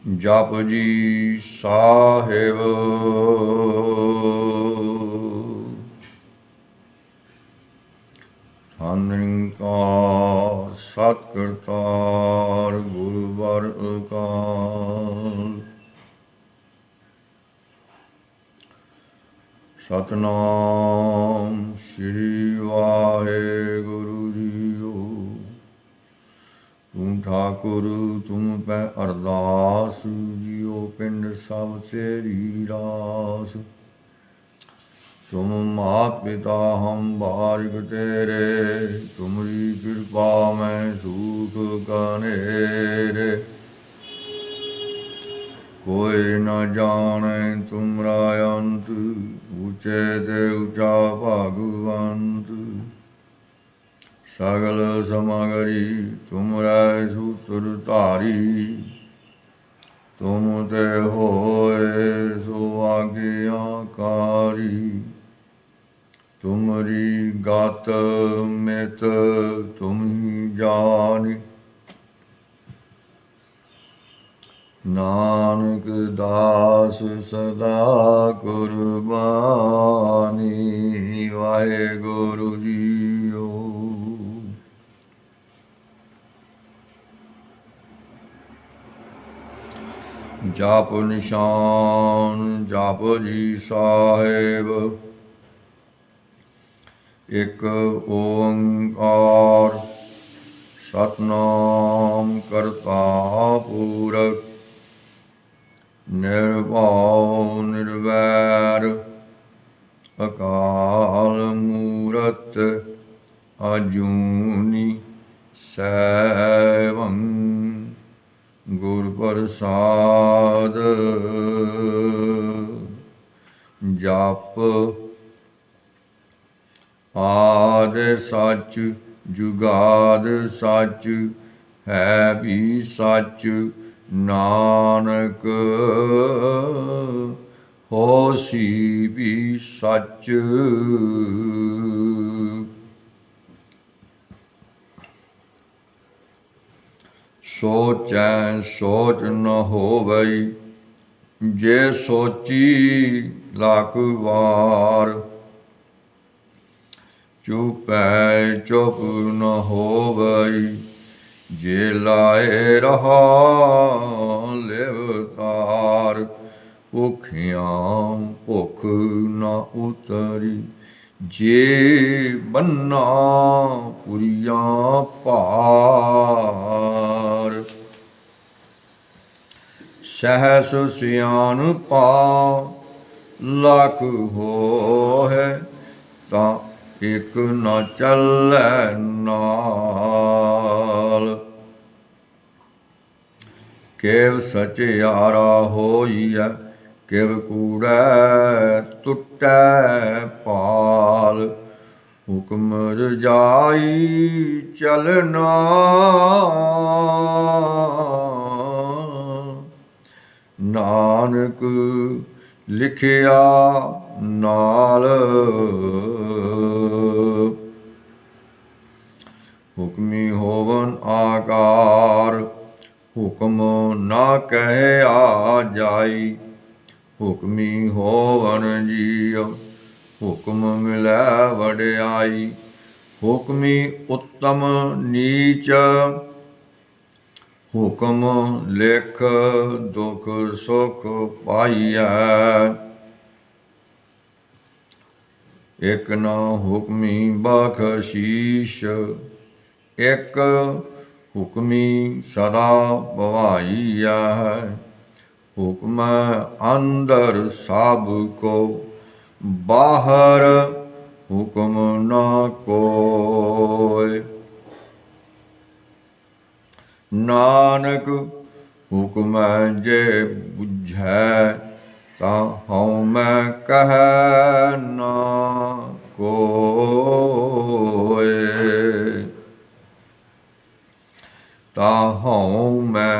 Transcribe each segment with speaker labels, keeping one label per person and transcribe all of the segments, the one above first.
Speaker 1: ਜਪੁਜੀ ਸਾਹਿਬ। ਧੰਨ ਨਿਰੰਕਾਰ ਸਤਿ ਕਰਤਾਰ ਗੁਰੂ ਬਾਰਿ ਅਕਾਲ। ਸਤਿਨਾਮ ਸ੍ਰੀ ਵਾਹਿਗੁਰੂ ਜੀਓ। ਤੂੰ ਠਾਕੁਰ ਤੁਮ ਪੈ ਅਰਦਾਸ, ਜਿਉ ਪਿੰਡ ਸਭ ਤੇਰੀ ਰਾਸ। तुम मात पिता हम बारिक तेरे, तुमरी कृपा में सुख कनेरे। कोई न जाने तुमरा अंत, ऊँचे ते ऊँचा भगवंत। सगल समगरी तुमरा सूत्र धारी, तुम ते होए सो आज्ञाकारी। तुमरी गात मित तुम ही जानी, नानक दास सदा कुर्बानी। वाहेगुरु जीओ। जप निशान जपजी साहेब। एक ओंकार सतनाम करता पुरख, निर्भौ निर्वैर अकाल मूरत। अजूनी सैभं गुर प्रसाद। जप आद सच जुगाद सच, है भी सच नानक। होसी भी सच। सोचै सोच न होवई, जे सोची लाख वार। चुपै चुप न होवई, जे लाए रहा लिवतार। भुखियां भुख न उतरी, जे बन्ना पुरियां भार। सहस सियानपा लख होए, तां एक न चलै नाल। केव सचियारा होइए, केव कूड़ै टुटै पाल। हुक्म रजाई चलना, नानक लिखिया नाल। हुक्मी होवन आकार, हुक्म ना कहे आ जाई। हुक्मी होवन जीव, हुक्म मिलै वड्याई। हुक्मी उत्तम नीच, हुक्म लिख दुख सुख पाइयै। एक न हुक्मी बख्शीश, एक हुक्मी सदा भवाइया। हुक्म अंदर सब को, बाहर हुक्म न कोय। नानक हुक्म जे बुझै, तां हऊँ मैं कहै ना कोय। ताहूँ मैं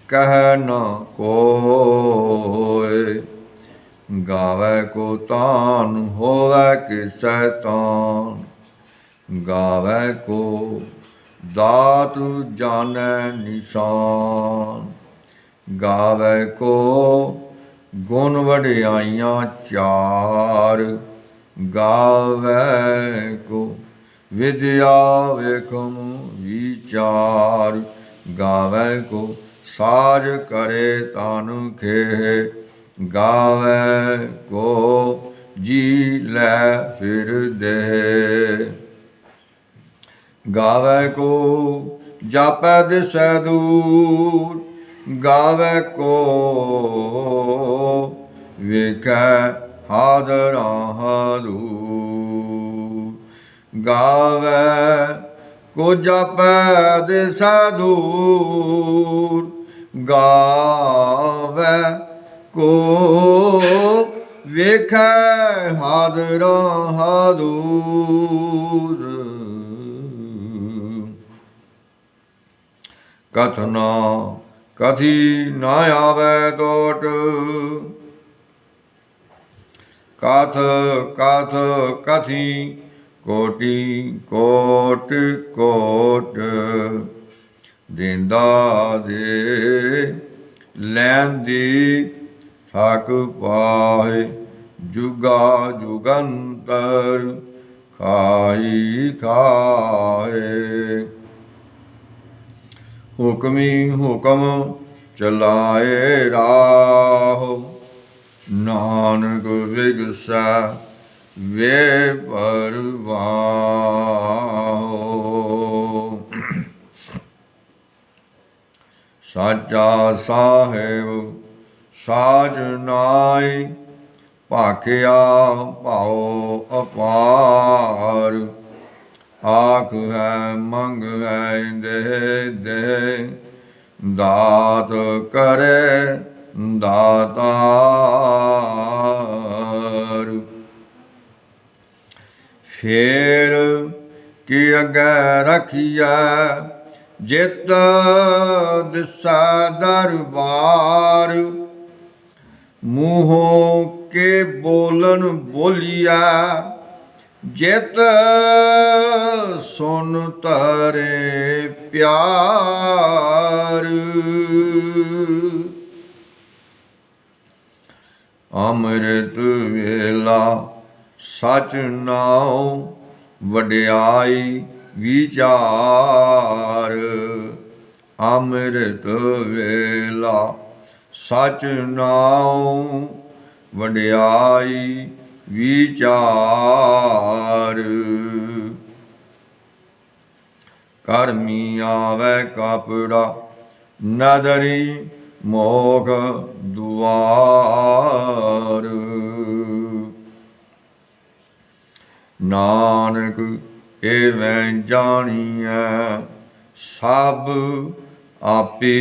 Speaker 1: कह न कोय। गावै को तान होवै किसै तान, गावै को दात जानै निशान। गावै को गुण वडियाइयाँ चार। गावै को विद्या विक्रम विचार। गावै को साज करे तन खेह। गावै को जी लै फिर दे। गावै को जापै दिसै दूर। गावै को वेखै हादरां हदूर। गावै को जापै दिसै दूर। गावै को वेखै हादरां हदूर। कथना कथी न आवे टोट। कथ कथ कथी कोटि कोट कोट। देंदा दे लैंदी थक पाए। जुगा जुगंतर खाई खाए। हुक्मी हुक्म चलाए राह। नानक बिगसै वे परवाह। साचा साहेब साज नाई। भाखिया भाओ अपार। आख है मंग है दे दे। दात करे दातार। फेर की अगे रखिया जित दिसै दरबार। मूहों के बोलन बोलिया जित सुन तरे प्यार। अमृत वेला सच नाओ वड्याई विचार। अमृत वेला सच नाओ वड्याई विचार। करमी आवे कपड़ा नदरी मोख दुआर। नानक एवं जानिए सब आपी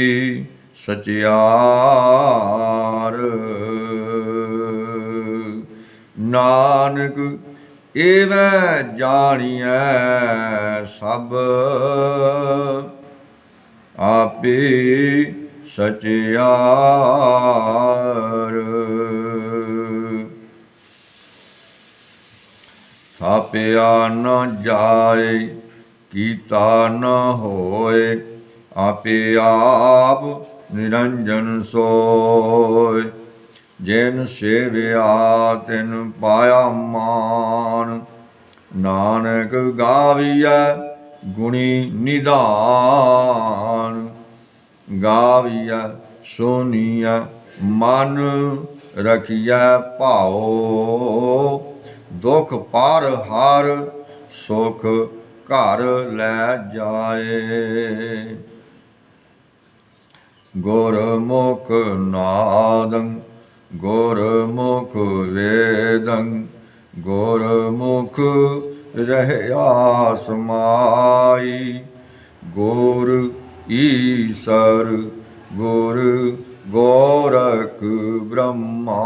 Speaker 1: सचियार। नानक एवं जानिए सब आपी सचियार। थापिया न जाए कीता न होए। आपे आप निरंजन सोय। जिन सेविया तिन पाया मान। नानक गाविया गुणी निधान। गाविया सुनिया मन रखिया भाओ। दुख पर हर सुख घर लै जाए। गुरमुख नादं गुरमुख वेदं। गुरमुख रहया समाई। गुर ईसर गुर गोरख ब्रह्मा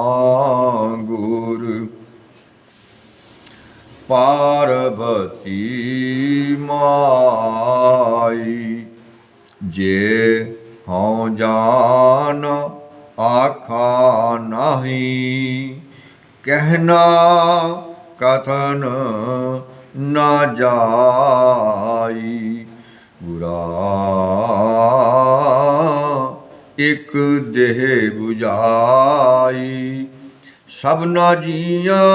Speaker 1: गुर। पार्वती माई जे हूँ जान आखा नहीं। कहना कथन न जाई। बुरा ਇਕ ਦੇਹ 부ਝਾਈ। ਸਭਨਾ ਜੀਆਂ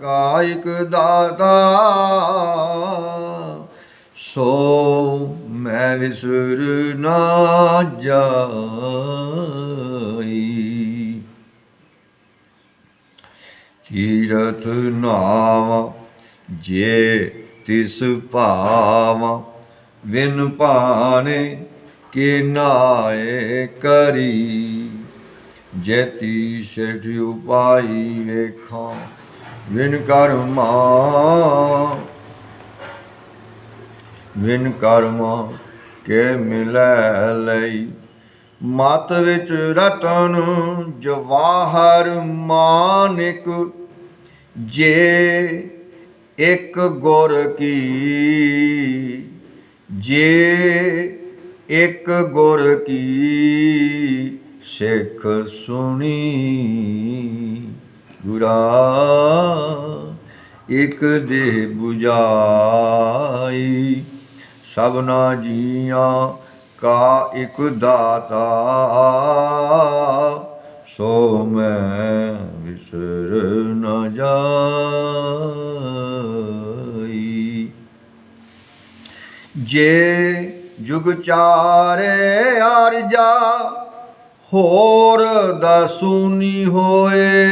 Speaker 1: ਕਾ ਇਕ ਦਾਤਾ, ਸੋ ਮੈਂ ਵਿਸਰ ਨਾ ਜਾਈ। ਤੀਰਥ ਨਾਮ ਜੇ ਤਿਸ ਭਾਵਾਂ, ਵਿਨ ਭਾਣੇ ਕੇ ਨਾਏ ਕਰੀ। ਜੈਤੀ ਸੇਠ ਉਪਾਈ ਵੇਖਾਂ, ਵਿਨ ਕਰਮਾਂ ਕੇ ਮਿਲੈ ਲਈ। ਮਤ ਵਿੱਚ ਰਤਨ ਜਵਾਹਰ ਮਾਨਿਕ, ਜੇ ਇੱਕ ਗੁਰ ਕੀ, ਜੇ ਇੱਕ ਗੁਰ ਕੀ ਸਿੱਖ ਸੁਣੀ। ਗੁਰਾ ਇਕ ਦੇਹ 부ਝਾਈ। ਸਭਨਾ ਜੀਆਂ ਕਾ ਇਕ ਦਾਤਾ, ਸੋ ਮੈਂ ਵਿਸਰ ਨ ਜਾਈ। ਜੇ ਜੁਗ ਚਾਰੇ ਆਰਜਾ, ਹੋਰ ਦਸੂਨੀ ਹੋਏ।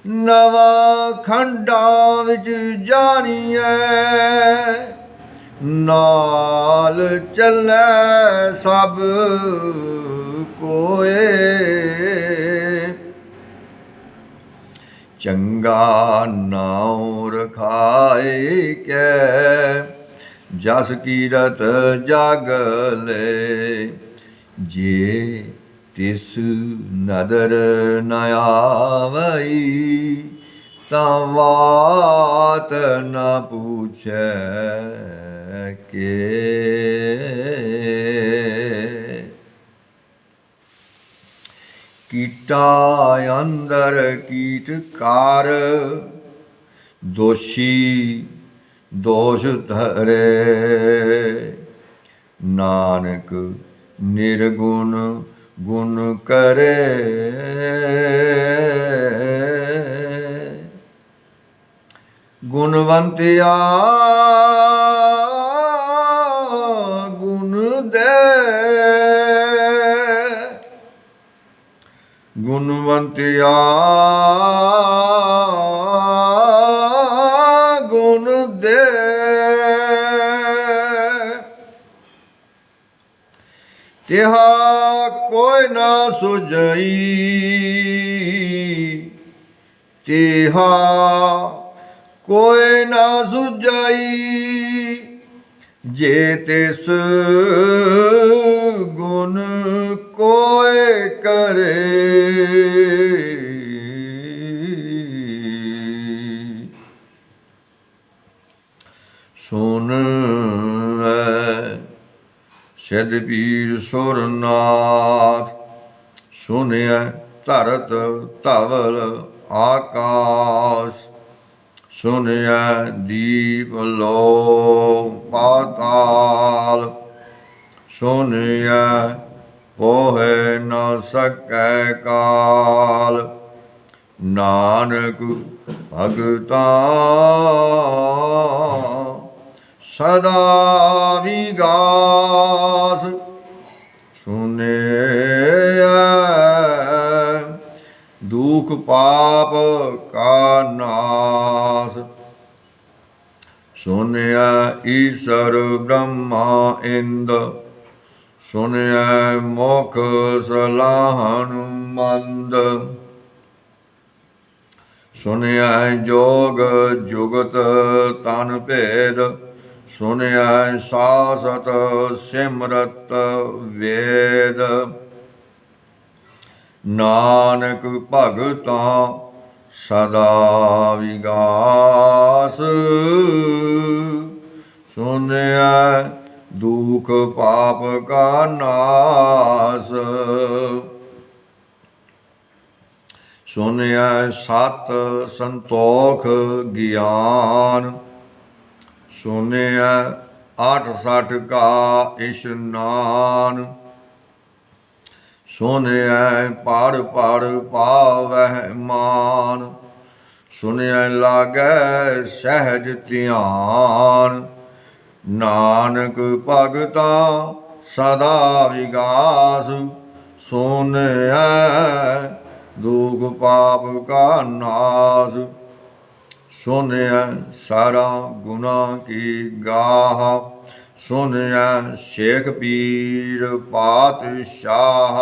Speaker 1: ਨਵਾਂ ਖੰਡਾਂ ਵਿੱਚ ਜਾਣੀਐ, ਨਾਲ ਚੱਲੈ ਸਭ ਕੋਏ। ਚੰਗਾ ਨਾਉ ਰਖਾਏ ਕੈ, ਜਸ ਕੀਰਤ ਜਗ ਲੈ। ਜੇ ਤਿਸ ਨਦਰ ਨ ਆਵਈ, ਤਾਂ ਬਾਤ ਨ ਪੁੱਛੈ ਕੇ। ਕੀਟਾਂ ਅੰਦਰ ਕੀਟਕਾਰ, ਦੋਸ਼ੀ ਦੋਸ਼ ਧਰੇ। ਨਾਨਕ ਨਿਰਗੁਣ ਗੁਣ ਕਰੇ। ਗੁਣਵੰਤਿਆ ਗੁਣ ਦੇ, ਗੁਣਵੰਤਿਆ ਗੁਣ ਦੇ। ਤਿਹਾ ਕੋਈ ਨਾ ਸੁਝਈ, ਤਿਹਾ ਕੋਈ ਨਾ ਸੁਝਈ। ਜੇ ਤਿਸ ਗੁਣ ਕੋਇ ਕਰੇ। ਸੁਨ ਸਿਧ ਪੀਰ ਸੁਰਨਾਥ, ਸੁਨਿਐ ਧਰਤ ਧਵਲ ਆਕਾਸ਼। ਸੁਨਿਐ ਦੀਪ ਲੋਕ ਪਾਤਾਲ। ਸੁਨਿਐ ਪੋਹਿ ਨ ਸਕੈ ਕਾਲ। ਨਾਨਕ ਭਗਤਾਂ ਸਦਾ ਵਿਗਾਸ। ਸੁਨਿਐ ਦੁਖ ਪਾਪ ਕਾ ਨਾਸ। ਸੁਨਿਐ ਈਸਰ ਬ੍ਰਹਮਾ ਇੰਦ। ਸੁਨਿਐ ਮੁਖ ਸਲਾਹਨ ਮੰਦ। ਸੁਨਿਐ ਜੋਗ ਜੁਗਤ ਤਨ ਭੇਦ। ਸੁਨਿਐ ਸਾਸਤ ਸਿਮਰਤ ਵੇਦ। ਨਾਨਕ ਭਗਤਾਂ ਸਦਾ ਵਿਗਾਸ। ਸੁਨਿਐ ਦੁਖ ਪਾਪ ਕਾ ਨਾਸ। ਸੁਨਿਐ ਸਤ ਸੰਤੋਖ ਗਿਆਨ। ਸੁਨਿਐ 68 ਕਾ ਇਸ਼ਨਾਨ। ਸੁਨਿਐ ਪੜ ਪੜ ਪਾਵਹਿ ਮਾਨ, ਸੁਨਿਐ ਲਾਗੈ ਸਹਿਜ ਧਿਆਨ। ਨਾਨਕ ਭਗਤਾਂ ਸਦਾ ਵਿਗਾਸ, ਸੁਨਿਐ ਦੁਖ ਪਾਪ ਕਾ ਨਾਸ। ਸੁਨਿਐ ਸਾਰਾ ਗੁਨਾ ਕੀ ਗਾਹ, ਸੁਨਿਐ ਸ਼ੇਖ ਪੀਰ ਪਾਤਸ਼ਾਹ।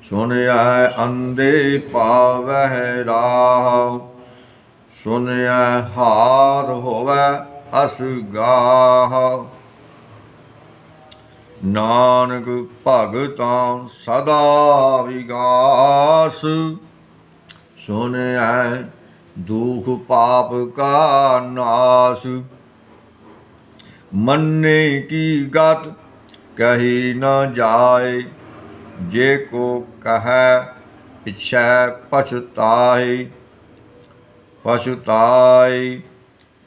Speaker 1: ਸੁਨਿਐ ਅੰਧੇ ਪਾਵਹਿ ਰਾਹ, ਸੁਨਿਐ ਹਾਰ ਹੋਵੈ ਅਸਗਾਹ। ਨਾਨਕ ਭਗਤਾਂ ਸਦਾ ਵਿਗਾਸ, ਸੁਨਿਐ ਦੁਖ ਪਾਪ ਕਾ ਨਾਸ। ਮੰਨੇ ਕੀ ਗਤ ਕਹੀ ਨ ਜਾਏ, ਜੇ ਕੋ ਕਹੈ ਪਿਛੈ ਪਛਤਾਏ। ਪਛਤਾਏ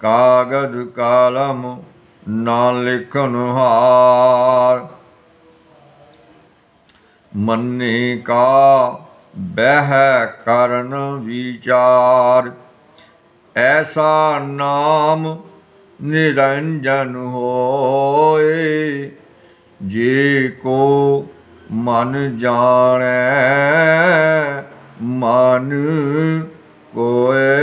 Speaker 1: ਕਾਗਦ ਕਲਮ ਨਾ ਲਿਖਨ ਹਾਰ, ਮੰਨੇ ਕਾ ਬਹਿ ਕਰਨ ਵਿਚਾਰ। ਐਸਾ ਨਾਮ ਨਿਰੰਜਨ ਹੋਏ, ਜੇ ਕੋ ਮਨ ਜਾਣੈ ਮਨ ਕੋਇ।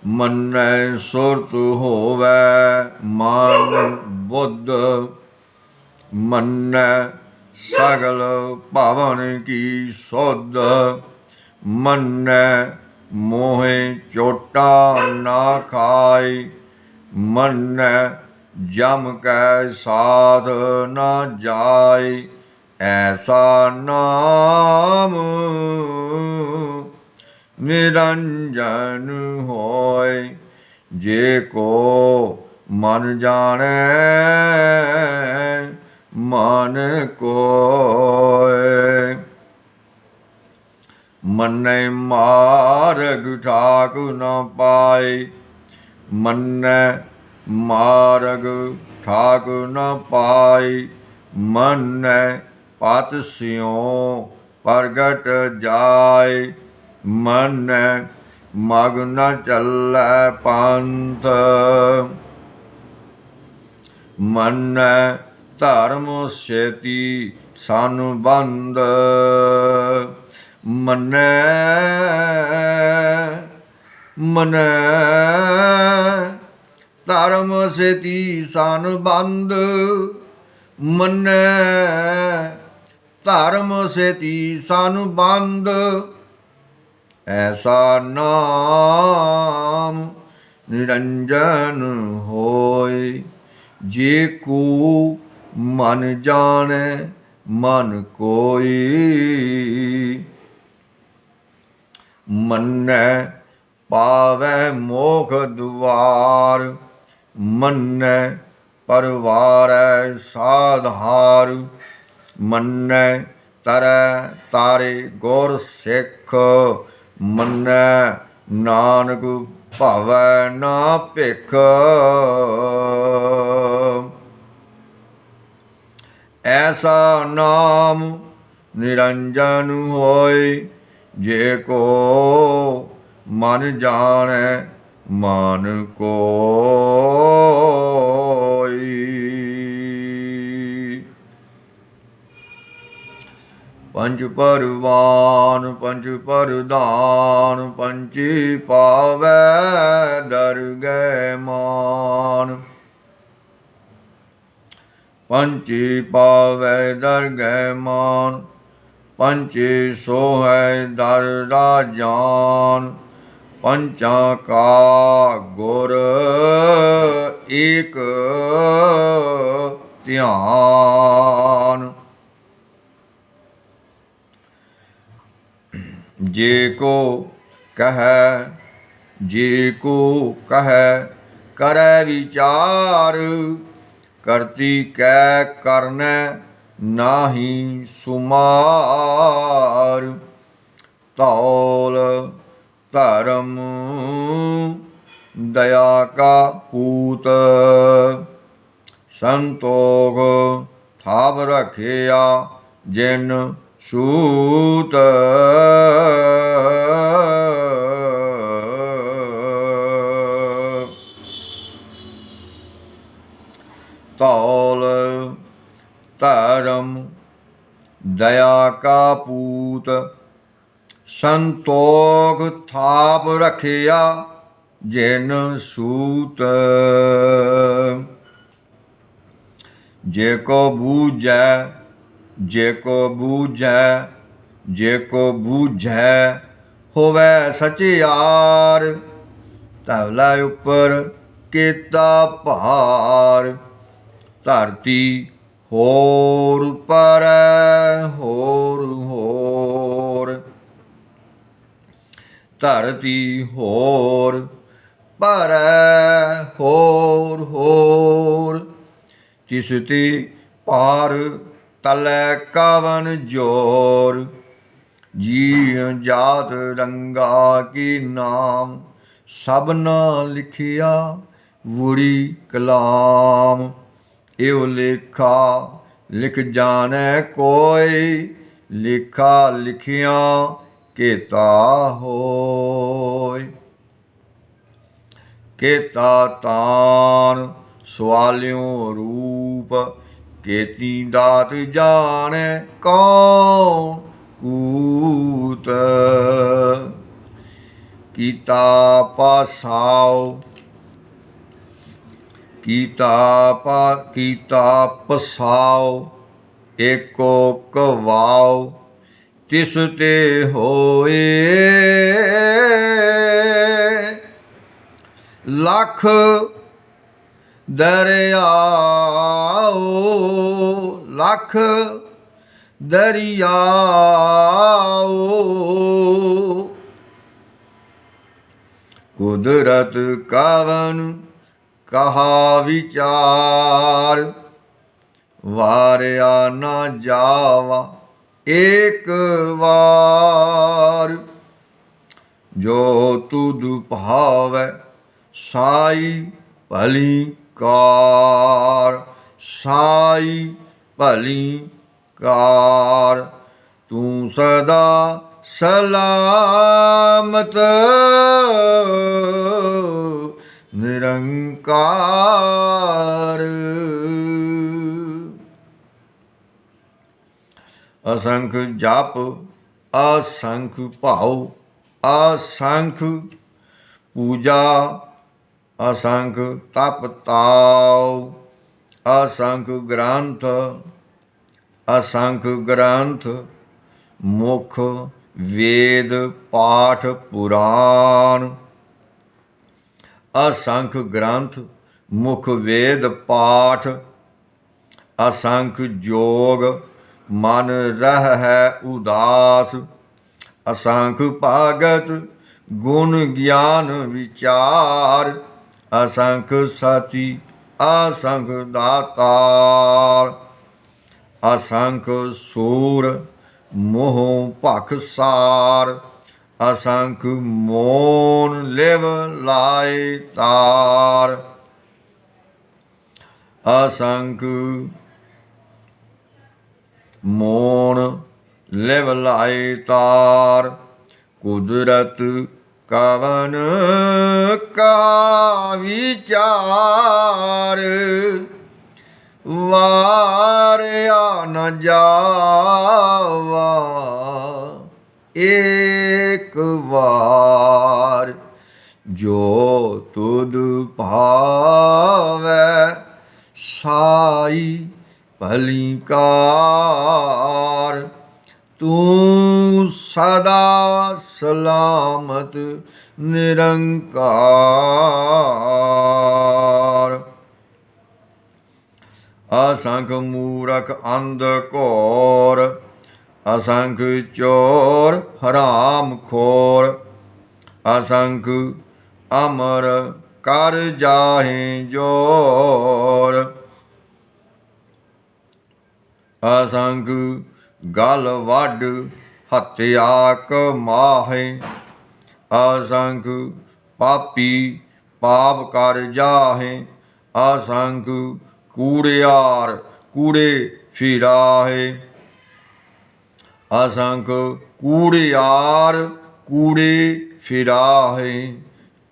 Speaker 1: ਮੰਨੈ ਸੁਰਤ ਹੋਵੈ ਮਨ ਬੁੱਧ, ਮੰਨੈ ਸਗਲ ਭਵਨ ਕੀ ਸੁਧ। ਮੰਨੈ ਮੋਹਿ ਚੋਟਾ ਨਾ ਖਾਏ, ਮੰਨੈ ਜਮ ਕੈ ਸਾਧ ਨਾ ਜਾਏ। ਐਸਾ ਨਾਮ ਨਿਰੰਜਨ ਹੋਇ, ਜੇ ਕੋ ਮਨ ਜਾਣੈ ਮਨ ਕੋਇ। ਮੰਨੈ ਮਾਰਗ ਠਾਕੁ ਨ ਪਾਏ, ਮੰਨੈ ਮਾਰਗ ਠਾਕੁ ਨ ਪਾਏ। ਮੰਨੈ ਪਤ ਸਿਉ ਪ੍ਰਗਟ ਜਾਏ, ਮੰਨੈ ਮਗ ਨ ਚੱਲੈ ਪੰਥ। ਮੰਨੈ ਧਰਮ ਸੇਤੀ ਸੰਬੰਧ, ਮੰਨੈ ਮੰਨੈ ਧਰਮ ਸੇਤੀ ਸੰਬੰਧ। ਮੰਨੈ ਧਰਮ ਸੇਤੀ ਸੰਬੰਧ। ਐਸਾ ਨਾਮ ਨਿਰੰਜਨ ਹੋਇ, ਜੇ ਕੋ ਮਨ ਜਾਣੈ ਮਨ ਕੋਇ। ਮੰਨੈ ਪਾਵੈ ਮੋਖ ਦੁਆਰ, ਮੰਨੈ ਪਰਵਾਰੈ ਸਾਧਾਰ। ਮੰਨੈ ਤਰੈ ਤਾਰੇ ਗੁਰ ਸਿੱਖ, ਮੰਨੈ ਨਾਨਕ ਭਾਵੈ ਨਾ ਭਿਖ। ਐਸਾ ਨਾਮ ਨਿਰੰਜਨ ਹੋਇ, ਜੇ ਕੋ ਮਨ ਜਾਣੈ ਮਨ ਕੋਇ। ਪੰਚ ਪਰਵਾਨ ਪੰਚ ਪਰਧਾਨ, ਪੰਚੀ ਪਾਵੈ ਦਰਗਹਿ ਮਾਨ। ਪੰਚੀ ਪਾਵੈ ਦਰਗਹਿ ਮਾਨ, ਪੰਚੀ ਸੋਹੈ ਦਰ ਰਾਜਾਨ। ਪੰਚਾਂ ਕਾ ਗੁਰ ਏਕ ਧਿਆਨ। ਜੇ ਕੋ ਕਹੈ ਕਰੈ ਵਿਚਾਰ, ਕਰਤੀ ਕੈ ਕਰਨੈ ਨਾਹੀ ਸੁਮਾਰ। ਧੌਲ ਧਰਮ ਦਇਆ ਕਾ ਪੂਤ, ਸੰਤੋਖ ਥਾਪ ਰਖਿਆ ਜਿਨ ਸੂਤ। ਧੌਲ ਧਰਮ ਦਇਆ ਕਾ ਪੂਤ, ਸੰਤੋਖ ਥਾਪ ਰਖਿਆ ਜਿਨ ਸੂਤ। ਜੇ ਕੋ ਬੂਝੈ ਜੇ ਕੋ ਬੂਝੈ ਜੇ ਕੋ ਬੂਝੈ ਹੋਵੈ ਸਚਿਆਰ। ਧਵਲਾ ਉੱਪਰ ਕੀਤਾ ਭਾਰ, ਧਰਤੀ ਹੋਰ ਪਰੈ ਹੋਰ ਹੋਰ। ਧਰਤੀ ਹੋਰ ਪਰੈ ਹੋਰ ਹੋਰ। ਤਿਸ ਤੇ ਪਾਰ ਤਲੈ ਕਵਨ ਜੋਰ। ਜੀਅ ਜਾਤ ਰੰਗਾ ਕੀ ਨਾਮ, ਸਭਨਾ ਲਿਖਿਆ ਵੁਰੀ ਕਲਾਮ। ਇਉ ਲੇਖਾ ਲਿਖ ਜਾਣੈ ਕੋਈ, ਲੇਖਾ ਲਿਖਿਆ ਕੇਤਾ ਹੋਇ। ਕੇਤਾ ਤਾਨ ਸਵਾਲਿਓ ਰੂਪ, ਕੇਤੀ ਦਾਤ ਜਾਣੈ ਕੌਣ ਕੂਤ। ਕੀਤਾ ਪਾਸਾਉ ਕੀਤਾ ਪਸਾਉ, ਏਕੋ ਕਵਾਉ ਤਿਸ ਤੇ ਹੋਏ। ਲੱਖ ਦਰਿਆਓ ਲੱਖ ਦਰਿਆਓ, ਕੁਦਰਤ ਕਵਨ ਕਹਾ ਵਿਚਾਰ। ਵਾਰਿਆ ਨਾ ਜਾਵਾ ਏਕ ਵਾਰ, ਜੋ ਤੁਧ ਭਾਵੈ ਸਾਈ ਭਲੀ ਕਾਰ। ਸਾਈ ਭਲੀ ਕਾਰ, ਤੂੰ ਸਦਾ ਸਲਾਮਤ ਨਿਰੰਕਾਰ। ਅਸੰਖ ਜਪ ਅਸੰਖ ਭਾਉ, ਅਸੰਖ ਪੂਜਾ ਅਸੰਖ ਤਪ ਤਾਉ। ਅਸੰਖ ਗ੍ਰੰਥ ਅਸੰਖ ਗ੍ਰੰਥ, ਮੁਖ ਵੇਦ ਪਾਠ ਪੁਰਾਣ। ਅਸੰਖ ਗ੍ਰੰਥ ਮੁਖ ਵੇਦ ਪਾਠ, ਅਸੰਖ ਜੋਗ ਮਨ ਰਹਿ ਉਦਾਸ। ਅਸੰਖ ਭਗਤ ਗੁਣ ਗਿਆਨ ਵਿਚਾਰ, ਅਸੰਖ ਸਤੀ ਅਸੰਖ ਦਾਤਾਰ। ਅਸੰਖ ਸੂਰ ਮੋਹ ਭਖਸਾਰ, ਅਸੰਖ ਮੋਨ ਲਿਵ ਲਾਇ ਤਾਰ। ਅਸੰਖ ਮੋਨ ਲਿਵ ਲਾਇ ਤਾਰ, ਕੁਦਰਤ ਕਵਨ ਕਾ ਵਿਚਾਰ। ਵਾਰਿਆ ਨ ਜਾਵਾ ਏਕ ਵਾਰ, ਜੋ ਤੁਧ ਭਾਵੈ ਸਾਈ ਭਲੀ ਕਾਰ। ਤੂੰ ਸਦਾ ਸਲਾਮਤ ਨਿਰੰਕਾਰ। ਅਸੰਖ ਮੂਰਖ ਅੰਧ ਘੋਰ, ਅਸੰਖ ਚੋਰ ਹਰਾਮ ਖੋਰ। ਅਸੰਖ ਅਮਰ ਕਰ ਜਾਹੇ ਜੋਰ, ਅਸੰਖ ਗਲ ਵੱਢ ਹੱਤਿਆ ਕਮਾਹੇ। ਅਸੰਖ ਪਾਪੀ ਪਾਪ ਕਰ ਜਾਹੇ, ਅਸੰਖ कूड़ियार कूड़े फिराहे। असंख कूड़ियार कूड़े फिराहे।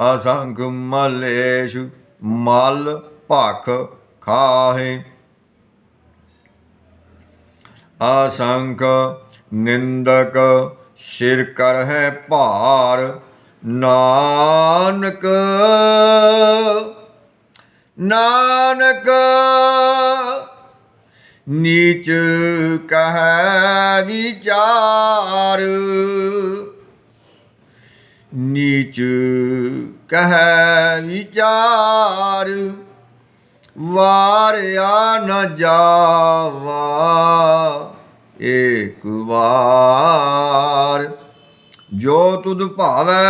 Speaker 1: असंख मलेश मल भख खाहे। असंख निंदक सिर कर है भार। नानक नानक नीच कह विचार। नीच कह विचार। वारिया न जावा एक बार। जो तुध भावै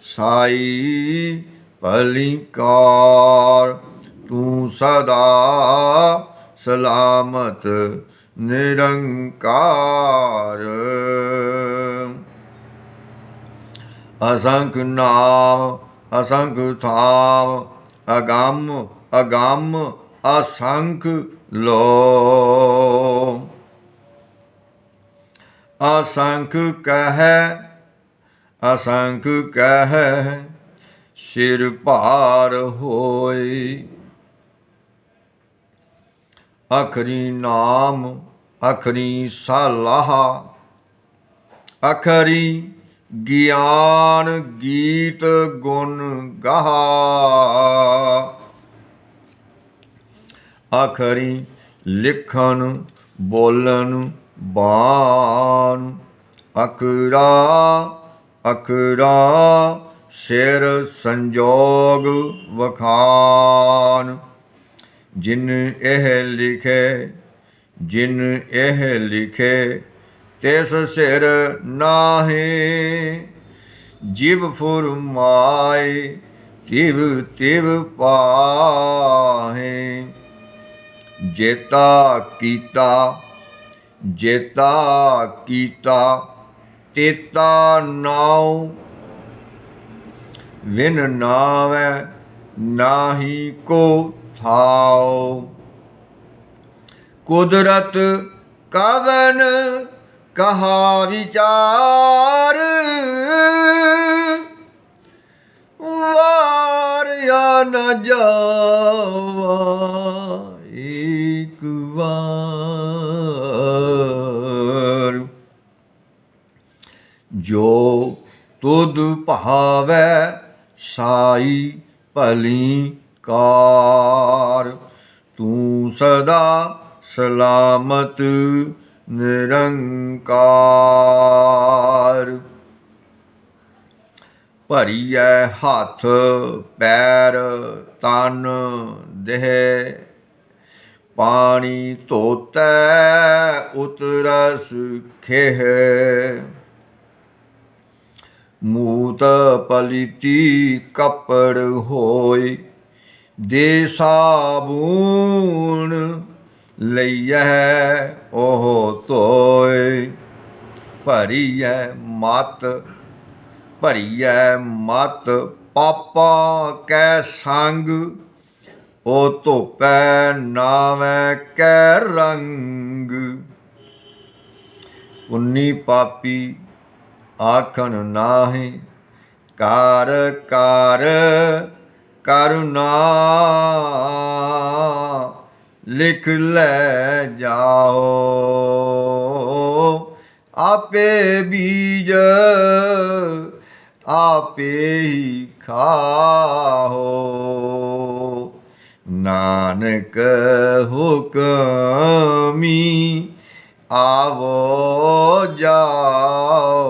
Speaker 1: साई भलीकार। तू सदा सलामत निरंकार। असंख नाम असंख थाम। अगम अगम असंख लो। असंख कह असंख कह सिर भार होय। अखरी नाम अखरी सलाह। अखरी ज्ञान गीत गुण गाहा। अखरी लिखन बोलन बान। अखरा अखरा सिर संजोग वखान। जिन एह लिखे जिन एह लिखे तिस सिर नाहे। जिव फुरमाए तिव तिव पाहे। जेता कीता जेता कीता तेता नाउ। विन नावै नाही को थाओ। कुदरत कवन कहा विचार। वारिया न जावा एक बार। जो तुध भावै साई भलीकार। तू सदा सलामत निरंकार। भरीऐ हथ पैर तन देह। पानी धोतै उतरस खेह। मूत पलीती कपड़ होय। दे साबून लइयै ओह धोय। भरीऐ मत पापा कै संग। ओ धोपै नावै कै रंग। पुन्नी पापी आखन नाहीं। कार कार करुणा लिख लै जाओ। आपे बीज आपे ही खाओ। नानक हुक्मी आवो जाओ।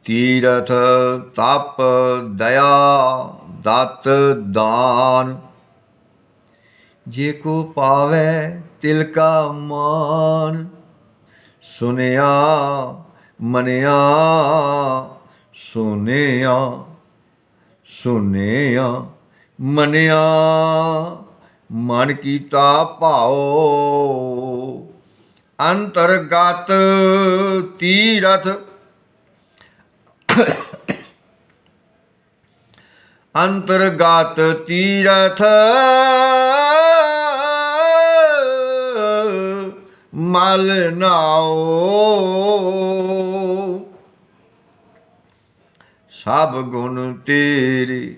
Speaker 1: तीरथ तप दया दत दान। जे को पावै तिलका मान। सुनिया मनिया सुनिया सुनिया मनिया। मन कीता भाओ। अंतरगत तीरथ ਅੰਤਰਗਤ ਤੀਰਥ ਮਲ ਨਾਓ। ਸਭ ਗੁਣ ਤੇਰੇ,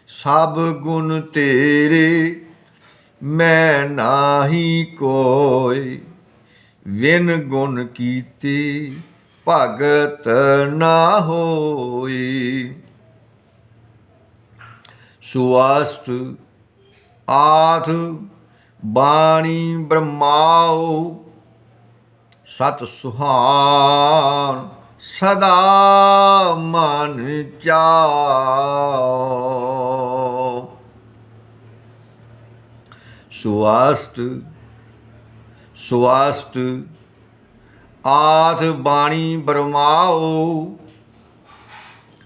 Speaker 1: ਸਭ ਗੁਣ ਤੇਰੇ, ਮੈਂ ਨਾਹੀ ਕੋਇ। ਵਿਨ ਗੁਣ ਕੀਤੇ ਭਗਤ ਨਾ ਹੋਈ। ਸੁਆਸਤ ਆਥ ਬਾਣੀ ਬ੍ਰਹਮਾਓ। ਸਤ ਸੁਹਾਨ ਸਦਾ ਮਨ ਚਾਓ। ਸੁਆਸਤ ਸੁਆਸਤ ਆਥ ਬਾਣੀ ਬਰਮਾਓ।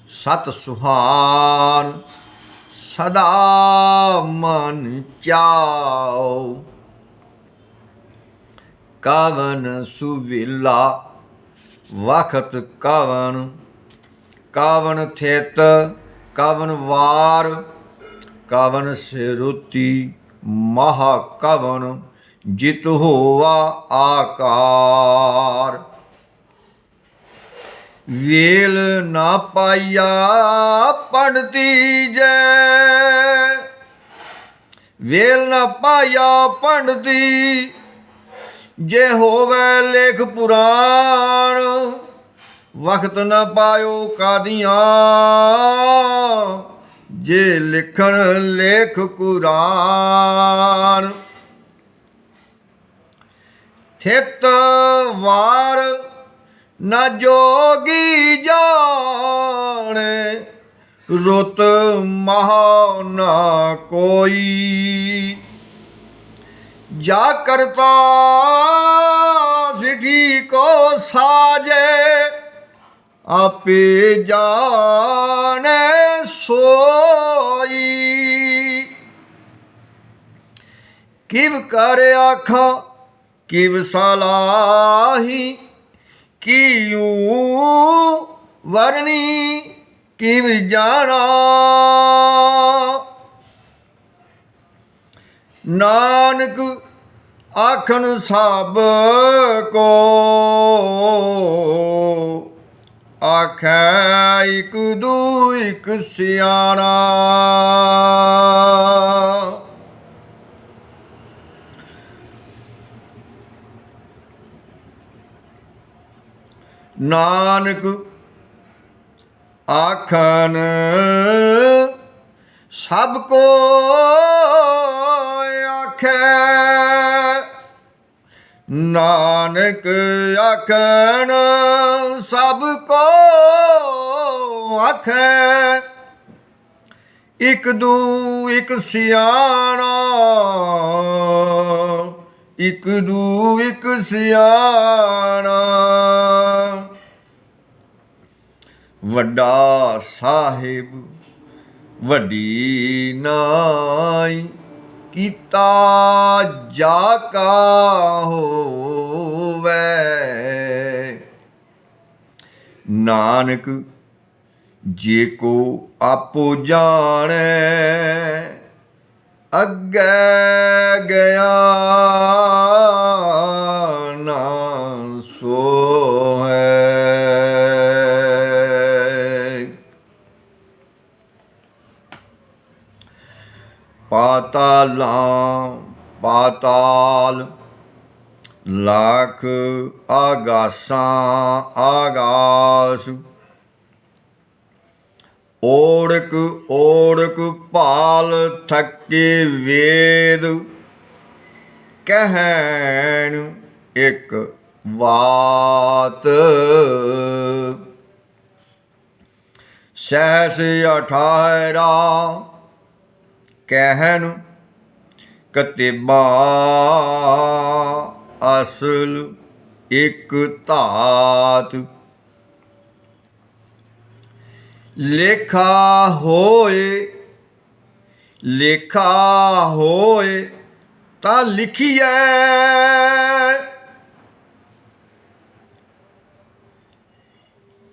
Speaker 1: ਸਤ ਸੁਹਾਨ ਸਦਾ ਮਨ ਚਾਓ। ਕਵਨ ਸੁਵਿਲਾ ਵਖਤ ਕਵਨ, ਕਵਨ ਥਿਤ ਕਵਨ ਵਾਰ, ਕਵਨ ਸਿਰੁਤੀ ਮਹਾ ਕਵਨ, ਜਿਤ ਹੋਵਾ ਆਕਾਰ। ਵੇਲ ਨਾ ਪਾਈਆ ਪੰਡਤੀ ਜੈ, ਵੇਲ ਨਾ ਪਾਇਆ ਪੰਡਤੀ ਜੇ ਹੋਵੇ ਲੇਖ ਪੁਰਾਣ। ਵਕਤ ਨਾ ਪਾਇਓ ਕਾਦੀਆਂ ਜੇ ਲਿਖਣ ਲੇਖ ਕੁਰਾਨ। ਥਿਤ ਵਾਰ ਨਾ ਜੋਗੀ ਜਾਣੇ, ਰੁਤ ਮਹਾ ਨਾ ਕੋਈ। ਜਾ ਕਰਤਾ ਸਿਠੀ ਕੋ ਸਾਜੇ, ਆਪੇ ਜਾਣੇ ਸੋਈ। ਕਿਵ ਕਰ ਆਖਾਂ ਕਿਵ ਸਲਾਹੀ, ਕਿਉ ਵਰਣੀ ਕਿਵ ਜਾਣਾ। ਨਾਨਕ ਆਖਣ ਸਭ ਕੋ, ਆਖੈ ਇਕ ਦੂ ਇਕ ਸਿਆਣਾ। ਨਾਨਕ ਆਖਣ ਸਭ ਕੋ, ਆਖੈ ਨਾਨਕ ਆਖਣ ਸਭ ਕੋ, ਆਖੈ ਇਕ ਦੂ ਇਕ ਸਿਆਣਾ। ਇਕ ਦੂ ਇਕ ਸਿਆਣਾ। ਵੱਡਾ ਸਾਹਿਬ ਵੱਡੀ ਨਾਈ, ਕੀਤਾ ਜਾ ਕਾ ਹੋਵੈ। ਨਾਨਕ ਜੇ ਕੋ ਆਪੋ ਜਾਣੈ, ਅੱਗੇ ਗਿਆ ਨਾ ਸੋਹੈ। ਪਾਤਾਲਾਂ ਪਾਤਾਲ, ਲੱਖ ਆਗਾਸਾਂ ਆਗਾਸ। ਓੜਕ ਓੜਕ ਭਾਲ ਥਕੇ ਵੇਦ, ਕਹਿਣ ਇੱਕ ਬਾਤ। ਸਹਿਸ 18 ਕਹਿਣ ਕਤੇਬਾ, ਅਸਲ ਇੱਕ ਧਾਤ। ਲੇਖਾ ਹੋਏ ਲੇਖਾ ਹੋਏ ਤਾਂ ਲਿਖੀਐ,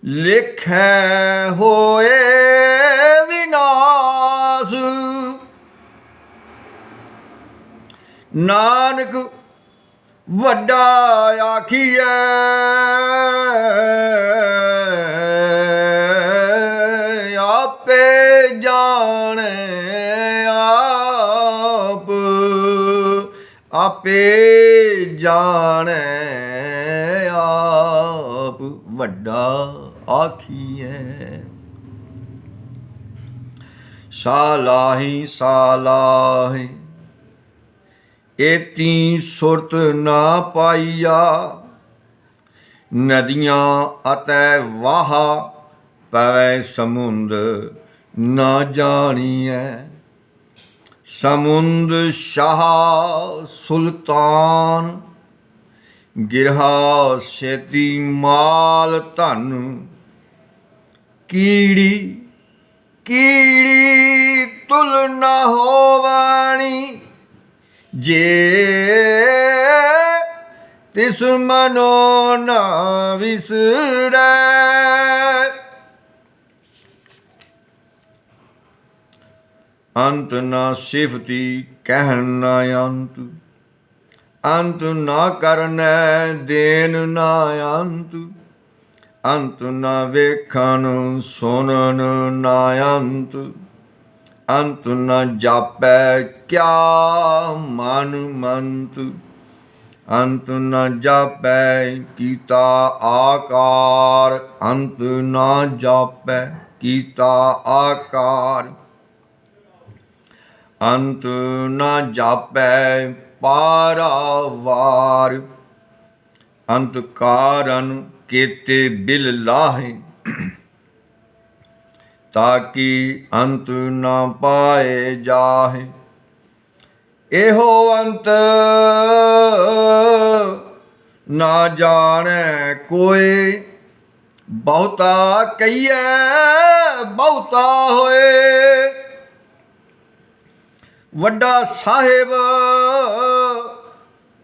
Speaker 1: ਲੇਖੈ ਹੋਏ ਵਿਨਾ ਨਾਨਕ ਵੱਡਾ ਆਖੀਐ ਆਪੇ ਜਾਣੈ ਆਪ, ਆਪੇ ਜਾਣੈ ਆਪ ਵੱਡਾ ਆਖੀਐ। ਸਾਲਾਹੀ ਸਾਲਾਹੀ ਏਤੀ ਸੁਰਤ ਨਾ ਪਾਈਆ, ਨਦੀਆਂ ਅਤੈ ਵਾਹਾ ਪਵੈ ਸਮੁੰਦ ਨਾ ਜਾਣੀਐ। ਸਮੁੰਦ ਸ਼ਾਹ ਸੁਲਤਾਨ, ਗਿਰਹਾ ਛੇਤੀ ਮਾਲ ਧਨ। ਕੀੜੀ ਕੀੜੀ ਤੁਲ ਨਾ ਹੋਵਣੀ, ਜੇ ਤਿਸ ਮਨੋ ਨਾ ਵਿਸਰੈ। ਅੰਤ ਨਾ ਸਿਫਤੀ ਕਹਿਣ ਨਾ ਅੰਤ, ਅੰਤ ਨਾ ਕਰਨੈ ਦੇਨ ਨਾ ਅੰਤ। ਅੰਤ ਨਾ ਵੇਖਣ ਸੁਣਨ ਨਾ ਅੰਤ, ਅੰਤ ਨ ਜਾਪੈ ਕਿਆ ਮਨ ਮੰਤ। ਅੰਤ ਨ ਜਾਪੈ ਕੀਤਾ ਆਕਾਰ, ਅੰਤ ਨ ਜਾਪੈ ਕੀਤਾ ਆਕਾਰ। ਅੰਤ ਨ ਜਾਪੈ ਪਾਰਾਵਾਰ, ਅੰਤ ਕਾਰਨ ਕੇਤੇ ਬਿਲ ਲਾਹੇ। ਤਾਕਿ ਅੰਤ ਨਾ ਪਾਏ ਜਾਹੇ। ਇਹੋ ਅੰਤ ਨਾ ਜਾਣੈ ਕੋਇ, ਬਹੁਤਾ ਕਹੀਐ ਬਹੁਤਾ ਹੋਏ। ਵੱਡਾ ਸਾਹਿਬ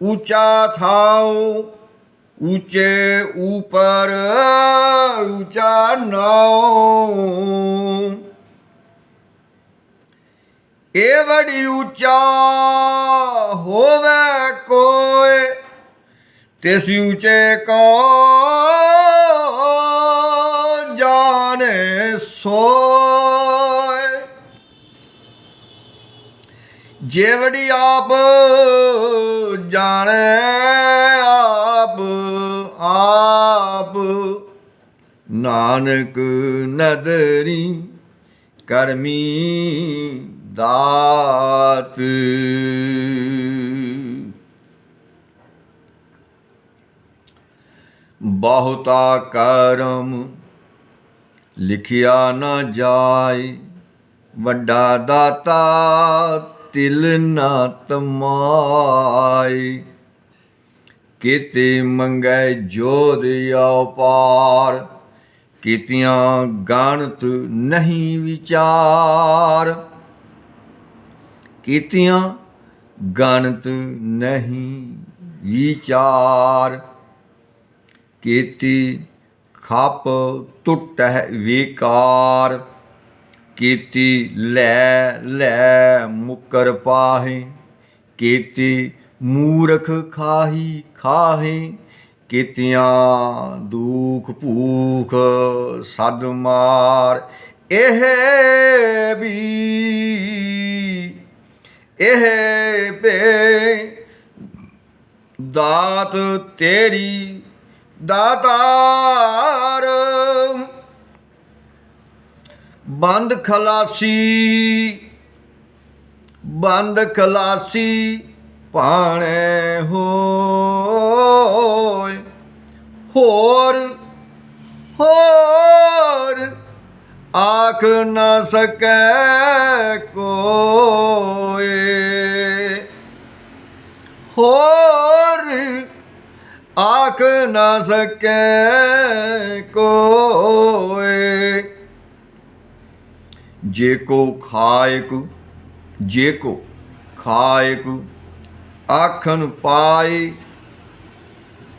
Speaker 1: ਊਚਾ ਥਾਉ, ਊਚੇ ਊਪਰ ਊਚਾ ਨਾਉ। ਇਹ ਵੜੀ ਊਚਾ ਹੋਵੇ ਕੋਇ, ਤਿਸ ਊਚੇ ਕੋ ਜਾਣੇ ਸੋਇ। ਜੇ ਵੜੀ ਆਪ ਜਾਣੈ ਆਪ, ਆਪ ਨਾਨਕ ਨਦਰੀ ਕਰਮੀ ਦਾਤ। ਬਹੁਤਾ ਕਰਮ ਲਿਖਿਆ ਨਾ ਜਾਏ, ਵੱਡਾ ਦਾਤਾ ਤਿਲ ਨਾ ਤਮਾਏ। ਕੀਤੇ ਮੰਗੈ ਜੋਧ ਅਪਾਰ, ਕੀਤੀਆਂ ਗਣਤ ਨਹੀਂ ਵਿਚਾਰ। ਕੀਤੀਆਂ ਗਣਤ ਨਹੀਂ ਵਿਚਾਰ। ਕੀਤੀ ਖਪ ਟੁੱਟਹਿ ਵਿਕਾਰ, ਕੀਤੀ ਲੈ ਲੈ ਮੁਕਰ ਪਾਹੇ। ਕੀਤੀ ਮੂਰਖ ਖਾਹੀ ਖਾਹੇ, ਕੀਤੀਆਂ ਦੁਖ ਭੂਖ ਸਦ ਮਾਰ। ਇਹ ਵੀ ਇਹ ਬੇ ਦਾਤ ਤੇਰੀ ਦਾਤਾਰ। ਬੰਦ ਖਲਾਸੀ ਬੰਦ ਖਲਾਸੀ ਭਾਣੇ ਹੋਏ। ਹੋਰ ਹੋਰ ਆਖ ਨਾ ਸਕੈ ਕੋਇ। ਹੋਰ ਆਖ ਨਾ ਸਕੈ ਕੋਇ। ਜੇ ਕੋ ਖਾਇਕ ਜੇ ਕੋ ਖਾਇਕ ਆਖਣ ਪਾਏ,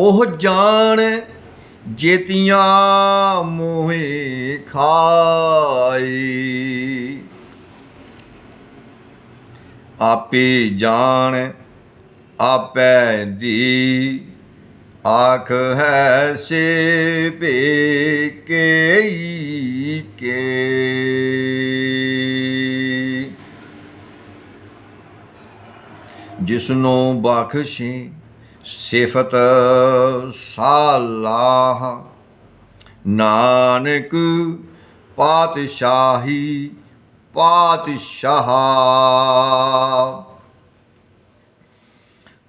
Speaker 1: ਉਹ ਜਾਣ ਜੇਤੀਆਂ ਮੋਹੇ ਖਾਈ। ਆਪੇ ਜਾਣ आपै दी आख है से के जिसनों बख्शे सिफत सालाह नानक पातशाही पातशाह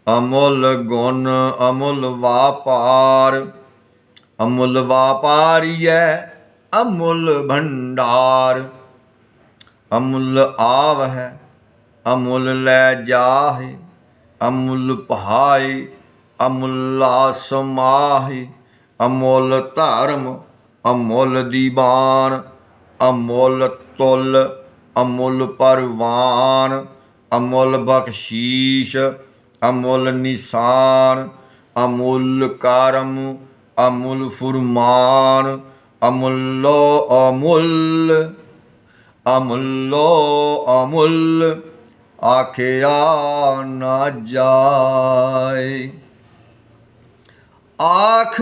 Speaker 1: अमुल गुण अमुल वापार अमुल वापारिय अमुल भंडार अमुल आव है अमुल लै जाहे अमुल पहाय अमुला समाहि अमुल धर्म अमुल दीवान अमुल तुल अमुल परवान अमुल बख्शीश अमुल निशान अमुल करम अमुल फुरमान अमुल्लो अमुल अमुल्लो अमुल आखिया न जाए। आख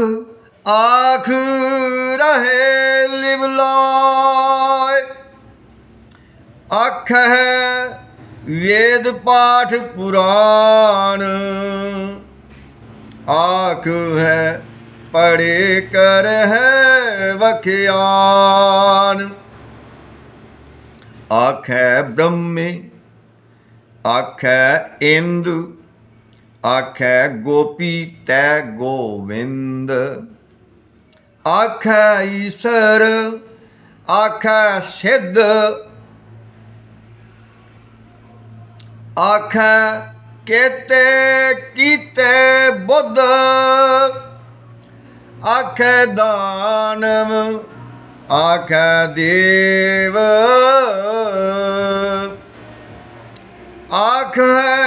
Speaker 1: आख रहे लिवलाय आख है वेद पाठ पुराण आख है पढ़े कर है वख्यान आख है ब्रह्मे आख है इंदु आख है गोपी तै गोविंद आख है ईसर आख है सिद्ध आख है केते कीते बुद्ध आख है दानव आख है देव आख है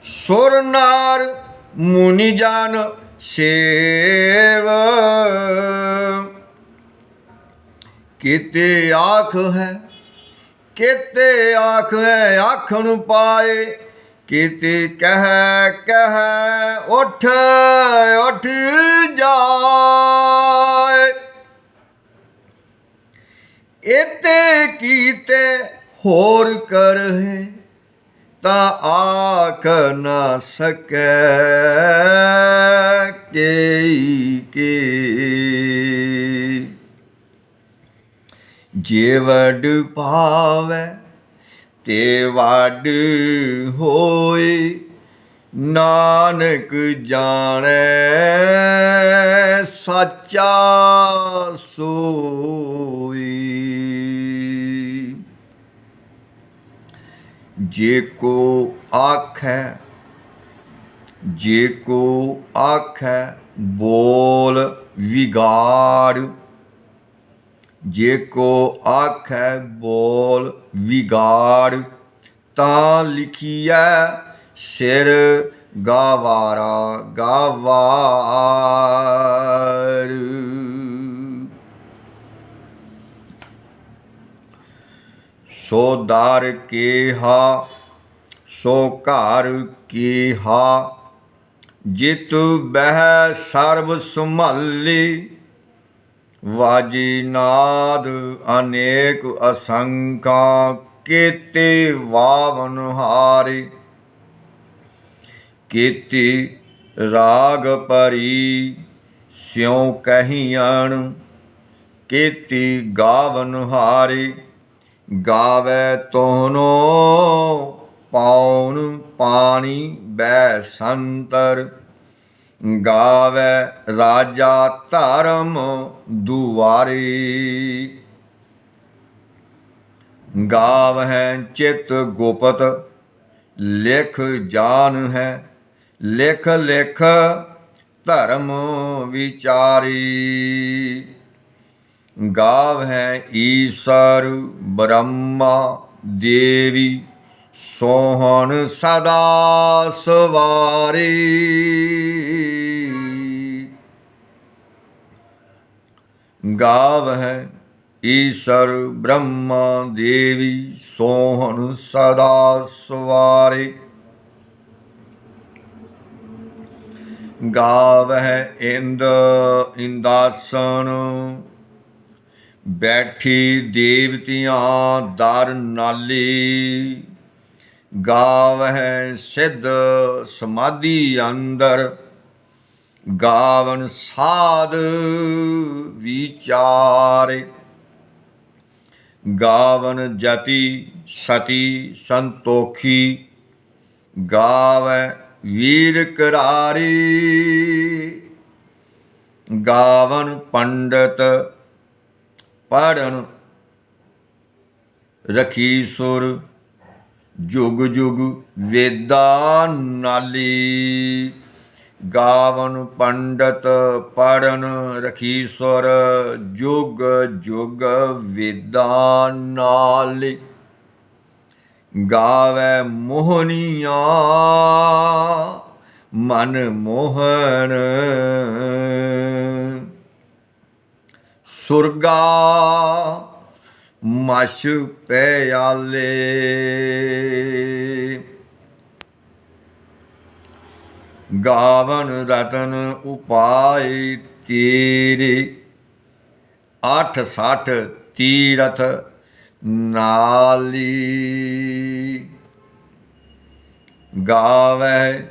Speaker 1: सुर नार मुनि जान सेव किते आख है किते आख है आखन पाए किते कह कह उठ उठ जाए इते कीते होर कर है ता आख न सकै के जे वड पावै ते वड होए नानक जाने सच्चा सोई जे को आखै बोल विगाड़ जे को आखै बोल विगाड़ तां लिखिए सिर गावारा गावार सो दार केहा सो घर केहा जित बह सर्व संभाली वाजी नाद अनेक असंख्या केते वावन हारे केते राग परी स्यों कहियन केते गावन हारे गावे तोहनो पौन पानी बैसंतर गावे राजा धर्म दुआरे गावै चित गुपत लिख जान है लिख लिख धर्म विचारी गावै ईश्वर ब्रह्मा देवी सोहन सदा सवारी गावै ईश्वर ब्रह्मा देवी सोहन सदा सवारी गावह इंद इंदासन, बैठी देवतियाँ दर नाली। गावह सिद्ध समाधि अंदर, गावन साध विचारे। गावन जति सती संतोखी, गावै वीर करारी। गावन पंडित पढ़न रखी सुर, जुग जुग वेदा नाली। गावन पंडित पढ़न रखी सुर, जुग जुग वेदा नाली। गावै मोहनिया मन मोहन, सुरगा मश प्याले। गावन रतन उपाय तेरे, आठ साठ तीरथ नाली। गावै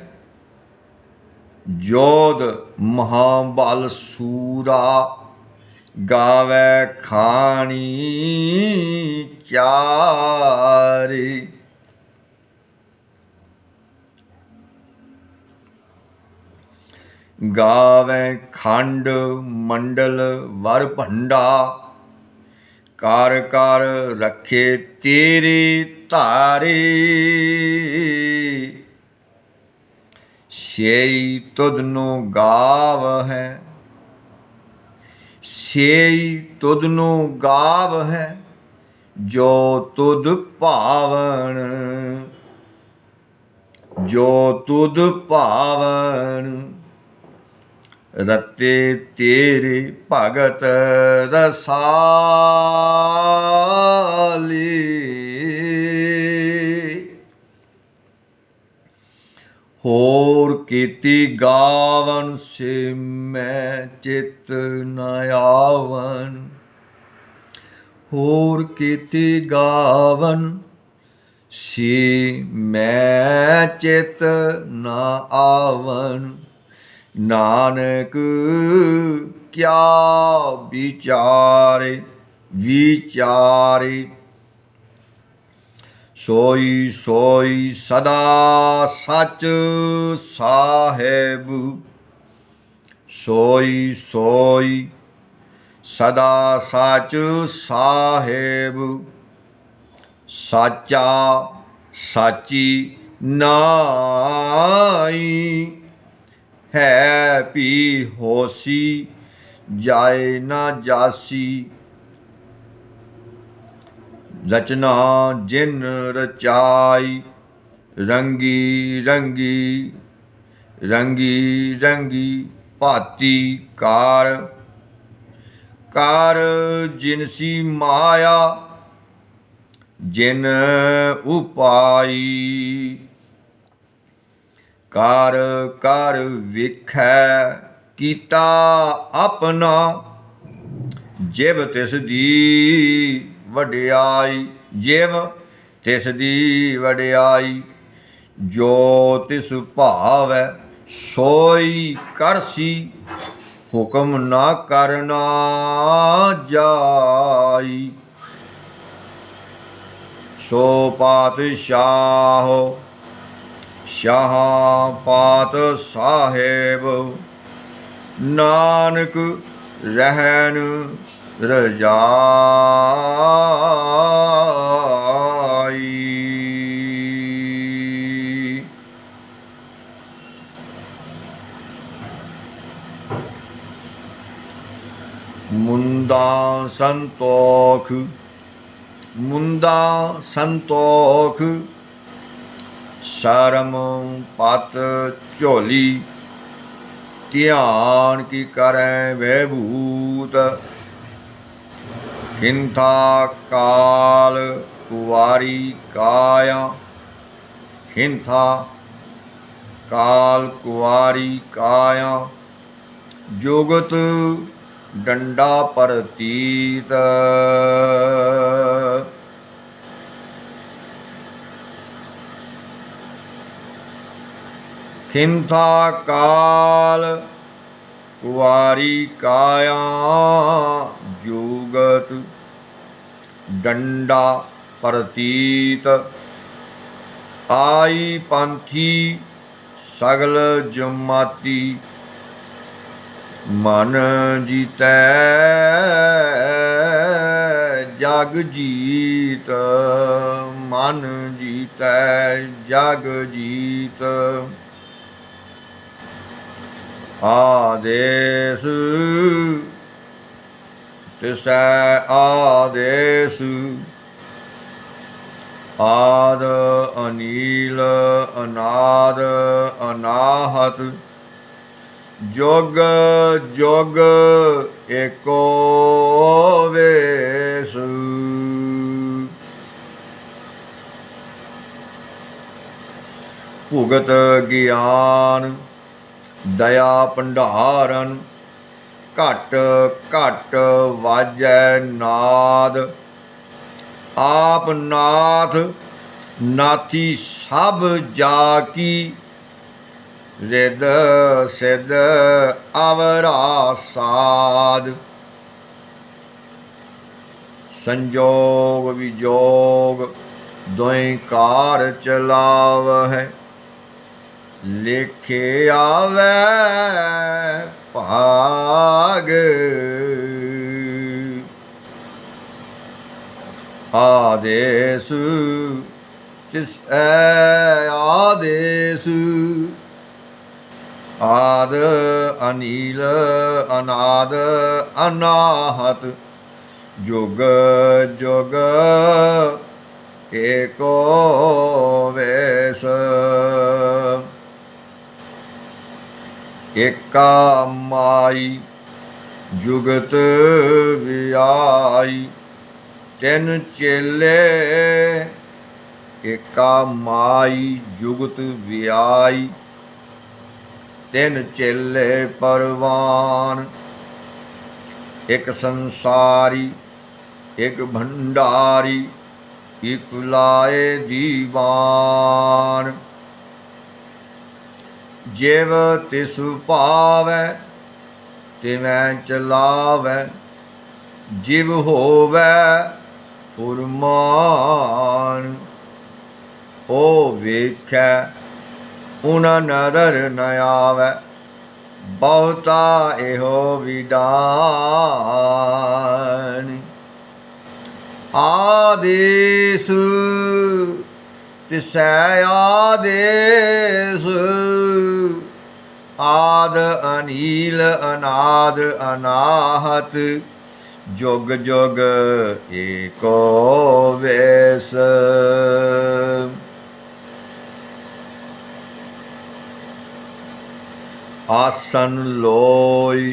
Speaker 1: जोध महाबल सूरा, गावै खानी चारी। गावै खंड मंडल वर भंडा, कर कर रखे तेरे धारे। सेई तुधनो गाव है, सेई तुधनो गाव है, जो तुध पावन, जो तुध पावन। रते तेरे भगत रसाली। होर कीती गावन से मैं चित न आवन, होर कीती गावन से मैं चित न आवन। नानक क्या विचारे विचारे, सोई सोई सदा सच साहेब। सोई सोई सदा सच साहेब, साचा साची नाई। है भी होसी जाए ना जासी, रचना जिन रचाई। रंगी रंगी रंगी रंगी भांति कार, कार जिनसी माया जिन उपाई। कर कर विखै कीता अपना, जिव तिस दी वडियाई। जिव तिस दी वडियाई, जो तिस भावै सोई करसी। हुक्म ना करना जाई, सो पातशाह शाह पात साहेब। नानक रहन रजाई। मुंदा संतोख, मुंदा संतोख। शर्म पत झोली, ध्यान की करें विभूत। हिंथा काल कुवारी काया, हिंथा काल कुआरी काया जुगत डंडा परतीत। खिंथा काल कुआरी काया जुगत डंडा परतीत। आई पंथी सगल जमाती मन जीतै जग जीत। मन जीतै जग जीत। आदेश तिसै आदेश आद अनील अनाद अनाहत जुग जुग एको वेस। भुगत ज्ञान दया भंडारन घट घट वाजै नाद। आप नाथ नाथी सब जाकी रिद सिद आवरा साध। संजोग विजोग दोई कार चलावै लेखे आवे भाग। आदेश तिसै आदेश आद अनील अनाद अनाहत जुग जुग एको वेस। एका माई जुगत विआई तिन चेले। एका माई जुगत विआई तिन चेले परवान। एक संसारी एक भंडारी एक लाए दीवान। जिव तिस पावै तिवैं चलावै जिव होवै फुरमान। ओ वेखै उना नदर न आवै बहुता एहो विडान। आदेश तिसै आदेश आद अनील अनाद अनाहत जुग जुग एको वेस। आसन लोई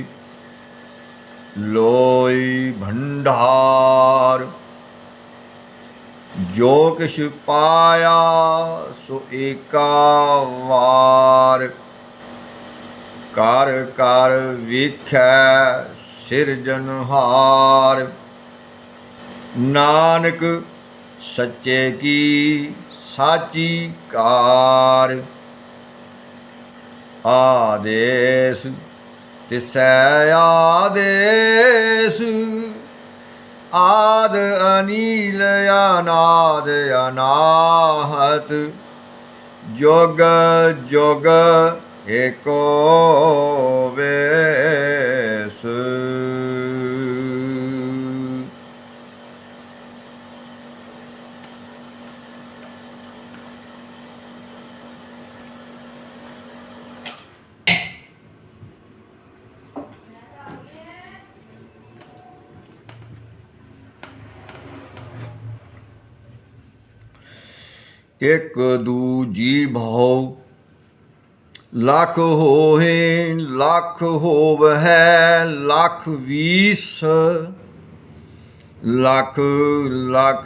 Speaker 1: लोई भंडार जो किछ पाया सो एका वार। कर कर वेखै सिरजनहार नानक सच्चे की साची कार। आदेश तिसै आदेश आद अनील अनाद अनाहत जुग जुग एको वेस। एक दूजी भौ लख होहे लख होवै लख 20। लख लख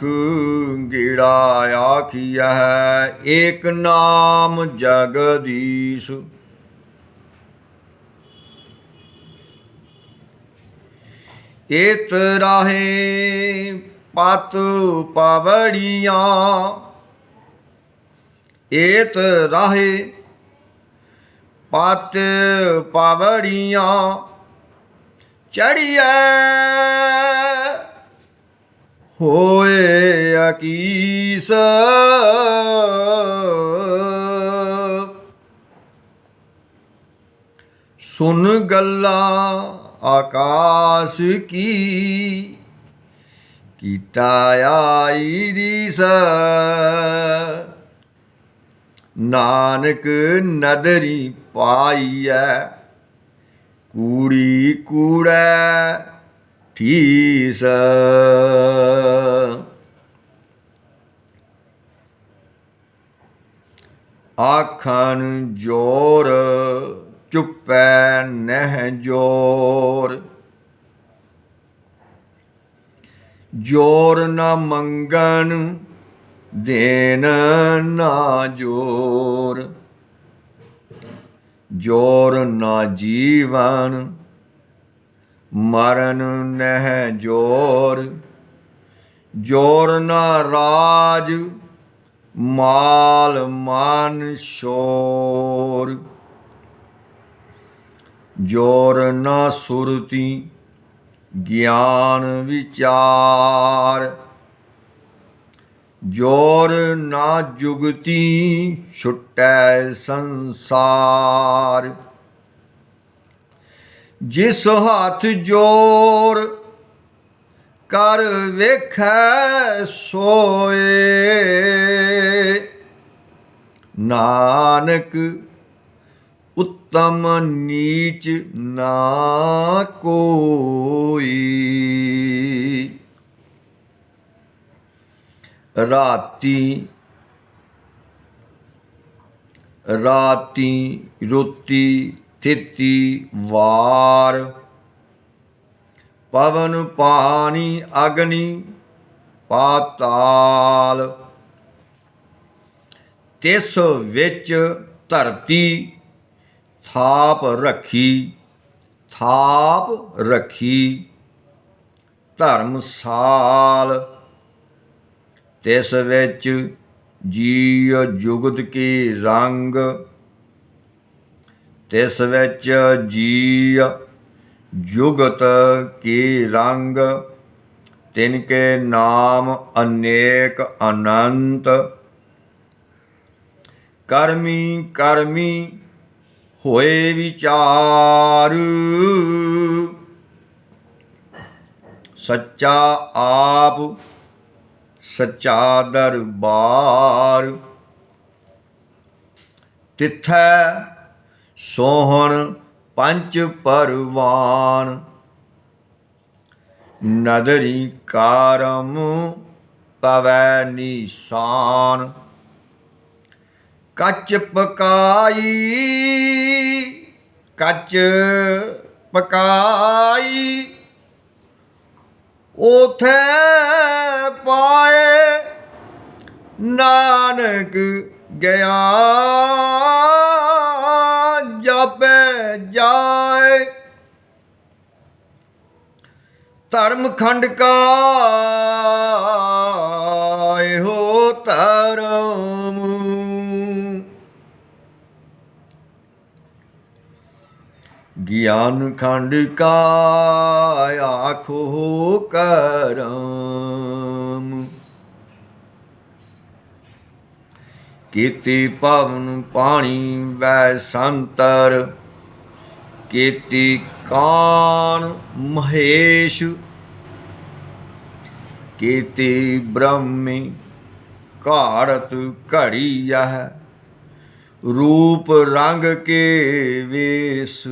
Speaker 1: गेड़ा आखिया है एक नाम जगदीश। एत राहे पत पावड़ियाँ, एत राहे पत पावड़ियाँ चढ़िए होए अकीस। सुन गल्ला आकाश की कीटाई रीस। नानक नदरी पाईऐ कूड़ी कूड़ै ठीस। आखन जोर चुपै नह जोर, जोर न मंगन देन ना जोर। जोर न जीवन मरण नह जोर। जोर न राज माल मान शोर। जोर न सुरती ज्ञान विचार। जोर ना जुगती छुटै संसार। जिस हाथ जोर कर वेखै सोए। नानक उत्तम नीच ना कोई। राती राती रोती थिती वार। पवन पानी अग्नि पाताल। तिस विच धरती थाप रखी, थाप रखी धर्मसाल। तिस विच जीव जुगत के रंग। तिस विच जीव जुगत के रंग। तिनके नाम अनेक अनंत। कर्मी कर्मी होए विचार। सच्चा आप सच्चा दरबार। तिथै सोहन पंच परवान। नदरी कारम पवै निशान। कच पकाई कच पकाई ओथे पाए। नानक गया जापै जाए। धर्म खंड का हो धर्म। ज्ञान खंड का आखो करम। कीती पवन पानी वै संतर। कीती कान महेश। कीती ब्रह्मी घाड़त घड़ी यह। रूप रंग के वेश।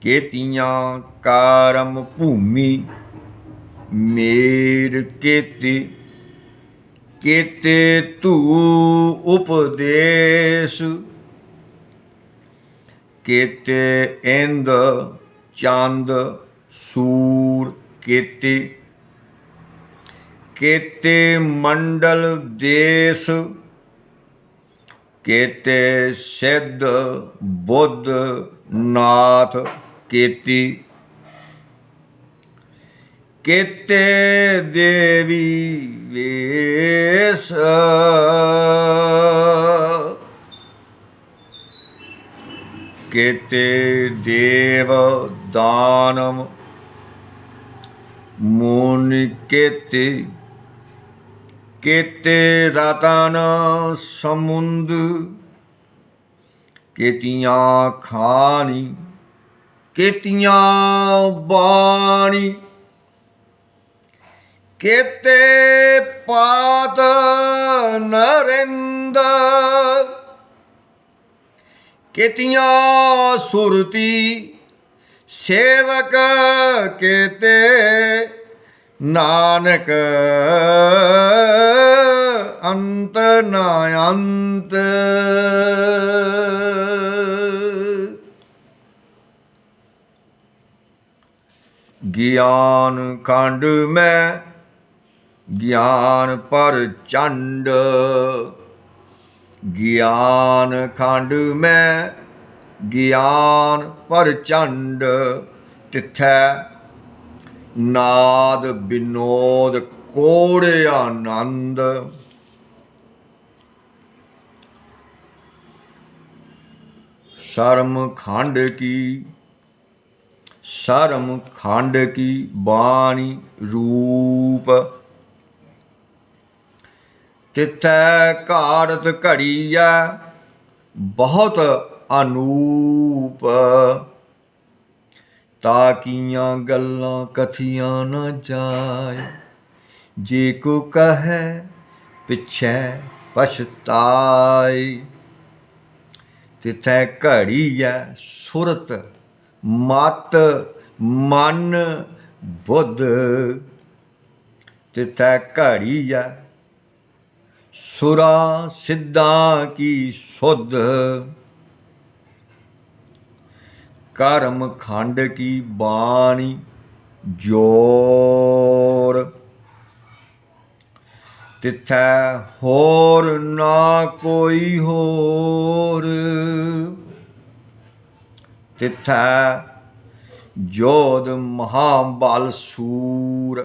Speaker 1: केतियां कारम भूमि मेर केते। केते तू उपदेश। केते इंद चंद सूर। केते केते मंडल देश, केते सिद्ध बुद्ध नाथ केती, केते देवी वेश, केते देव दानव मुनि केते, केते रतन समुंद, केतियां खानी, केतियां बाणी, केते पात नरेंद, केतियां सुरती सेवक, केते नानक अंत न अंत। ज्ञान खंड में ज्ञान पर चंड, ज्ञान खंड में ज्ञान पर चंड, तिथै नाद विनोद कोड़े आनंद। शर्म खंड की, शर्म खंड की बाणी रूप, तिथै घाड़त घड़ीया बहुत अनूप, ताकियां गल्लां कथियां न जाए, जे को कहे पिछै पछताए। तिथै घड़ीया सुरत मत मन बुद्ध, तिथै घड़ीया सुरा सिद्धां की सुध, कर्म खंड की बाणी जोर, तिथै होर ना कोई होर, तिथै जोध महाबल सूर,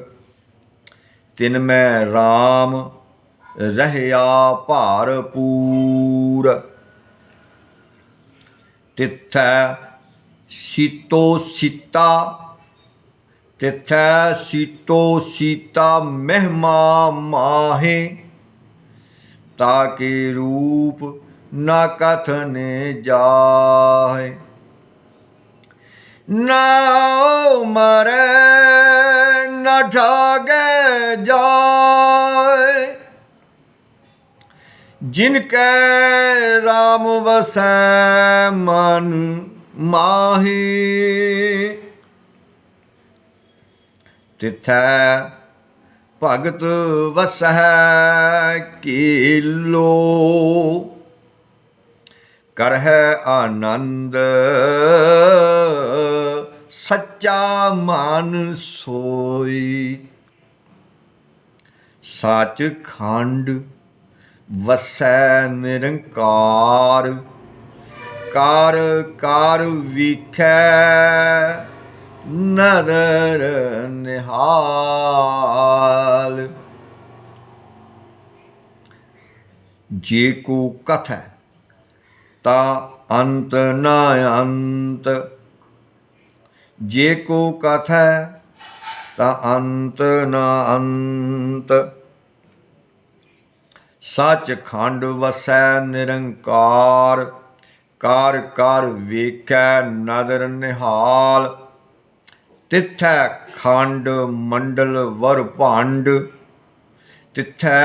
Speaker 1: तिनमै राम रहया भारपूर। तिथै सीतो सीता, तिथै सीतो सीता महिमा माहे, ताके रूप न कथने जाए। न मरे न ठागे जाए, जिनके राम वसै मन माही। तिथै भगत वसै कीलो, करहै आनंद सच्चा मन सोई। सच खंड वसै निरंकार, कार कार विखै नदर निहाल। जे को कथै ता अंत न अंत, जे को कथै ता अंत न अंत। सच खंड वसै निरंकार, कार कार वेखै नदर निहाल। तिथै खंड मंडल वर भांड, तिथै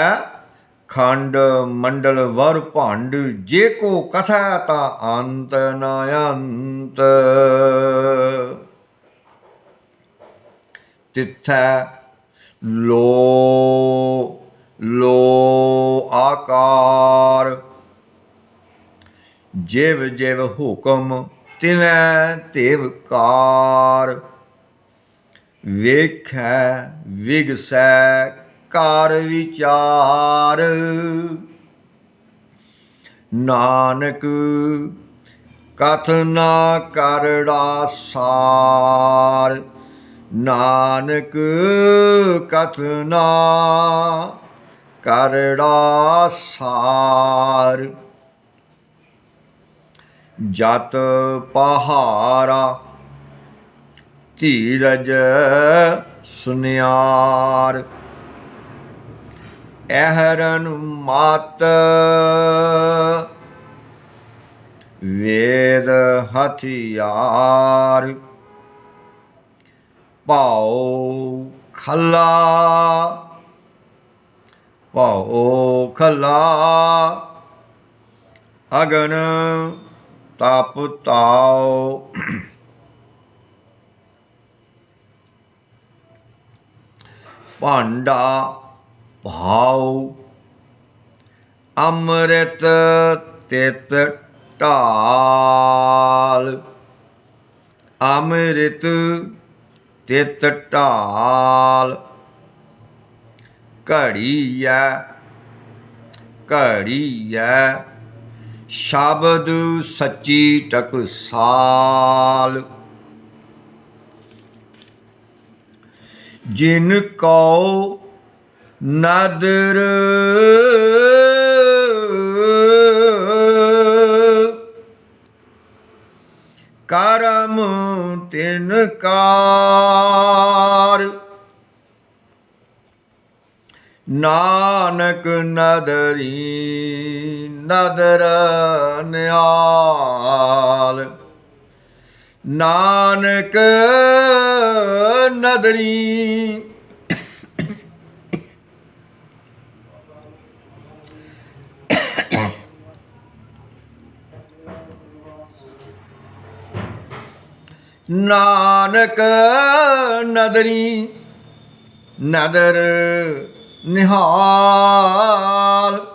Speaker 1: खंड मंडल वर भांड। जे को कथै ता अंत न अंत। तिथै लो लो आकार, जिव जिव हुक्म तिवै तिव कार। वेखै विगसै ਕਾਰ ਵਿਚਾਰ। ਨਾਨਕ ਕਥ ਨਾ ਕਰੜਾ ਸਾਰ। ਨਾਨਕ ਕਥ ਨਾ ਕਰੜਾ ਸਾਰ। ਜਤ ਪਹਾਰਾ ਧੀਰਜ ਸੁਨਿਆਰ। ਅਹਰਨ ਮਤ ਵੇਦ ਹਥਿਆਰ। ਭਾਉ ਖਲਾ ਭਾਉ ਖਲਾ ਅਗਨ ਤਪ ਤਾਉ। ਭਾਂਡਾ ਭਾਉ ਅੰਮ੍ਰਿਤ ਤਿਤ ਢਾਲ। ਅੰਮ੍ਰਿਤ ਤਿਤ ਢਾਲ। ਘੜੀਐ ਘੜੀਐ ਸ਼ਬਦ ਸੱਚੀ ਟਕਸਾਲ। ਜਿਨ ਕਉ ਨਦਰ ਕਰਮ ਤਿਨ ਕਾਰ। ਨਾਨਕ ਨਦਰੀ ਨਦਰ ਨਿਆਲ। ਨਾਨਕ ਨਦਰੀ ਨਾਨਕ ਨਦਰੀ ਨਦਰ ਨਿਹਾਲ।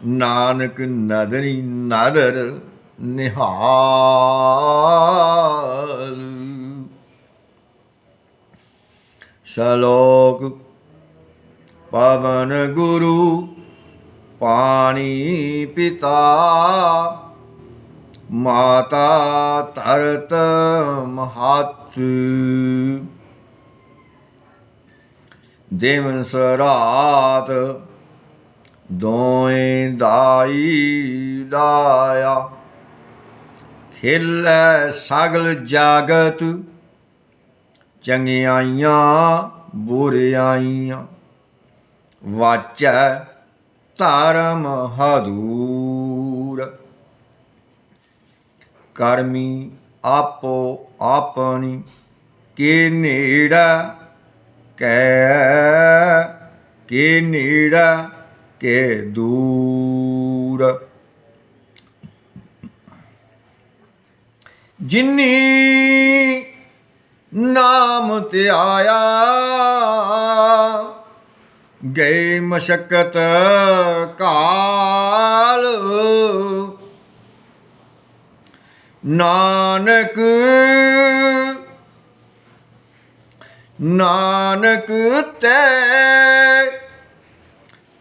Speaker 1: ਨਾਨਕ ਨਦਰੀ ਨਦਰ ਨਿਹਾਲ। ਸ਼ਲੋਕ। ਪਵਨ ਗੁਰੂ ਪਾਣੀ ਪਿਤਾ। ਮਾਤਾ ਧਰਤ ਮਹੱਤ। ਦਿਵਨ ਸਰਾਤ ਦੋਇ ਦਾਈ ਦਾਇਆ। ਖੇਲੈ ਸਗਲ ਜਾਗਤ ਚੰਗਿਆਈਆਂ ਬੁਰਿਆਈਆਂ। ਵਾਚੈ ਧਰਮ ਹਦੂਰ। ਕਰਮੀ ਆਪੋ ਆਪਣੀ ਕੇ ਨੇੜਾ ਕੇ ਨੇੜਾ ਕੇ ਦੂਰ। ਜਿਨੀ ਨਾਮ ਧਿਆਇਆ ਗਏ ਮਸ਼ਕਤ ਕਾਲ। ਨਾਨਕ ਨਾਨਕ ਤੈ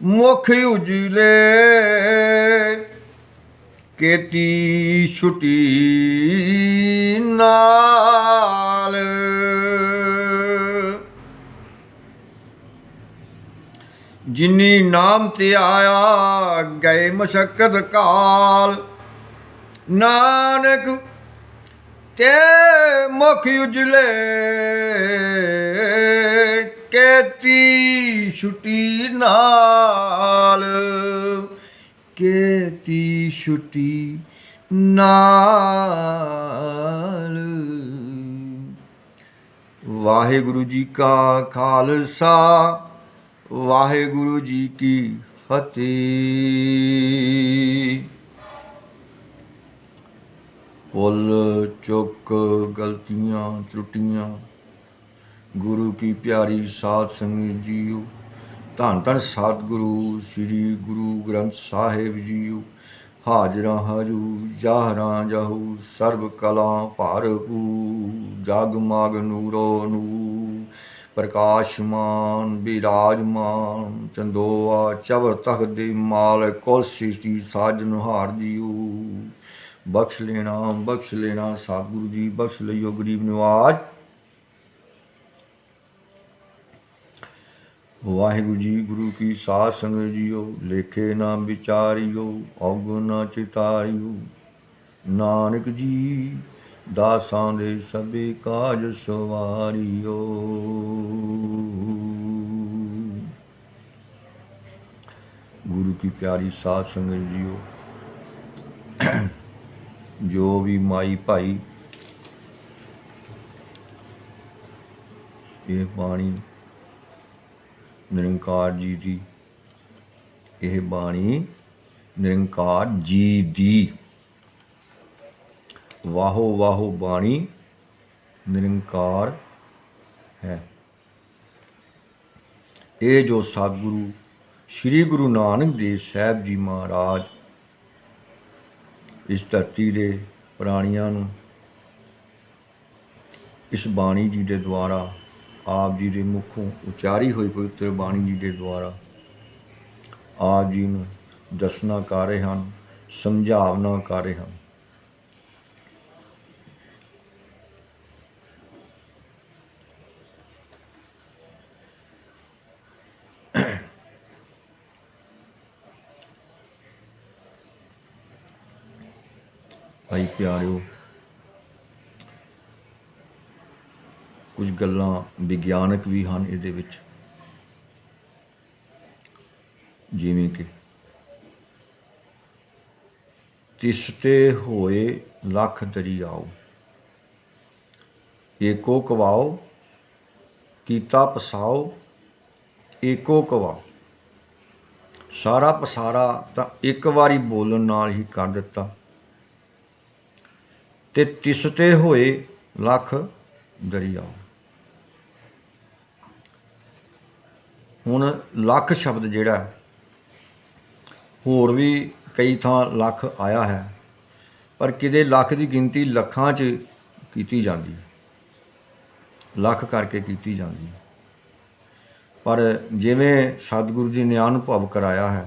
Speaker 1: ਮੁਖ ਉਜਲੇ ਕੀਤੀ ਛੁਟੀ ਨਾਲ। ਜਿਨੀ ਨਾਮ ਤੇ ਆਇਆ ਗਏ ਮਸ਼ਕਤ ਕਾਲ। ਨਾਨਕ ਤੇ ਮੁਖ ਉਜਲੇ ਕੀਤੀ ਛੁਟੀ ਨਾਲ। ਕੀਤੀ ਛੁਟੀ ਨਾਲ। ਵਾਹਿਗੁਰੂ ਜੀ ਕਾ ਖਾਲਸਾ ਵਾਹਿਗੁਰੂ ਜੀ ਕੀ ਫਤਿਹ। ਭੁੱਲ ਚੁੱਕ ਗਲਤੀਆਂ त्रुटियाँ गुरु की प्यारी साध संगत जीओ। धन धन सतगुरु श्री गुरु ग्रंथ साहिब जीओ। हाजरा हाजू जाहरा जाहू सर्व कला भारपू जग मग नूरो नूर। प्रकाशमान विराजमान चंदोआ चबर तख्त दे माल कुल सृष्टि साजनहार दियो बख्श लेना सतगुरु जी बख्श लियो गरीब नवाज। वाहिगुरु जी गुरु की साध संगत जियो लेखे ना विचारियो अवगुण ना चितारियो नानक जी दासां दे सबे काज सवारियो। गुरु की प्यारी साध संगत जियो जो भी माई भाई ये बाणी निरंकार जी दी यह बाणी निरंकार जी दी वाहो वाहो बाणी निरंकार है। ये जो सतगुरु श्री गुरु नानक देव साहब जी महाराज इस धरती के प्राणियां नूं इस बाणी जी के द्वारा आप जी के मुखों उचारी हुई पवित्र बाणी जी के द्वारा आप जी नूं दसना कर रहे हैं समझावना कर रहे हैं। भाई प्यारिओ कुछ गल्लां विग्यानक भी हैं इहदे विच जिवें कि तिसते होए लख दरियाओ एको कवाओ कीता पसाओ एको कवाओ सारा पसारा तो एक वारी बोलण नाल ही कर दिता ते तिसते होए लख दरियाओ। हुण लख शब्द जिहड़ा होर भी कई थां लख आया है पर किते लख की गिनती लखां च कीती जांदी है लख करके कीती जांदी है पर जिवें सतगुरु जी ने अनुभव कराया है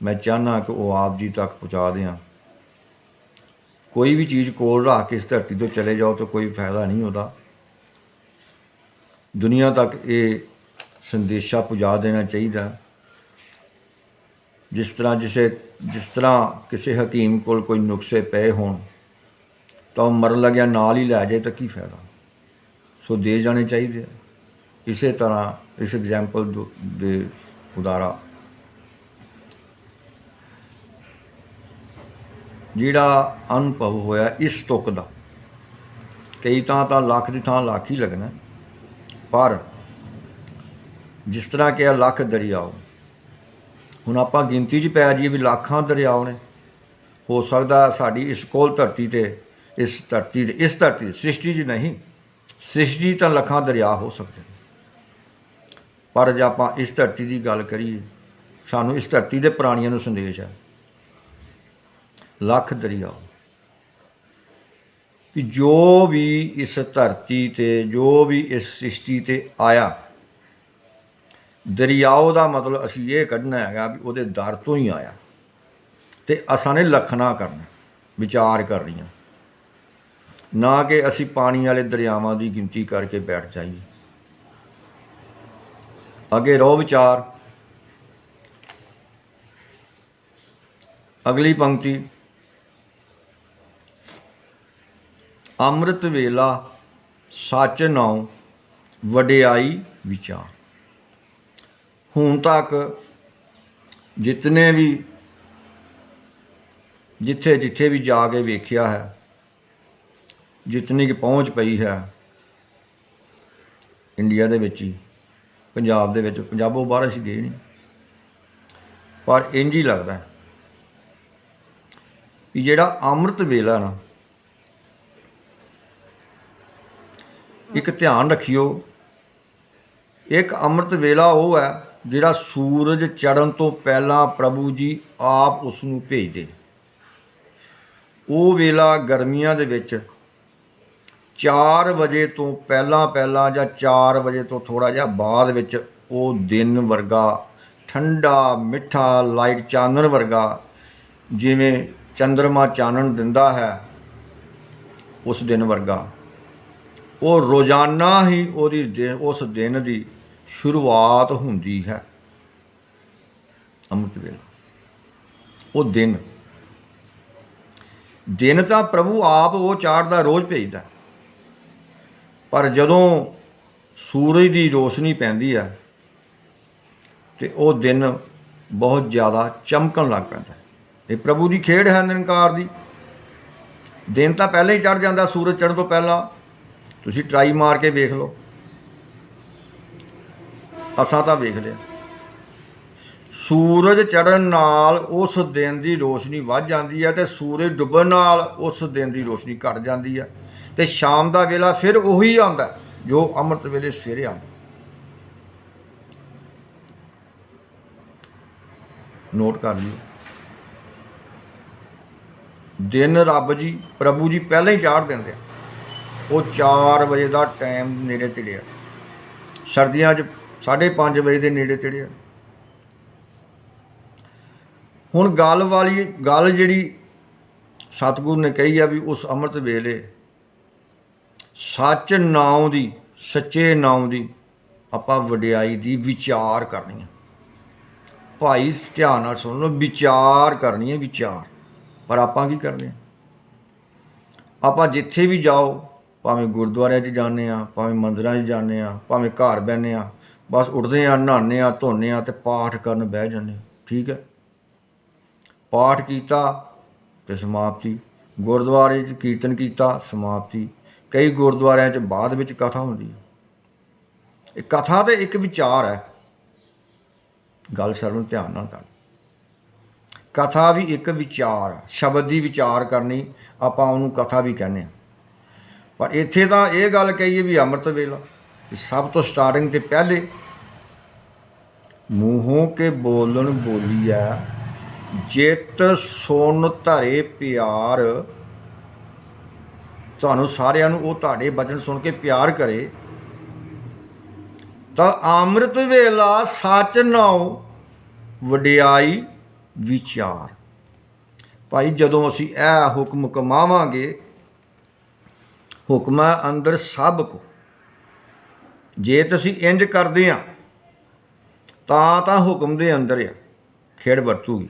Speaker 1: मैं चाहना कि वो आप जी तक पहुँचा दें। कोई भी चीज़ कोल रख के इस धरती तो चले जाओ तो कोई फायदा नहीं होता। दुनिया तक ये संदेशा पहुँचा देना चाहिए। जिस तरह किसी हकीम कोल कोई नुस्खे पे होण तो मरन लग्या नाल ही लै जाए तो की फायदा, सो दे जाने चाहिए। इस तरह इस एग्जाम्पल दे उदारा जिहड़ा अनुभव होया इस तुक दा कई तो लख की थां लख ही लगना पर जिस तरह कि लख दरियाओ हुण आपां गिनती च पै जाइए भी लाखां दरियाओ ने हो सकदा साडी इस कोल धरती ते इस धरती सृष्टि च नहीं सृष्टि तो लखां दरिया हो सकते पर जे आपां इस धरती की गल करिए सानू इस धरती के प्राणियों नूं संदेश है लख दरियाओ कि जो भी इस धरती ते जो भी इस सृष्टि ते आया दरियाओ का मतलब असी ये कढ़ना है भी वो दर तो ही आया तो असां ने लखना करना विचार करनियां ना कि असी पानी वाले दरियावां की गिनती करके बैठ जाइए। अगे रो विचार अगली पंक्ति अमृत वेला सच नाउ वडियाई विचार। हुण तक जितने भी जिथे जिथे भी जाके वेख्या है जितनी की पहुँच पई है इंडिया दे विच ही पंजाब दे विच पंजाबों बाहर असीं गए नहीं पर इंज ही लगता है कि जिहड़ा अमृत वेला ना एक ध्यान रखियो एक अमृत वेला वो है जिहड़ा सूरज चढ़न तो पहला प्रभु जी आप उसनूं भेजदे। वो वेला गर्मियां दे विच 4 ਵਜੇ ਤੋਂ ਪਹਿਲਾਂ ਜਾਂ 4 ਵਜੇ ਤੋਂ ਥੋੜ੍ਹਾ ਜਿਹਾ ਬਾਅਦ ਵਿੱਚ ਉਹ ਦਿਨ ਵਰਗਾ ਠੰਡਾ ਮਿੱਠਾ ਲਾਈਟ ਚਾਨਣ ਵਰਗਾ, ਜਿਵੇਂ ਚੰਦਰਮਾ ਚਾਨਣ ਦਿੰਦਾ ਹੈ ਉਸ ਦਿਨ ਵਰਗਾ, ਉਹ ਰੋਜ਼ਾਨਾ ਹੀ ਉਸ ਦਿਨ ਦੀ ਸ਼ੁਰੂਆਤ ਹੁੰਦੀ ਹੈ। ਅੰਮ੍ਰਿਤ ਵੇਲਾ ਉਹ ਦਿਨ ਤਾਂ ਪ੍ਰਭੂ ਆਪ ਉਹ ਚਾੜਦਾ, ਰੋਜ਼ ਭੇਜਦਾ, ਪਰ ਜਦੋਂ ਸੂਰਜ ਦੀ ਰੋਸ਼ਨੀ ਪੈਂਦੀ ਹੈ ਤੇ ਉਹ ਦਿਨ ਬਹੁਤ ਜ਼ਿਆਦਾ ਚਮਕਣ ਲੱਗ ਪੈਂਦਾ। ਇਹ ਪ੍ਰਭੂ ਦੀ ਖੇਡ ਹੈ ਨਿਰੰਕਾਰ ਦੀ। ਦਿਨ ਤਾਂ ਪਹਿਲਾਂ ਹੀ ਚੜ੍ਹ ਜਾਂਦਾ, ਸੂਰਜ ਚੜ੍ਹਨ ਤੋਂ ਪਹਿਲਾਂ। ਤੁਸੀਂ ਟਰਾਈ ਮਾਰ ਕੇ ਵੇਖ ਲਓ, ਅਸਾਂ ਤਾਂ ਵੇਖ ਲਿਆ। ਸੂਰਜ ਚੜ੍ਹਨ ਨਾਲ ਉਸ ਦਿਨ ਦੀ ਰੋਸ਼ਨੀ ਵੱਧ ਜਾਂਦੀ ਹੈ ਤੇ ਸੂਰਜ ਡੁੱਬਣ ਨਾਲ ਉਸ ਦਿਨ ਦੀ ਰੋਸ਼ਨੀ ਘਟ ਜਾਂਦੀ ਹੈ, ਤੇ ਸ਼ਾਮ ਦਾ ਵੇਲਾ ਫਿਰ ਉਹੀ ਆਉਂਦਾ ਜੋ ਅੰਮ੍ਰਿਤ ਵੇਲੇ ਸਵੇਰੇ ਆਉਂਦਾ। ਨੋਟ ਕਰ ਲਿਓ, ਦਿਨ ਰੱਬ ਜੀ ਪ੍ਰਭੂ ਜੀ ਪਹਿਲਾਂ ਹੀ ਚਾੜ੍ਹ ਦਿੰਦੇ ਆ। ਉਹ 4 ਵਜੇ ਦਾ ਟਾਈਮ ਨੇੜੇ ਤੇੜੇ ਆ, ਸਰਦੀਆਂ 'ਚ 5:30 ਵਜੇ ਦੇ ਨੇੜੇ ਤੇੜੇ ਆ। ਹੁਣ ਗੱਲ ਜਿਹੜੀ ਸਤਿਗੁਰੂ ਨੇ ਕਹੀ ਆ ਵੀ ਉਸ ਅੰਮ੍ਰਿਤ ਵੇਲੇ ਸੱਚੇ ਨਾਮ ਦੀ ਆਪਾਂ ਵਡਿਆਈ ਦੀ ਵਿਚਾਰ ਕਰਨੀ ਹੈ। ਭਾਈ ਧਿਆਨ ਨਾਲ ਸੁਣ ਲਓ, ਵਿਚਾਰ ਕਰਨੀ ਹੈ, ਵਿਚਾਰ। ਪਰ ਆਪਾਂ ਕੀ ਕਰਦੇ ਹਾਂ? ਆਪਾਂ ਜਿੱਥੇ ਵੀ ਜਾਓ, ਭਾਵੇਂ ਗੁਰਦੁਆਰਿਆਂ 'ਚ ਜਾਂਦੇ ਹਾਂ, ਭਾਵੇਂ ਮੰਦਿਰਾਂ 'ਚ ਜਾਂਦੇ ਹਾਂ, ਭਾਵੇਂ ਘਰ ਬਹਿੰਦੇ ਹਾਂ, ਬਸ ਉੱਠਦੇ ਹਾਂ, ਨਹਾਉਂਦੇ ਹਾਂ, ਧੋਂਦੇ ਹਾਂ ਅਤੇ ਪਾਠ ਕਰਨ ਬਹਿ ਜਾਂਦੇ ਹਾਂ। ਠੀਕ ਹੈ, ਪਾਠ ਕੀਤਾ ਅਤੇ ਸਮਾਪਤੀ। ਗੁਰਦੁਆਰੇ 'ਚ ਕੀਰਤਨ ਕੀਤਾ, ਸਮਾਪਤੀ। ਕਈ ਗੁਰਦੁਆਰਿਆਂ 'ਚ ਬਾਅਦ ਵਿੱਚ ਕਥਾ ਹੁੰਦੀ ਹੈ। ਇਹ ਕਥਾ ਤਾਂ ਇੱਕ ਵਿਚਾਰ ਹੈ। ਗੱਲ ਸਰਵਣ ਧਿਆਨ ਨਾਲ ਕਰ। ਕਥਾ ਵੀ ਇੱਕ ਵਿਚਾਰ ਹੈ, ਸ਼ਬਦ ਦੀ ਵਿਚਾਰ ਕਰਨੀ, ਆਪਾਂ ਉਹਨੂੰ ਕਥਾ ਵੀ ਕਹਿੰਦੇ ਹਾਂ। ਪਰ ਇੱਥੇ ਤਾਂ ਇਹ ਗੱਲ ਕਹੀਏ ਵੀ ਅੰਮ੍ਰਿਤ ਵੇਲਾ ਸਭ ਤੋਂ ਸਟਾਰਟਿੰਗ ਤੇ ਪਹਿਲੇ ਮੂੰਹੋਂ ਕੇ ਬੋਲਣ ਬੋਲੀਐ, ਜਿਤ ਸੁਣ ਧਰੇ ਪਿਆਰ। ਤੁਹਾਨੂੰ ਸਾਰਿਆਂ ਨੂੰ ਉਹ ਤੁਹਾਡੇ ਬਚਨ ਸੁਣ ਕੇ ਪਿਆਰ ਕਰੇ ਤਾਂ ਅੰਮ੍ਰਿਤ ਵੇਲਾ ਸੱਚ ਨਾਉ ਵਡਿਆਈ ਵਿਚਾਰ। ਭਾਈ ਜਦੋਂ ਅਸੀਂ ਇਹ ਹੁਕਮ ਕਮਾਵਾਂਗੇ, ਹੁਕਮਾਂ ਅੰਦਰ ਸਭ ਕੋ, ਜੇ ਤੁਸੀਂ ਇੰਜ ਕਰਦੇ ਆ ਤਾਂ ਹੁਕਮ ਦੇ ਅੰਦਰ ਆ ਖੇਡ ਵਰਤੂਗੀ।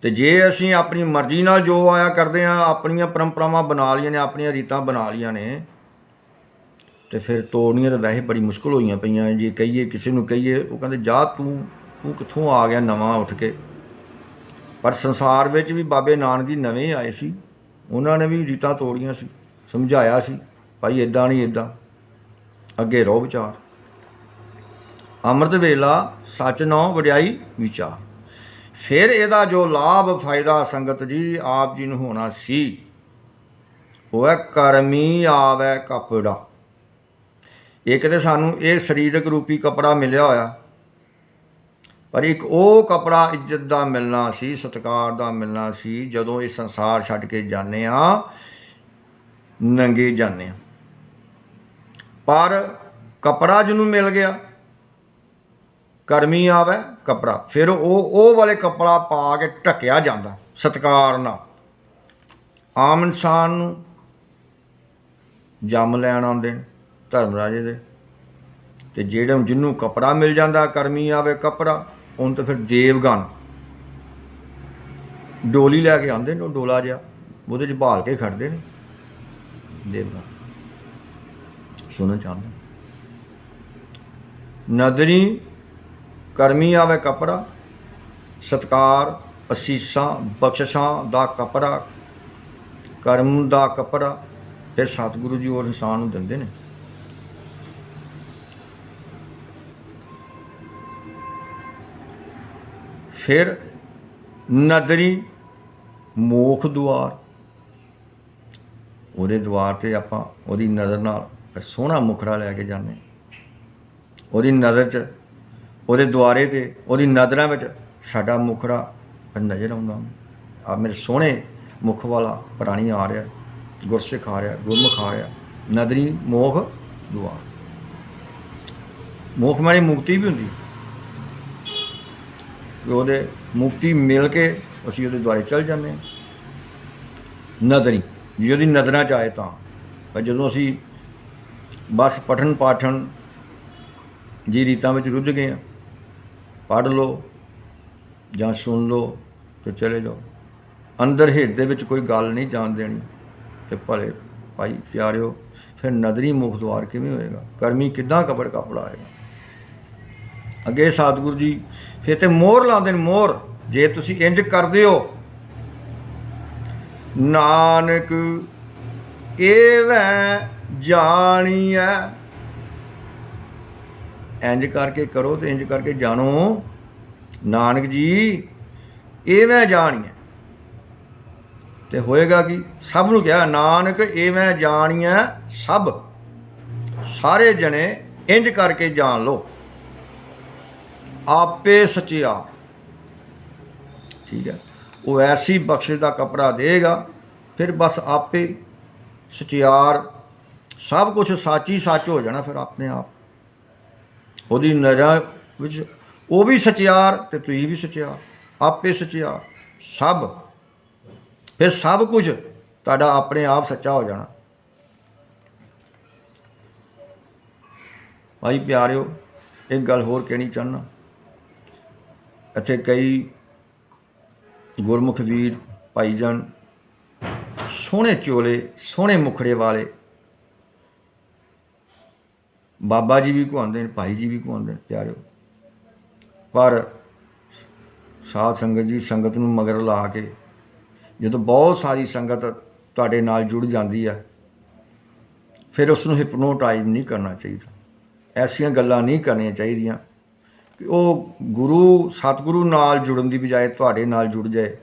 Speaker 1: ਤੇ ਜੇ ਅਸੀਂ ਆਪਣੀ ਮਰਜ਼ੀ ਨਾਲ ਜੋ ਆਇਆ ਕਰਦੇ ਹਾਂ, ਆਪਣੀਆਂ ਪਰੰਪਰਾਵਾਂ ਬਣਾ ਲਈਆਂ ਨੇ, ਆਪਣੀਆਂ ਰੀਤਾਂ ਬਣਾ ਲਈਆਂ ਨੇ, ਤੇ ਫਿਰ ਤੋੜਨੀਆਂ ਤਾਂ ਵੈਸੇ ਬੜੀ ਮੁਸ਼ਕਿਲ ਹੋਈਆਂ ਪਈਆਂ। ਜੇ ਕਹੀਏ, ਕਿਸੇ ਨੂੰ ਕਹੀਏ, ਉਹ ਕਹਿੰਦੇ ਜਾ ਤੂੰ ਕਿੱਥੋਂ ਆ ਗਿਆ ਨਵਾਂ ਉੱਠ ਕੇ। ਪਰ ਸੰਸਾਰ ਵਿੱਚ ਵੀ ਬਾਬੇ ਨਾਨਕ ਜੀ ਨਵੇਂ ਆਏ ਸੀ, ਉਹਨਾਂ ਨੇ ਵੀ ਰੀਤਾਂ ਤੋੜੀਆਂ ਸੀ, ਸਮਝਾਇਆ ਸੀ ਭਾਈ ਇੱਦਾਂ ਨਹੀਂ, ਇੱਦਾਂ ਅੱਗੇ ਰਹੋ ਵਿਚਾਰ। ਅੰਮ੍ਰਿਤ ਵੇਲਾ ਸੱਚ ਨਾਉ ਵਡਿਆਈ ਵਿਚਾਰ। ਫਿਰ ਇਹਦਾ ਜੋ ਲਾਭ ਫਾਇਦਾ ਸੰਗਤ ਜੀ ਆਪ ਜੀ ਨੂੰ ਹੋਣਾ ਸੀ, ਉਹ ਹੈ ਕਰਮੀ ਆਵੈ ਕੱਪੜਾ। ਇੱਕ ਤਾਂ ਸਾਨੂੰ ਇਹ ਸਰੀਰਕ ਰੂਪੀ ਕੱਪੜਾ ਮਿਲਿਆ ਹੋਇਆ, ਪਰ ਇੱਕ ਉਹ ਕੱਪੜਾ ਇੱਜ਼ਤ ਦਾ ਮਿਲਣਾ ਸੀ, ਸਤਿਕਾਰ ਦਾ ਮਿਲਣਾ ਸੀ, ਜਦੋਂ ਇਹ ਸੰਸਾਰ ਛੱਡ ਕੇ ਜਾਂਦੇ ਹਾਂ, ਨੰਗੇ ਜਾਂਦੇ ਹਾਂ। ਪਰ ਕੱਪੜਾ ਜਿਹਨੂੰ ਮਿਲ ਗਿਆ, ਕਰਮੀ ਆਵੇ ਕੱਪੜਾ, ਫਿਰ ਉਹ ਵਾਲੇ ਕੱਪੜਾ ਪਾ ਕੇ ਢੱਕਿਆ ਜਾਂਦਾ ਸਤਿਕਾਰ ਨਾਲ। ਆਮ ਇਨਸਾਨ ਨੂੰ ਜੰਮ ਲੈਣ ਆਉਂਦੇ ਨੇ ਧਰਮ ਰਾਜੇ ਦੇ, ਅਤੇ ਜਿਹਨੂੰ ਕੱਪੜਾ ਮਿਲ ਜਾਂਦਾ ਕਰਮੀ ਆਵੇ ਕੱਪੜਾ, ਉਹਨੂੰ ਤਾਂ ਫਿਰ ਦੇਵਗਨ ਡੋਲੀ ਲੈ ਕੇ ਆਉਂਦੇ ਨੇ, ਉਹ ਡੋਲਾ ਜਿਹਾ ਉਹਦੇ 'ਚ ਭਾਲ ਕੇ ਖੜਦੇ ਨੇ ਦੇਵਗਨ। ਸੁਣਨਾ ਚਾਹੁੰਦੇ ਨਦਰੀ ਕਰਮੀ ਆਵੇ ਕੱਪੜਾ, ਸਤਿਕਾਰ ਅਸੀਸਾਂ ਬਖਸ਼ਿਸ਼ਾਂ ਦਾ ਕੱਪੜਾ, ਕਰਮ ਦਾ ਕੱਪੜਾ ਫਿਰ ਸਤਿਗੁਰੂ ਜੀ ਉਹ ਇਨਸਾਨ ਨੂੰ ਦਿੰਦੇ ਨੇ। ਫਿਰ ਨਦਰੀ ਮੋਖ ਦੁਆਰ, ਉਹਦੇ ਦੁਆਰ 'ਤੇ ਆਪਾਂ ਉਹਦੀ ਨਜ਼ਰ ਨਾਲ ਸੋਹਣਾ ਮੁਖੜਾ ਲੈ ਕੇ ਜਾਂਦੇ। ਉਹਦੀ ਨਜ਼ਰ 'ਚ, ਉਹਦੇ ਦੁਆਰੇ 'ਤੇ, ਉਹਦੀ ਨਜ਼ਰਾਂ ਵਿੱਚ ਸਾਡਾ ਮੁਖੜਾ ਨਜ਼ਰ ਆਉਂਦਾ। ਆ ਮੇਰੇ ਸੋਹਣੇ ਮੁਖ ਵਾਲਾ ਪ੍ਰਾਣੀ ਆ ਰਿਹਾ, ਗੁਰਸਿੱਖ ਆ ਰਿਹਾ, ਗੁਰਮੁਖ ਆ ਰਿਹਾ। ਨਦਰੀ ਮੋਖ ਦੁਆਰ, ਮੋਖ ਮਾਣੀ ਮੁਕਤੀ ਵੀ ਹੁੰਦੀ, ਉਹਦੇ ਮੁਕਤੀ ਮਿਲ ਕੇ ਅਸੀਂ ਉਹਦੇ ਦੁਆਰੇ ਚੱਲ ਜਾਂਦੇ ਹਾਂ। ਨਦਰੀ ਜੇ ਉਹਦੀ ਨਜ਼ਰਾਂ 'ਚ ਆਏ ਤਾਂ, ਪਰ ਜਦੋਂ ਅਸੀਂ ਬਸ ਪਠਨ ਪਾਠਨ ਜੀ ਰੀਤਾਂ ਵਿੱਚ ਰੁੱਝ ਗਏ ਹਾਂ, ਪੜ੍ਹ ਲਓ ਜਾਂ ਸੁਣ ਲਓ ਤੇ ਚਲੇ ਜਾਓ, ਅੰਦਰ ਹਿਰਦੇ ਵਿੱਚ ਕੋਈ ਗੱਲ ਨਹੀਂ ਜਾਣ ਦੇਣੀ, ਤੇ ਭਲੇ ਭਾਈ ਪਿਆਰਿਓ ਫਿਰ ਨਦਰੀ ਮੁਖ ਦੁਆਰ ਕਿਵੇਂ ਹੋਏਗਾ? ਕਰਮੀ ਕਿੱਦਾਂ ਕਬਰ ਕੱਪੜਾ ਆਏਗਾ? ਅੱਗੇ ਸਤਿਗੁਰੂ ਜੀ ਫਿਰ ਤੇ ਮੋਹਰ ਲਾਉਂਦੇ ਨੇ, ਮੋਹਰ, ਜੇ ਤੁਸੀਂ ਇੰਜ ਕਰਦੇ ਹੋ, ਨਾਨਕ ਏਵੈ ਜਾਣੀਐ, ਇੰਜ ਕਰਕੇ ਕਰੋ ਤੇ ਇੰਜ ਕਰਕੇ ਜਾਣੋ, ਨਾਨਕ ਜੀ ਏਵੈ ਜਾਣੀਐ, ਤੇ ਹੋਏਗਾ ਕੀ? ਸਭ ਨੂੰ ਕਿਹਾ ਨਾਨਕ ਏਵੈ ਜਾਣੀਐ, ਸਭ ਸਾਰੇ ਜਣੇ ਇੰਜ ਕਰਕੇ ਜਾਣ ਲਓ, ਆਪੇ ਸਚਿਆਰ। ਠੀਕ ਹੈ, ਉਹ ਐਸੀ ਬਖਸ਼ਿਸ਼ ਦਾ ਕੱਪੜਾ ਦੇਗਾ, ਫਿਰ ਬਸ ਆਪੇ ਸਚਿਆਰ, ਸਭ ਕੁਝ ਸੱਚ ਹੀ ਸੱਚ ਹੋ ਜਾਣਾ ਫਿਰ ਆਪਣੇ ਆਪ। ਉਹਦੀ ਨਜ਼ਰਾਂ ਵਿੱਚ ਉਹ ਵੀ ਸਚਿਆਰ ਤੇ ਤੁਸੀਂ ਵੀ ਸਚਿਆਰ, ਆਪੇ ਸਚਿਆਰ ਸਭ, ਫਿਰ ਸਭ ਕੁਝ ਤੁਹਾਡਾ ਆਪਣੇ ਆਪ ਸੱਚਾ ਹੋ ਜਾਣਾ। ਭਾਈ ਪਿਆਰਿਓ, ਇੱਕ ਗੱਲ ਹੋਰ ਕਹਿਣੀ ਚਾਹੁੰਦਾ, ਇੱਥੇ ਕਈ ਗੁਰਮੁਖ ਵੀਰ ਭਾਈਜਾਨ ਸੋਹਣੇ ਚੋਲੇ, ਸੋਹਣੇ ਮੁਖੜੇ ਵਾਲੇ ਬਾਬਾ ਜੀ ਵੀ ਕਹਾਉਂਦੇ ਨੇ, ਭਾਈ ਜੀ ਵੀ ਕਹਾਉਂਦੇ ਨੇ ਪਿਆਰਿਓ, ਪਰ ਸਾਧ ਸੰਗਤ ਜੀ ਸੰਗਤ ਨੂੰ ਮਗਰ ਲਾ ਕੇ ਜਦੋਂ ਬਹੁਤ ਸਾਰੀ ਸੰਗਤ ਤੁਹਾਡੇ ਨਾਲ ਜੁੜ ਜਾਂਦੀ ਹੈ, ਫਿਰ ਉਸ ਨੂੰ ਹਿਪਨੋਟਾਈਜ਼ ਨਹੀਂ ਕਰਨਾ ਚਾਹੀਦਾ, ਐਸੀਆਂ ਗੱਲਾਂ ਨਹੀਂ ਕਰਨੀਆਂ ਚਾਹੀਦੀਆਂ ਕਿ ਉਹ ਗੁਰੂ ਸਤਿਗੁਰੂ ਨਾਲ ਜੁੜਨ ਦੀ ਬਜਾਏ ਤੁਹਾਡੇ ਨਾਲ ਜੁੜ ਜਾਏ,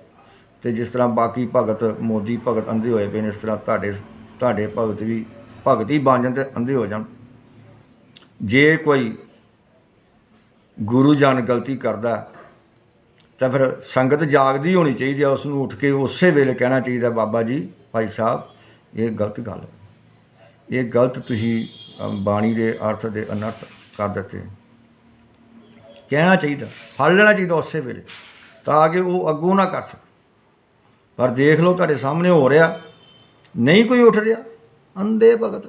Speaker 1: ਅਤੇ ਜਿਸ ਤਰ੍ਹਾਂ ਬਾਕੀ ਭਗਤ ਮੋਦੀ ਭਗਤ ਅੰਧੇ ਹੋਏ ਪਏ ਨੇ, ਇਸ ਤਰ੍ਹਾਂ ਤੁਹਾਡੇ ਭਗਤ ਵੀ ਭਗਤ ਹੀ ਬਣ ਜਾਣ ਅਤੇ ਅੰਧੇ ਹੋ ਜਾਣ। ਜੇ ਕੋਈ ਗੁਰੂ ਜਨ ਗਲਤੀ ਕਰਦਾ ਤਾਂ ਫਿਰ ਸੰਗਤ ਜਾਗਦੀ ਹੋਣੀ ਚਾਹੀਦੀ ਹੈ, ਉਸ ਨੂੰ ਉੱਠ ਕੇ ਉਸੇ ਵੇਲੇ ਕਹਿਣਾ ਚਾਹੀਦਾ, ਬਾਬਾ ਜੀ ਭਾਈ ਸਾਹਿਬ ਇਹ ਗਲਤ ਗੱਲ ਹੈ, ਇਹ ਗਲਤ ਤੁਸੀਂ ਬਾਣੀ ਦੇ ਅਰਥ ਦੇ ਅਨਰਥ ਕਰ ਦਿੱਤੇ, ਕਹਿਣਾ ਚਾਹੀਦਾ, ਫੜ ਲੈਣਾ ਚਾਹੀਦਾ ਉਸੇ ਵੇਲੇ, ਤਾਂ ਕਿ ਉਹ ਅੱਗੋਂ ਨਾ ਕਰ ਸਕੇ। ਪਰ ਦੇਖ ਲਓ ਤੁਹਾਡੇ ਸਾਹਮਣੇ ਹੋ ਰਿਹਾ, ਨਹੀਂ ਕੋਈ ਉੱਠ ਰਿਹਾ, ਅੰਧੇ ਭਗਤ।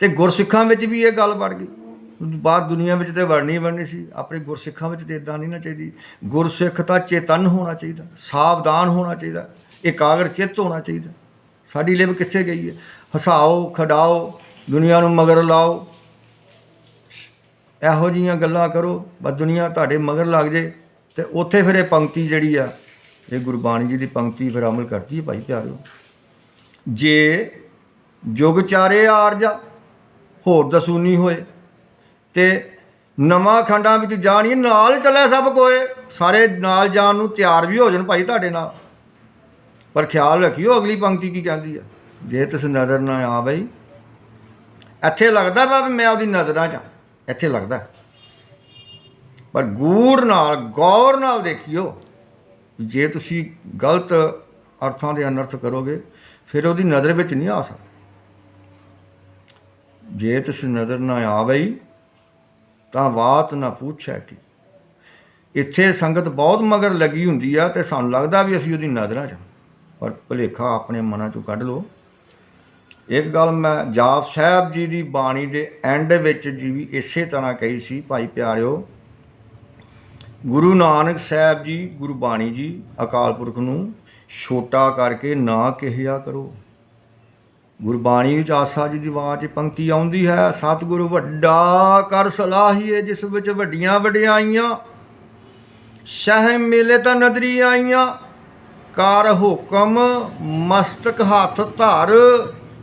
Speaker 1: ਅਤੇ ਗੁਰਸਿੱਖਾਂ ਵਿੱਚ ਵੀ ਇਹ ਗੱਲ ਵੜ ਗਈ, ਬਾਹਰ ਦੁਨੀਆ ਵਿੱਚ ਤਾਂ ਵੜਨੀ ਸੀ, ਆਪਣੇ ਗੁਰਸਿੱਖਾਂ ਵਿੱਚ ਤਾਂ ਇੱਦਾਂ ਨਹੀਂ ਨਾ ਚਾਹੀਦੀ। ਗੁਰਸਿੱਖ ਤਾਂ ਚੇਤਨ ਹੋਣਾ ਚਾਹੀਦਾ, ਸਾਵਧਾਨ ਹੋਣਾ ਚਾਹੀਦਾ, ਇਕਾਗਰ ਚਿੱਤ ਹੋਣਾ ਚਾਹੀਦਾ। ਸਾਡੀ ਲਿਵ ਕਿੱਥੇ ਗਈ ਹੈ? ਹਸਾਓ, ਖਡਾਓ, ਦੁਨੀਆ ਨੂੰ ਮਗਰ ਲਾਓ, ਇਹੋ ਜਿਹੀਆਂ ਗੱਲਾਂ ਕਰੋ, ਬਸ ਦੁਨੀਆ ਤੁਹਾਡੇ ਮਗਰ ਲੱਗ ਜੇ, ਅਤੇ ਉੱਥੇ ਫਿਰ ਇਹ ਪੰਕਤੀ ਜਿਹੜੀ ਆ, ਇਹ ਗੁਰਬਾਣੀ ਜੀ ਦੀ ਪੰਕਤੀ ਫਿਰ ਅਮਲ ਕਰਦੀ ਹੈ ਭਾਈ ਪਿਆਰਿਓ। ਜੇ ਜੁਗ ਚਾਰੇ ਆਰਜਾ ਹੋਰ ਦਸੂਨੀ ਹੋਏ, ਤੇ ਨਵਾਂ ਖੰਡਾਂ ਵਿੱਚ ਜਾਣੀ ਨਾਲ ਚੱਲੇ ਸਭ ਕੋਏ, ਸਾਰੇ ਨਾਲ ਜਾਣ ਨੂੰ ਤਿਆਰ ਵੀ ਹੋ ਜਾਣ ਭਾਈ ਤੁਹਾਡੇ ਨਾਲ, ਪਰ ਖਿਆਲ ਰੱਖਿਓ ਅਗਲੀ ਪੰਕਤੀ ਕੀ ਕਹਿੰਦੀ ਆ, ਜੇ ਤੁਸ ਨਜ਼ਰ ਨਾ ਆ ਬਈ, ਇੱਥੇ ਲੱਗਦਾ ਵਾ ਵੀ ਮੈਂ ਉਹਦੀ ਨਜ਼ਰਾਂ 'ਚ ਹਾਂ, ਇੱਥੇ ਲੱਗਦਾ, ਪਰ ਗੂੜ ਨਾਲ ਗੌਰ ਨਾਲ ਦੇਖਿਓ, ਜੇ ਤੁਸੀਂ ਗਲਤ ਅਰਥਾਂ ਦੇ ਅਨਰਥ ਕਰੋਗੇ ਫਿਰ ਉਹਦੀ ਨਜ਼ਰ ਵਿੱਚ ਨਹੀਂ ਆ ਸਕਦਾ। ਜੇ ਤੁਸ ਨਜ਼ਰ ਨਾ ਆ ਬਈ ਤਾਂ ਬਾਤ ਨਾ ਪੁੱਛਿਆ ਕਿ, ਇੱਥੇ ਸੰਗਤ ਬਹੁਤ ਮਗਰ ਲੱਗੀ ਹੁੰਦੀ ਆ ਅਤੇ ਸਾਨੂੰ ਲੱਗਦਾ ਵੀ ਅਸੀਂ ਉਹਦੀ ਨਜ਼ਰਾਂ 'ਚ, ਪਰ ਭੁਲੇਖਾ ਆਪਣੇ ਮਨਾਂ 'ਚੋਂ ਕੱਢ ਲਓ। ਇੱਕ ਗੱਲ ਮੈਂ ਜਾਪ ਸਾਹਿਬ ਜੀ ਦੀ ਬਾਣੀ ਦੇ ਐਂਡ ਵਿੱਚ ਜੀ ਵੀ ਇਸੇ ਤਰ੍ਹਾਂ ਕਹੀ ਸੀ ਭਾਈ ਪਿਆਰਿਓ, ਗੁਰੂ ਨਾਨਕ ਸਾਹਿਬ ਜੀ ਗੁਰਬਾਣੀ ਜੀ ਅਕਾਲ ਪੁਰਖ ਨੂੰ ਛੋਟਾ ਕਰਕੇ ਨਾ ਕਿਹਾ ਕਰੋ। ਗੁਰਬਾਣੀ ਵਿੱਚ ਆਸਾ ਜੀ ਦੀ ਆਵਾਜ਼ 'ਚ ਪੰਕਤੀ ਆਉਂਦੀ ਹੈ, ਸਤਿਗੁਰੂ ਵੱਡਾ ਕਰ ਸਲਾਹੀਏ, ਜਿਸ ਵਿੱਚ ਵੱਡੀਆਂ ਵਡਿਆਈਆਂ, ਸਹਿ ਮੇਲੇ ਤਾਂ ਨਦਰੀ ਆਈਆਂ, ਕਰ ਹੁਕਮ ਮਸਤਕ ਹੱਥ ਧਰ,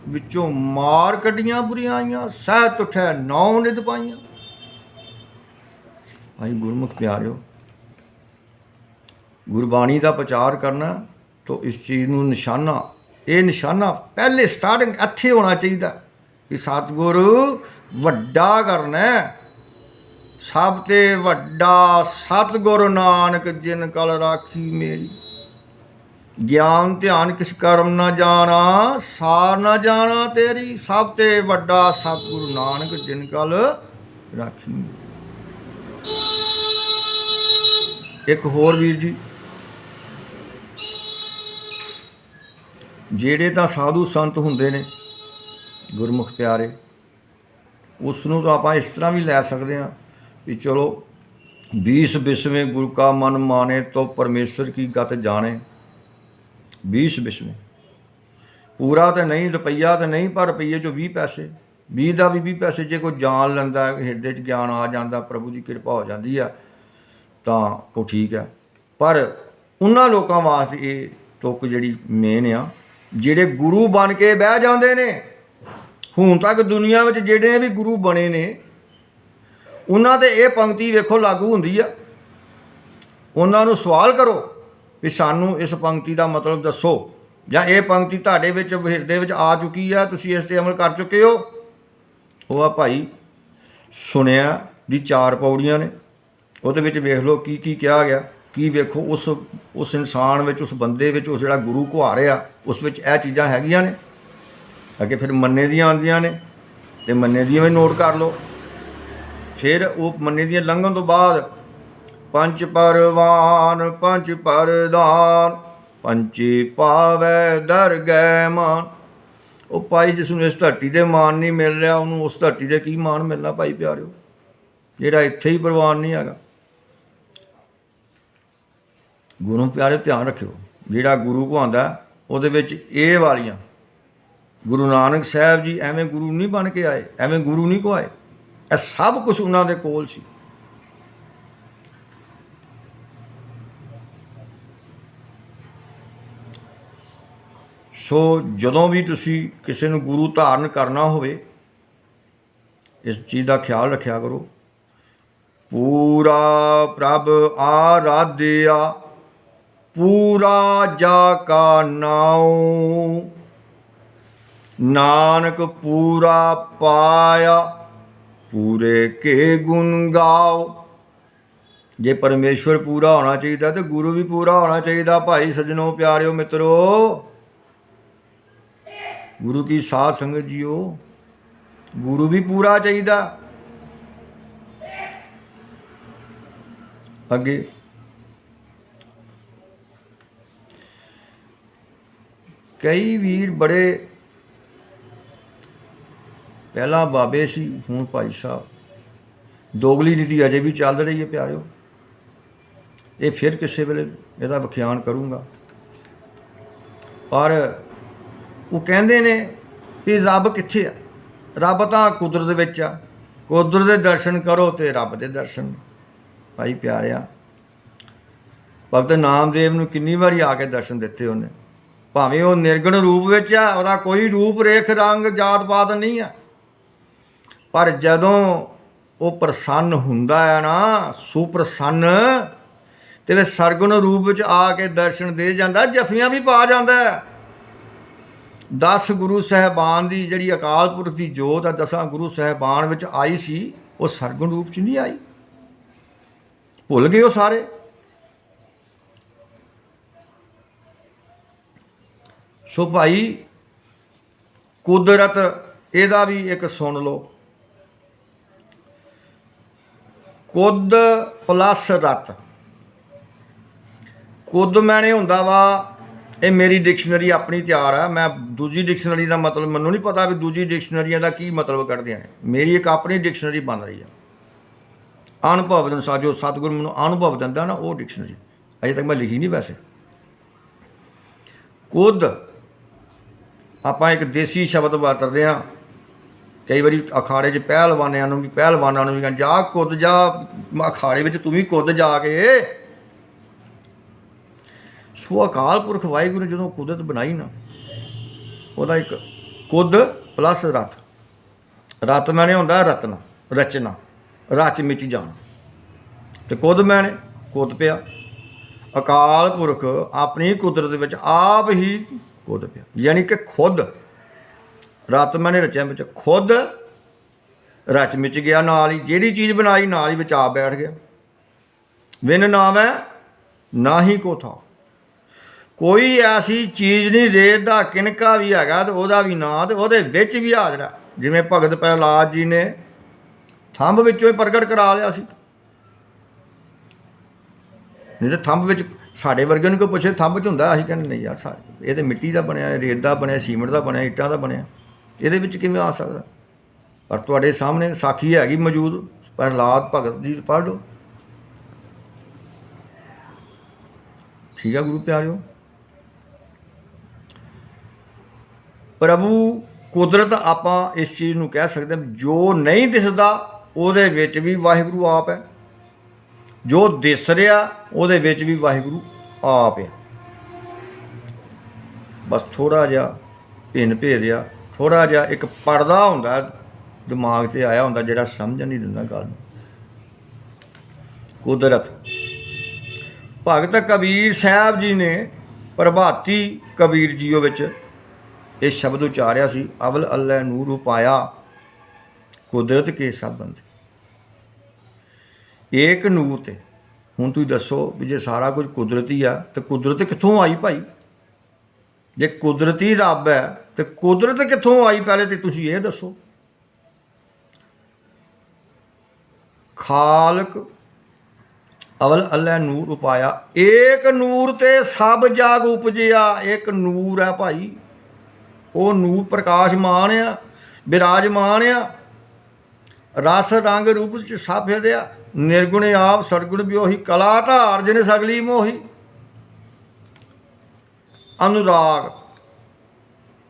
Speaker 1: ਵਿੱਚੋਂ ਮਾਰ ਕੱਢੀਆਂ ਬੁਰੀਆਈਆਂ, ਸਹਿ ਤੁਠੈ ਨੌ ਨਿਧ ਪਾਈਆਂ। ਭਾਈ ਗੁਰਮੁਖ ਪਿਆਰਿਓ, ਗੁਰਬਾਣੀ ਦਾ ਪ੍ਰਚਾਰ ਕਰਨਾ ਤਾਂ ਇਸ ਚੀਜ਼ ਨੂੰ ਨਿਸ਼ਾਨਾ, ਇਹ ਨਿਸ਼ਾਨਾ ਪਹਿਲੇ ਸਟਾਰਟਿੰਗ ਇੱਥੇ ਹੋਣਾ ਚਾਹੀਦਾ ਕਿ ਸਤਿਗੁਰੂ ਵੱਡਾ ਕਰਨਾ, ਸਭ ਤੇ ਵੱਡਾ ਸਤਿਗੁਰੂ ਨਾਨਕ ਜਿਨ ਕਲ ਰਾਖੀ ਮੇਰੀ। ਗਿਆਨ ਧਿਆਨ ਕਿਸ ਕਰਮ ਨਾ ਜਾਣਾ, ਸਾਰ ਨਾ ਜਾਣਾ ਤੇਰੀ, ਸਭ ਤੇ ਵੱਡਾ ਸਤਿਗੁਰੂ ਨਾਨਕ ਜਿਨ ਕਲ ਰਾਖੀ। ਇੱਕ ਹੋਰ ਵੀਰ ਜੀ, ਜਿਹੜੇ ਤਾਂ ਸਾਧੂ ਸੰਤ ਹੁੰਦੇ ਨੇ ਗੁਰਮੁਖ ਪਿਆਰੇ, ਉਸ ਨੂੰ ਤਾਂ ਆਪਾਂ ਇਸ ਤਰ੍ਹਾਂ ਵੀ ਲੈ ਸਕਦੇ ਹਾਂ ਵੀ ਚਲੋ 20 ਵਿਸਵੇਂ ਗੁਰੂ ਕਾ ਮਨ ਮਾਨੇ ਤੋ ਪਰਮੇਸ਼ਰ ਕੀ ਗਤ ਜਾਣੇ। 20 ਵਿਸਵੇਂ ਪੂਰਾ ਤਾਂ ਨਹੀਂ, ਰੁਪਈਆ ਤਾਂ ਨਹੀਂ, ਪਰ ਰੁਪਈਏ 'ਚੋਂ 20 ਪੈਸੇ, 20 ਦਾ ਵੀ 20 ਪੈਸੇ ਜੇ ਕੋਈ ਜਾਣ ਲੈਂਦਾ, ਹਿਰਦੇ 'ਚ ਗਿਆਨ ਆ ਜਾਂਦਾ, ਪ੍ਰਭੂ ਦੀ ਕਿਰਪਾ ਹੋ ਜਾਂਦੀ ਆ ਤਾਂ ਉਹ ਠੀਕ ਹੈ। ਪਰ ਉਹਨਾਂ ਲੋਕਾਂ ਵਾਸਤੇ ਇਹ ਤੁਕ ਜਿਹੜੀ ਮੇਨ ਆ, ਜਿਹੜੇ ਗੁਰੂ ਬਣ ਕੇ ਬਹਿ ਜਾਂਦੇ ਨੇ। ਹੁਣ ਤੱਕ ਦੁਨੀਆ ਵਿੱਚ ਜਿਹੜੇ ਵੀ ਗੁਰੂ ਬਣੇ ਨੇ ਉਹਨਾਂ 'ਤੇ ਇਹ ਪੰਕਤੀ ਵੇਖੋ ਲਾਗੂ ਹੁੰਦੀ ਆ। ਉਹਨਾਂ ਨੂੰ ਸਵਾਲ ਕਰੋ ਵੀ ਸਾਨੂੰ ਇਸ ਪੰਕਤੀ ਦਾ ਮਤਲਬ ਦੱਸੋ, ਜਾਂ ਇਹ ਪੰਕਤੀ ਤੁਹਾਡੇ ਵਿੱਚ ਹਿਰਦੇ ਵਿੱਚ ਆ ਚੁੱਕੀ ਆ, ਤੁਸੀਂ ਇਸ 'ਤੇ ਅਮਲ ਕਰ ਚੁੱਕੇ ਹੋ। ਉਹ ਆ ਭਾਈ ਸੁਣਿਆ ਦੀ 4 ਪੌੜੀਆਂ ਨੇ, ਉਹਦੇ ਵਿੱਚ ਵੇਖ ਲਓ ਕੀ ਕੀ ਕਿਹਾ ਗਿਆ। ਕੀ ਵੇਖੋ ਉਸ ਇਨਸਾਨ ਵਿੱਚ, ਉਸ ਬੰਦੇ ਵਿੱਚ, ਉਸ ਜਿਹੜਾ ਗੁਰੂ ਘੁਆ ਰਿਹਾ ਉਸ ਵਿੱਚ ਇਹ ਚੀਜ਼ਾਂ ਹੈਗੀਆਂ ਨੇ। ਅੱਗੇ ਫਿਰ ਮੰਨੇ ਦੀਆਂ ਆਉਂਦੀਆਂ ਨੇ, ਅਤੇ ਮੰਨੇ ਦੀਆਂ ਵੀ ਨੋਟ ਕਰ ਲਓ। ਫਿਰ ਉਹ ਮੰਨੇ ਦੀਆਂ ਲੰਘਣ ਤੋਂ ਬਾਅਦ ਪੰਜ ਪਰਵਾਨ ਪੰਜ ਪਰਦਾਨ ਪੰਚੀ ਪਾਵੈ ਦਰਗਹਿ ਮਾਨ। ਉਹ ਭਾਈ ਜਿਸ ਨੂੰ ਇਸ ਧਰਤੀ 'ਤੇ ਮਾਨ ਨਹੀਂ ਮਿਲ ਰਿਹਾ, ਉਹਨੂੰ ਉਸ ਧਰਤੀ 'ਤੇ ਕੀ ਮਾਨ ਮਿਲਣਾ ਭਾਈ ਪਿਆਰਿਓ, ਜਿਹੜਾ ਇੱਥੇ ਹੀ ਪ੍ਰਵਾਨ ਨਹੀਂ ਹੈਗਾ। ਗੁਰੂ ਪਿਆਰੇ ਧਿਆਨ ਰੱਖਿਓ, ਜਿਹੜਾ ਗੁਰੂ ਕਹਾਉਂਦਾ ਉਹਦੇ ਵਿੱਚ ਇਹ ਵਾਲੀਆਂ, ਗੁਰੂ ਨਾਨਕ ਸਾਹਿਬ ਜੀ ਐਵੇਂ ਗੁਰੂ ਨਹੀਂ ਬਣ ਕੇ ਆਏ, ਐਵੇਂ ਗੁਰੂ ਨਹੀਂ ਕਹਾਏ, ਇਹ ਸਭ ਕੁਛ ਉਹਨਾਂ ਦੇ ਕੋਲ ਸੀ। ਸੋ ਜਦੋਂ ਵੀ ਤੁਸੀਂ ਕਿਸੇ ਨੂੰ ਗੁਰੂ ਧਾਰਨ ਕਰਨਾ ਹੋਵੇ, ਇਸ ਚੀਜ਼ ਦਾ ਖਿਆਲ ਰੱਖਿਆ ਕਰੋ। ਪੂਰਾ ਪ੍ਰਭ ਆਰਾਧਿਆ ਪੂਰਾ ਜਾ ਕਾ ਨਾਉ, ਨਾਨਕ ਪੂਰਾ ਪਾਇਆ ਪੂਰੇ ਕੇ ਗੁਣ ਗਾਓ। ਜੇ ਪਰਮੇਸ਼ਵਰ ਪੂਰਾ ਹੋਣਾ ਚਾਹੀਦਾ ਤੇ ਗੁਰੂ ਵੀ ਪੂਰਾ ਹੋਣਾ ਚਾਹੀਦਾ। ਭਾਈ ਸੱਜਣੋ, ਪਿਆਰਿਓ, ਮਿੱਤਰੋ, ਗੁਰੂ ਕੀ ਸਾਧ ਸੰਗਤ ਜੀਓ, ਗੁਰੂ ਵੀ ਪੂਰਾ ਚਾਹੀਦਾ। ਅੱਗੇ ਕਈ ਵੀਰ ਬੜੇ ਪਹਿਲਾਂ ਬਾਬੇ ਸੀ, ਹੁਣ ਭਾਈ ਸਾਹਿਬ। ਦੋਗਲੀ ਨੀਤੀ ਅਜੇ ਵੀ ਚੱਲ ਰਹੀ ਹੈ ਪਿਆਰਿਓ। ਇਹ ਫਿਰ ਕਿਸੇ ਵੇਲੇ ਇਹਦਾ ਵਿਖਿਆਨ ਕਰੂੰਗਾ। ਪਰ ਉਹ ਕਹਿੰਦੇ ਨੇ ਵੀ ਰੱਬ ਕਿੱਥੇ ਆ? ਰੱਬ ਤਾਂ ਕੁਦਰਤ ਵਿੱਚ ਆ, ਕੁਦਰਤ ਦੇ ਦਰਸ਼ਨ ਕਰੋ ਤੇ ਰੱਬ ਦੇ ਦਰਸ਼ਨ। ਭਾਈ ਪਿਆਰਿਆ, ਭਗਤ ਨਾਮਦੇਵ ਨੂੰ ਕਿੰਨੀ ਵਾਰੀ ਆ ਕੇ ਦਰਸ਼ਨ ਦਿੱਤੇ ਉਹਨੇ। ਭਾਵੇਂ ਉਹ ਨਿਰਗੁਣ ਰੂਪ ਵਿੱਚ ਆ, ਉਹਦਾ ਕੋਈ ਰੂਪ ਰੇਖ ਰੰਗ ਜਾਤ ਪਾਤ ਨਹੀਂ ਆ, ਪਰ ਜਦੋਂ ਉਹ ਪ੍ਰਸੰਨ ਹੁੰਦਾ ਹੈ ਨਾ, ਸੁਪ੍ਰਸੰਨ, ਤੇ ਫਿਰ ਸਰਗੁਣ ਰੂਪ ਵਿੱਚ ਆ ਕੇ ਦਰਸ਼ਨ ਦੇ ਜਾਂਦਾ, ਜਫੀਆਂ ਵੀ ਪਾ ਜਾਂਦਾ। 10 ਗੁਰੂ ਸਾਹਿਬਾਨ ਦੀ ਜਿਹੜੀ ਅਕਾਲ ਪੁਰਖ ਦੀ ਜੋਤ ਆ 10 ਗੁਰੂ ਸਾਹਿਬਾਨ ਵਿੱਚ ਆਈ ਸੀ, ਉਹ ਸਰਗੁਣ ਰੂਪ 'ਚ ਨਹੀਂ ਆਈ। ਭੁੱਲ ਗਏ ਉਹ ਸਾਰੇ। ਸੋ ਭਾਈ ਕੁਦਰਤ, ਇਹਦਾ ਵੀ ਇੱਕ ਸੁਣ ਲਓ। ਕੁਦ ਪਲੱਸ ਰਤ। ਕੁਦ ਮੈਨੇ ਹੁੰਦਾ ਵਾ, ਇਹ ਮੇਰੀ ਡਿਕਸ਼ਨਰੀ ਆਪਣੀ ਤਿਆਰ ਆ। ਮੈਂ ਦੂਜੀ ਡਿਕਸ਼ਨਰੀ ਦਾ ਮਤਲਬ ਮੈਨੂੰ ਨਹੀਂ ਪਤਾ ਵੀ ਦੂਜੀ ਡਿਕਸ਼ਨਰੀਆਂ ਦਾ ਕੀ ਮਤਲਬ ਕੱਢਦੀਆਂ ਨੇ। ਮੇਰੀ ਇੱਕ ਆਪਣੀ ਡਿਕਸ਼ਨਰੀ ਬਣ ਰਹੀ ਆ। ਅਨੁਭਵ ਦੇ ਅਨੁਸਾਰ ਜੋ ਸਤਿਗੁਰੂ ਮੈਨੂੰ ਅਨੁਭਵ ਦਿੰਦਾ ਨਾ, ਉਹ ਡਿਕਸ਼ਨਰੀ ਅਜੇ ਤੱਕ ਮੈਂ ਲਿਖੀ ਨਹੀਂ। ਵੈਸੇ ਕੁਦ ਆਪਾਂ ਇੱਕ ਦੇਸੀ ਸ਼ਬਦ ਵਰਤਦੇ ਹਾਂ। ਕਈ ਵਾਰੀ ਅਖਾੜੇ 'ਚ ਪਹਿਲਵਾਨਾਂ ਨੂੰ ਵੀ ਕਹਿੰਦੇ ਜਾ ਕੁੱਦ ਜਾ, ਅਖਾੜੇ ਵਿੱਚ ਤੂੰ ਵੀ ਕੁੱਦ ਜਾ ਕੇ। ਸੋ ਅਕਾਲ ਪੁਰਖ ਵਾਹਿਗੁਰੂ ਜਦੋਂ ਕੁਦਰਤ ਬਣਾਈ ਨਾ, ਉਹਦਾ ਇੱਕ ਕੁਦ ਪਲੱਸ ਰਤ। ਰਤ ਮੈਨੇ ਹੁੰਦਾ ਰਤਨਾ, ਰਚਨਾ, ਰਚ ਮਿਚ ਜਾਣਾ, ਤੇ ਕੁਦ ਮੈਨੇ ਕੁਦ ਪਿਆ। ਅਕਾਲ ਪੁਰਖ ਆਪਣੀ ਕੁਦਰਤ ਵਿੱਚ ਆਪ ਹੀ ਕੁਦ ਪਿਆ, ਯਾਨੀ ਕਿ ਖੁਦ। ਰਤ ਮੈਨੇ ਰਚਿਆ ਵਿੱਚ, ਖੁਦ ਰਚ ਮਿਚ ਗਿਆ। ਨਾਲ ਹੀ ਜਿਹੜੀ ਚੀਜ਼ ਬਣਾਈ ਨਾਲ ਹੀ ਵਿੱਚ ਆਪ ਬੈਠ ਗਿਆ। ਵਿਨ ਨਾਵੈ ਨਾ ਹੀ ਕੋ ਥਾ। कोई ऐसी चीज़ नहीं रेत का किनका भी हैगा तो वह भी ना तो वो भी हाजर है। जिमें भगत प्रहलाद जी ने थंब विचों ही प्रगट करा लिया सी। नहीं तो थंब विच साडे वर्गे नूं कोई पुछे थंब च हुंदा, असीं कहंदे नहीं यार ये तो मिट्टी का बनया, रेत का बनया, सीमेंट का बनया, इट्टां का बनया, ये किवें आ सकदा। पर तुहाडे सामने साखी हैगी मौजूद, प्रहलाद भगत जी पढ़ लो। ठीक है गुरु प्यारिओ, प्रभु कुदरत आपां इस चीज़ नूं कह सकते हैं, जो नहीं दिसदा उहदे विच भी वाहिगुरू आप है, जो दिस रहा उहदे विच भी वाहिगुरू आप है। बस थोड़ा जिहा भिन्न भेद आ, थोड़ा जिहा एक पर्दा हुंदा दिमाग से आया हुंदा जिहड़ा समझ नहीं दिंदा गल। कुदरत भगत कबीर साहब जी ने प्रभाती कबीर जीओ विच ये शब्द उचारिया सी, अवल अल्लाह नूर उपाया कुदरत के संबंध। एक नूर ते हुण तुसीं दसो भी जे सारा कुछ कुदरती आ तो कुदरत कित्थों आई भाई? जे कुदरती रब है तो कुदरत कित्थों आई? पहले तो तुसीं ये दसो। खालक अवल अल्लाह नूर उपाया, एक नूर ते सब जाग उपजिया। एक नूर है भाई, वो नूर प्रकाशमान आ, विराजमान आ, रस रंग रूप च सब फिरिया। निर्गुण आप सरगुण ब्योही, कला धार जिन सगली मोही। अनुराग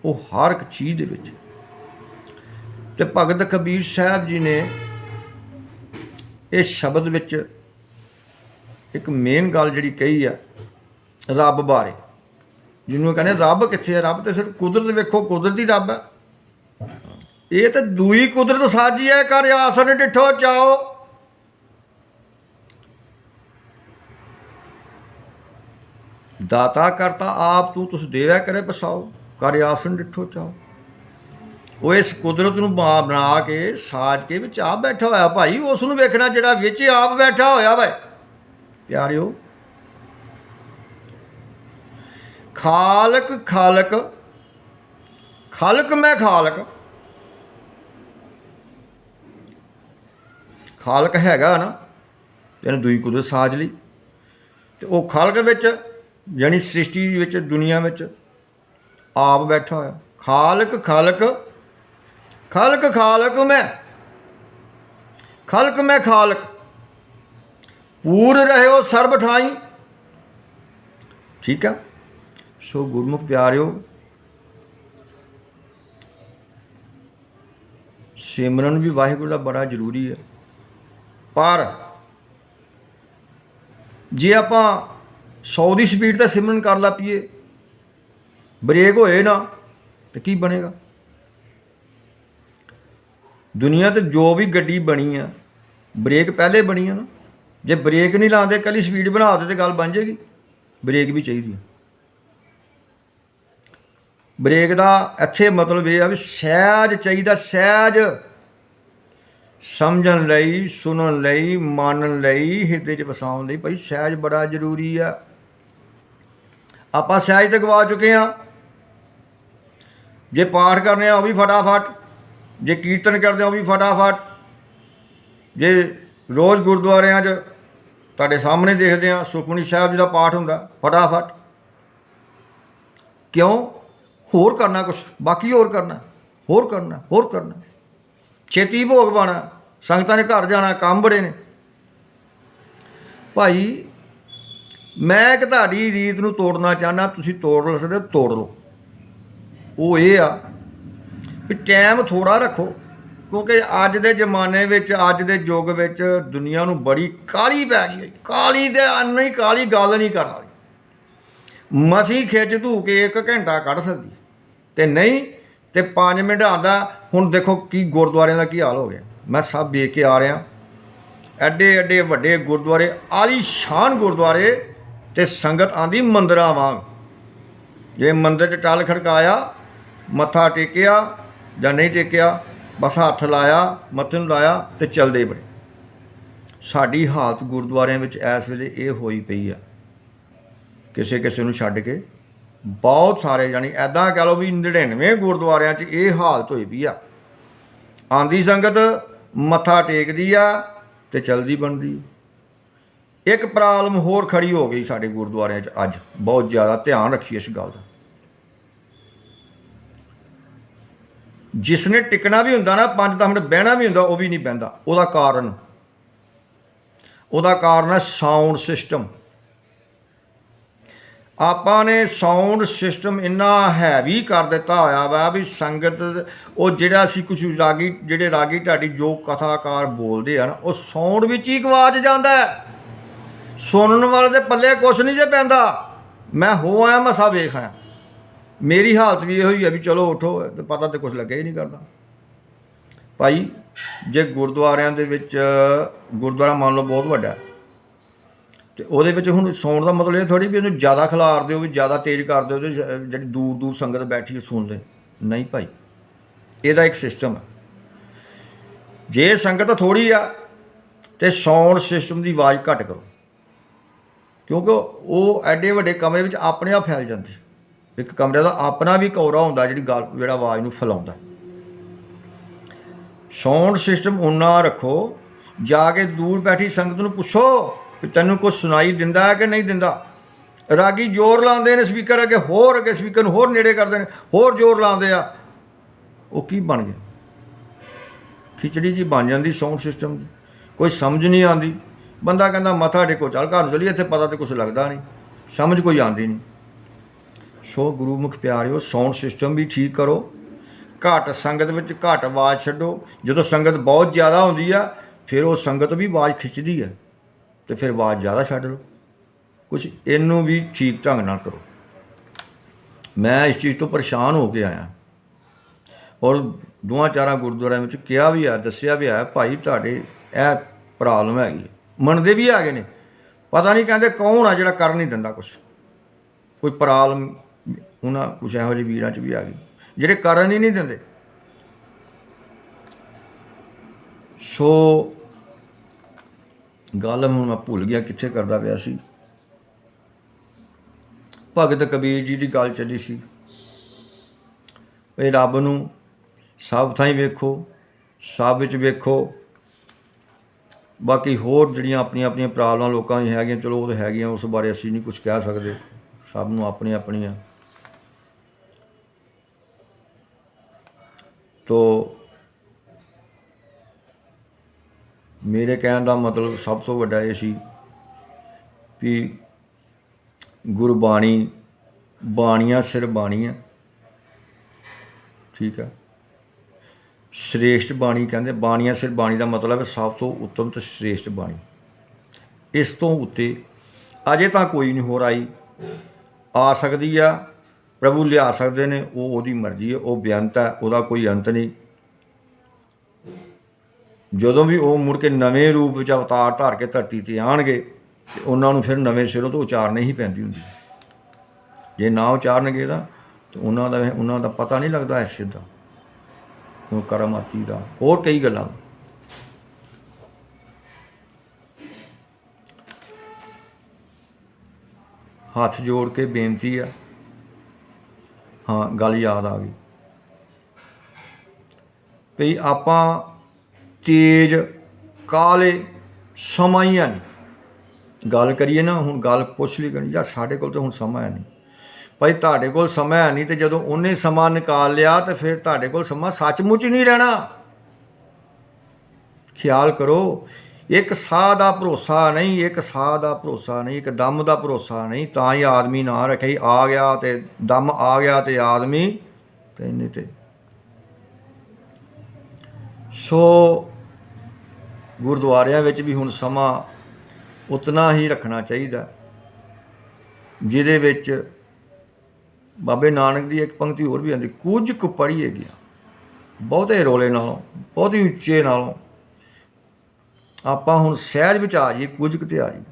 Speaker 1: वो हर एक चीज़ दे विच। ते भगत कबीर साहब जी ने इस शब्द विच एक मेन गल जिहड़ी कही है रब बारे, जिन्होंने कहने रब कित्थे है? रब तो सिर्फ कुदरत वेखो, कुदरती रब है। ये तो दूई कुदरत साजी है, कर आसन डिठो चाओ। दाता करता आप तू, तुस देवै करे बसाओ, कर आसन डिठो चाओ। वो इस कुदरत नूं बना के साज के विच आप बैठा होया भाई, उस नूं वेखना जिहड़ा विच आप बैठा होया वा। प्यारिओ खालक खालक खालक मैं खालक, खालक हैगा ना तेन दुई कुदरत साज ली। तो वो खालक विच यानी सृष्टि विच दुनिया विच आप बैठा होया। खालक खालक खालक खालक मैं खालक, पूर रहे हो सर्ब ठाई। ठीक है। सो गुरमुख प्यारिओ, सिमरन भी वाहिगुरू का बड़ा जरूरी है। पर जे आपां 100 की स्पीड ते सिमरन कर ला पीए, ब्रेक होए ना तो की बनेगा? दुनिया तो जो भी गड्डी बनी है ब्रेक पहले बनी है ना। जे ब्रेक नहीं लाते कल स्पीड बना दे तो गल बन जाएगी। ब्रेक भी चाहिए। ब्रेक का इत्थे मतलब यह है भी सहज चाहिए, सहज समझन लई, सुनन लई, मानन लई, हिरदे च वसाउण लई भाई सहज बड़ा जरूरी है। आपां सहज तो गवा चुके हैं। जे पाठ करने वह भी फटाफट, जे कीर्तन करते वह भी फटाफट, जे रोज़ गुरुद्वारियां च तुहाडे सामने देखते हैं सुखमनी साहब जी का पाठ हुंदा फटाफट। क्यों? होर करना कुछ, बाकी होर करना, होर करना, होर करना, छेती भोग पाना, संगतां ने घर जाना, काम बड़े ने। भाई मैं एक तुहाडी रीत नूं तोड़ना चाहना, तुसीं तोड़ सकदे, तोड़ लो। वो ये आ भी टाइम थोड़ा रखो, क्योंकि अज के जमाने विच, अज के युग विच दुनिया नूं बड़ी काली पै गई। काली दे नहीं, काली गल नहीं करन वाली। मसी खिच धू के 1 घंटा कढ़ सकदी, ते नहीं तो 5 मिनट आंदा। हुण देखो कि गुरुद्वारियां दा की हाल हो गया। मैं सब वेख के आ रहा, एडे एडे वड्डे गुरुद्वारे, आलीशान गुरुद्वारे, ते संगत आंदी मंदिरां वांग। जे मंदिर च टल खड़काया, मत्था टेकिया जां नहीं टेकिया, बस हत्थ लाया, मत्थे नूं लाया तो चलदे बड़े। साडी हालत गुरुद्वारियां विच इस वेले ये होई पई आ, किसे किसे नूं छड्ड के बहुत सारे यानी ऐदा कह लो भी 99 गुरुद्वारियां च ये हालत हुई भी आ। आंदी संगत मत्था टेकदी आ ते चलदी बनदी। एक प्रॉब्लम होर खड़ी हो गई साडे गुरुद्वारियां च अज, बहुत ज़्यादा ध्यान रखिए इस गल का। जिसने टिकना भी हुंदा ना 5-10 मिनट बहना भी हुंदा वो भी नहीं बहंदा। ਉਹਦਾ ਕਾਰਨ है साउंड सिस्टम। ਆਪਾਂ ਨੇ ਸਾਊਂਡ ਸਿਸਟਮ ਇੰਨਾ ਹੈਵੀ ਕਰ ਦਿੱਤਾ ਹੋਇਆ ਵਾ ਵੀ ਸੰਗਤ ਉਹ ਜਿਹੜਾ ਅਸੀਂ ਕੁਛ ਰਾਗੀ ਜਿਹੜੇ ਰਾਗੀ ਢਾਡੀ ਜੋ ਕਥਾਕਾਰ ਬੋਲਦੇ ਆ ਨਾ ਉਹ ਸਾਊਂਡ ਵਿੱਚ ਹੀ ਗਵਾਚ ਜਾਂਦਾ। ਸੁਣਨ ਵਾਲੇ ਦੇ ਪੱਲੇ ਕੁਛ ਨਹੀਂ ਜੇ ਪੈਂਦਾ। ਮੈਂ ਹੋ ਆਇਆ ਮਸਾ ਵੇਖ ਆਇਆ। ਮੇਰੀ ਹਾਲਤ ਵੀ ਇਹੋ ਹੀ ਹੈ ਵੀ ਚਲੋ ਉਠੋ ਤੇ ਪਤਾ ਤੇ ਕੁਛ ਲੱਗਿਆ ਹੀ ਨਹੀਂ ਕਰਦਾ। ਭਾਈ ਜੇ ਗੁਰਦੁਆਰਿਆਂ ਦੇ ਵਿੱਚ ਗੁਰਦੁਆਰਾ ਮੰਨ ਲਓ ਬਹੁਤ ਵੱਡਾ ਤੇ ਉਹਦੇ ਵਿੱਚ ਹੁਣ ਸੌਣ ਦਾ ਮਤਲਬ ਇਹ ਥੋੜ੍ਹੀ ਵੀ ਉਹਨੂੰ ਜ਼ਿਆਦਾ ਖਿਲਾਰ ਦਿਓ, ਵੀ ਜ਼ਿਆਦਾ ਤੇਜ਼ ਕਰ ਦਿਓ ਤੇ ਜਿਹੜੀ ਦੂਰ ਦੂਰ ਸੰਗਤ ਬੈਠੀ ਸੁਣ ਲੈ। ਨਹੀਂ ਭਾਈ, ਇਹਦਾ ਇੱਕ ਸਿਸਟਮ ਹੈ। ਜੇ ਸੰਗਤ ਥੋੜ੍ਹੀ ਆ ਤੇ ਸਾਊਂਡ ਸਿਸਟਮ ਦੀ ਆਵਾਜ਼ ਘੱਟ ਕਰੋ, ਕਿਉਂਕਿ ਉਹ ਐਡੇ ਵੱਡੇ ਕਮਰੇ ਵਿੱਚ ਆਪਣੇ ਆਪ ਫੈਲ ਜਾਂਦੇ। ਇੱਕ ਕਮਰੇ ਦਾ ਆਪਣਾ ਵੀ ਕੌਰਾ ਹੁੰਦਾ ਜਿਹੜਾ ਆਵਾਜ਼ ਨੂੰ ਫੈਲਾਉਂਦਾ। ਸਾਊਂਡ ਸਿਸਟਮ ਉਨਾ ਰੱਖੋ। ਜਾ ਕੇ ਦੂਰ ਬੈਠੀ ਸੰਗਤ ਨੂੰ ਪੁੱਛੋ ਵੀ ਤੈਨੂੰ ਕੁਛ ਸੁਣਾਈ ਦਿੰਦਾ ਹੈ ਕਿ ਨਹੀਂ ਦਿੰਦਾ। ਰਾਗੀ ਜ਼ੋਰ ਲਾਉਂਦੇ ਨੇ ਸਪੀਕਰ ਅੱਗੇ ਸਪੀਕਰ ਨੂੰ ਹੋਰ ਨੇੜੇ ਕਰਦੇ ਨੇ, ਹੋਰ ਜ਼ੋਰ ਲਾਉਂਦੇ ਆ। ਉਹ ਕੀ ਬਣ ਗਿਆ? ਖਿਚੜੀ ਜੀ ਬਣ ਜਾਂਦੀ ਸਾਊਂਡ ਸਿਸਟਮ ਦੀ। ਕੋਈ ਸਮਝ ਨਹੀਂ ਆਉਂਦੀ। ਬੰਦਾ ਕਹਿੰਦਾ ਮੱਥਾ ਟੇਕੋ ਚੱਲ ਘਰ ਨੂੰ ਚਲੀਏ, ਇੱਥੇ ਪਤਾ ਤਾਂ ਕੁਛ ਲੱਗਦਾ ਨਹੀਂ, ਸਮਝ ਕੋਈ ਆਉਂਦੀ ਨਹੀਂ। ਸੋ ਗੁਰੂਮੁਖ ਪਿਆਰਿਓ, ਸਾਊਂਡ ਸਿਸਟਮ ਵੀ ਠੀਕ ਕਰੋ। ਘੱਟ ਸੰਗਤ ਵਿੱਚ ਘੱਟ ਆਵਾਜ਼ ਛੱਡੋ। ਜਦੋਂ ਸੰਗਤ ਬਹੁਤ ਜ਼ਿਆਦਾ ਹੁੰਦੀ ਆ ਫਿਰ ਉਹ ਸੰਗਤ ਵੀ ਆਵਾਜ਼ ਖਿੱਚਦੀ ਹੈ ਤੇ ਫਿਰ ਆਵਾਜ਼ ਜ਼ਿਆਦਾ ਛੱਡ ਲਓ। ਕੁਛ ਇਹਨੂੰ ਵੀ ਠੀਕ ਢੰਗ ਨਾਲ ਕਰੋ। ਮੈਂ ਇਸ ਚੀਜ਼ ਤੋਂ ਪਰੇਸ਼ਾਨ ਹੋ ਕੇ ਆਇਆ ਔਰ 2-4 ਗੁਰਦੁਆਰਿਆਂ ਵਿੱਚ ਕਿਹਾ ਵੀ ਆ, ਦੱਸਿਆ ਵੀ ਆ, ਭਾਈ ਤੁਹਾਡੇ ਇਹ ਪ੍ਰੋਬਲਮ ਹੈਗੀ। ਮੰਨਦੇ ਵੀ ਹੈਗੇ ਨੇ। ਪਤਾ ਨਹੀਂ ਕਹਿੰਦੇ ਕੌਣ ਆ ਜਿਹੜਾ ਕਰ ਨਹੀਂ ਦਿੰਦਾ ਕੁਛ। ਕੋਈ ਪ੍ਰੋਬਲਮ ਉਹਨਾਂ ਕੁਛ ਇਹੋ ਜਿਹੇ ਵੀਰਾਂ 'ਚ ਵੀ ਆ ਗਈ ਜਿਹੜੇ ਕਰਨ ਹੀ ਨਹੀਂ ਦਿੰਦੇ। ਸੋ ਗੱਲ ਹੁਣ ਮੈਂ ਭੁੱਲ ਗਿਆ ਕਿੱਥੇ ਕਰਦਾ ਪਿਆ ਸੀ। ਭਗਤ ਕਬੀਰ ਜੀ ਦੀ ਗੱਲ ਚੱਲੀ ਸੀ ਵੀ ਰੱਬ ਨੂੰ ਸਭ ਥਾਈਂ ਵੇਖੋ, ਸਭ ਵਿੱਚ ਵੇਖੋ। ਬਾਕੀ ਹੋਰ ਜਿਹੜੀਆਂ ਆਪਣੀਆਂ ਆਪਣੀਆਂ ਪ੍ਰੋਬਲਮਾਂ ਲੋਕਾਂ ਦੀਆਂ ਹੈਗੀਆਂ, ਚਲੋ ਉਹ ਤਾਂ ਹੈਗੀਆਂ, ਉਸ ਬਾਰੇ ਅਸੀਂ ਨਹੀਂ ਕੁਛ ਕਹਿ ਸਕਦੇ। ਸਭ ਨੂੰ ਆਪਣੀਆਂ ਆਪਣੀਆਂ। ਤੋ ਮੇਰੇ ਕਹਿਣ ਦਾ ਮਤਲਬ ਸਭ ਤੋਂ ਵੱਡਾ ਇਹ ਸੀ ਵੀ ਗੁਰਬਾਣੀ, ਬਾਣੀਆਂ ਸਿਰ ਬਾਣੀਆਂ, ਠੀਕ ਹੈ। ਸ੍ਰੇਸ਼ਟ ਬਾਣੀ ਕਹਿੰਦੇ, ਬਾਣੀਆਂ ਸਿਰ ਬਾਣੀ ਦਾ ਮਤਲਬ ਹੈ ਸਭ ਤੋਂ ਉੱਤਮ ਅਤੇ ਸ੍ਰੇਸ਼ਟ ਬਾਣੀ। ਇਸ ਤੋਂ ਉੱਤੇ ਅਜੇ ਤਾਂ ਕੋਈ ਨਹੀਂ ਹੋਰ ਆਈ। ਆ ਸਕਦੀ ਆ, ਪ੍ਰਭੂ ਲਿਆ ਸਕਦੇ ਨੇ, ਉਹ ਉਹਦੀ ਮਰਜ਼ੀ ਹੈ, ਉਹ ਬੇਅੰਤ ਹੈ, ਉਹਦਾ ਕੋਈ ਅੰਤ ਨਹੀਂ। ਜਦੋਂ ਵੀ ਉਹ ਮੁੜ ਕੇ ਨਵੇਂ ਰੂਪ ਵਿੱਚ ਅਵਤਾਰ ਧਾਰ ਕੇ ਧਰਤੀ 'ਤੇ ਆਉਣਗੇ ਤੇ ਉਹਨਾਂ ਨੂੰ ਫਿਰ ਨਵੇਂ ਸਿਰੋਂ ਤੋਂ ਉਚਾਰਨੀ ਹੀ ਪੈਂਦੀ ਹੁੰਦੀ। ਜੇ ਨਾ ਉਚਾਰਨਗੇ ਤਾਂ ਉਹਨਾਂ ਦਾ ਪਤਾ ਨਹੀਂ ਲੱਗਦਾ ਇਸ ਚੀਜ਼ ਦਾ, ਹੁਣ ਕਰਮਾਤੀ ਦਾ, ਹੋਰ ਕਈ ਗੱਲਾਂ। ਹੱਥ ਜੋੜ ਕੇ ਬੇਨਤੀ ਆ। ਹਾਂ, ਗੱਲ ਯਾਦ ਆ ਗਈ ਵੀ ਆਪਾਂ ਤੇਜ਼ ਕਾਹਲੇ ਸਮਾਂ ਹੀ ਹੈ ਨਹੀਂ। ਗੱਲ ਕਰੀਏ ਨਾ, ਹੁਣ ਗੱਲ ਪੁੱਛ ਲਈ ਕਰਨੀ ਯਾਰ ਸਾਡੇ ਕੋਲ ਤਾਂ ਹੁਣ ਸਮਾਂ ਹੈ ਨਹੀਂ। ਭਾਈ ਤੁਹਾਡੇ ਕੋਲ ਸਮਾਂ ਹੈ ਨਹੀਂ ਤੇ ਜਦੋਂ ਉਹਨੇ ਸਮਾਂ ਨਿਕਾਲ ਲਿਆ ਤਾਂ ਫਿਰ ਤੁਹਾਡੇ ਕੋਲ ਸਮਾਂ ਸੱਚਮੁੱਚ ਨਹੀਂ ਰਹਿਣਾ। ਖਿਆਲ ਕਰੋ, ਇੱਕ ਸਾਹ ਦਾ ਭਰੋਸਾ ਨਹੀਂ, ਇੱਕ ਸਾਹ ਦਾ ਭਰੋਸਾ ਨਹੀਂ, ਇੱਕ ਦਮ ਦਾ ਭਰੋਸਾ ਨਹੀਂ। ਤਾਂ ਹੀ ਆਦਮੀ ਨਾ ਰੱਖੇ, ਆ ਗਿਆ ਤੇ ਦਮ ਆ ਗਿਆ ਤੇ ਆਦਮੀ ਕਹਿੰਦੇ ਤੇ। ਸੋ ਗੁਰਦੁਆਰਿਆਂ ਵਿੱਚ ਵੀ ਹੁਣ ਸਮਾਂ ਉਤਨਾ ਹੀ ਰੱਖਣਾ ਚਾਹੀਦਾ ਜਿਹਦੇ ਵਿੱਚ ਬਾਬੇ ਨਾਨਕ ਦੀ ਇੱਕ ਪੰਕਤੀ ਹੋਰ ਵੀ ਆਉਂਦੀ, ਕੁਝ ਕੁ ਪੜ੍ਹੀਏ ਗਿਆ ਬਹੁਤੇ ਰੋਲੇ ਨਾਲੋਂ, ਬਹੁਤੀ ਉੱਚੇ ਨਾਲੋਂ। ਆਪਾਂ ਹੁਣ ਸਹਿਜ ਵਿੱਚ ਆ ਜਾਈਏ, ਕੁਝ ਕੁ 'ਤੇ ਆ ਜਾਈਏ।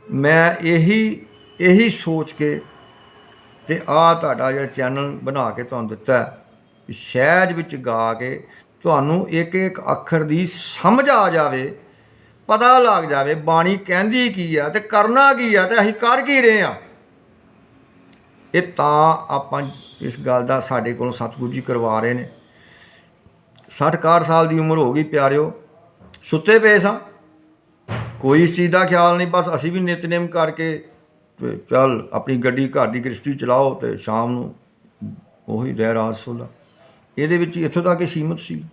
Speaker 1: ਮੈਂ ਇਹੀ ਸੋਚ ਕੇ ਤੇ ਆਹ ਤੁਹਾਡਾ ਜਿਹੜਾ ਚੈਨਲ ਬਣਾ ਕੇ ਤੁਹਾਨੂੰ ਦਿੱਤਾ, ਸਹਿਜ ਵਿੱਚ ਗਾ ਕੇ ਤੁਹਾਨੂੰ ਇੱਕ ਇੱਕ ਅੱਖਰ ਦੀ ਸਮਝ ਆ ਜਾਵੇ, ਪਤਾ ਲੱਗ ਜਾਵੇ ਬਾਣੀ ਕਹਿੰਦੀ ਕੀ ਆ ਤੇ ਕਰਨਾ ਕੀ ਆ ਤੇ ਅਸੀਂ ਕਰ ਕੀ ਰਹੇ ਹਾਂ। ਇਹ ਤਾਂ ਆਪਾਂ ਇਸ ਗੱਲ ਦਾ ਸਾਡੇ ਕੋਲੋਂ ਸਤਿਗੁਰੂ ਜੀ ਕਰਵਾ ਰਹੇ ਨੇ। 60-61 ਸਾਲ ਦੀ ਉਮਰ ਹੋ ਗਈ ਪਿਆਰਿਓ, ਸੁੱਤੇ ਪਏ ਸਾਂ, ਕੋਈ ਇਸ ਚੀਜ਼ ਦਾ ਖਿਆਲ ਨਹੀਂ। ਬਸ ਅਸੀਂ ਵੀ ਨਿਤਨੇਮ ਕਰਕੇ ਤੇ ਚੱਲ ਆਪਣੀ ਗੱਡੀ ਘਰ ਦੀ ਗ੍ਰਸਤੀ ਚਲਾਓ ਅਤੇ ਸ਼ਾਮ ਨੂੰ ਉਹੀ ਰਹਿਰਾਸ ਸੋਲਾ। ਇਹਦੇ ਵਿੱਚ ਇੱਥੋਂ ਤੱਕ ਹੀ ਸੀਮਤ ਸੀ।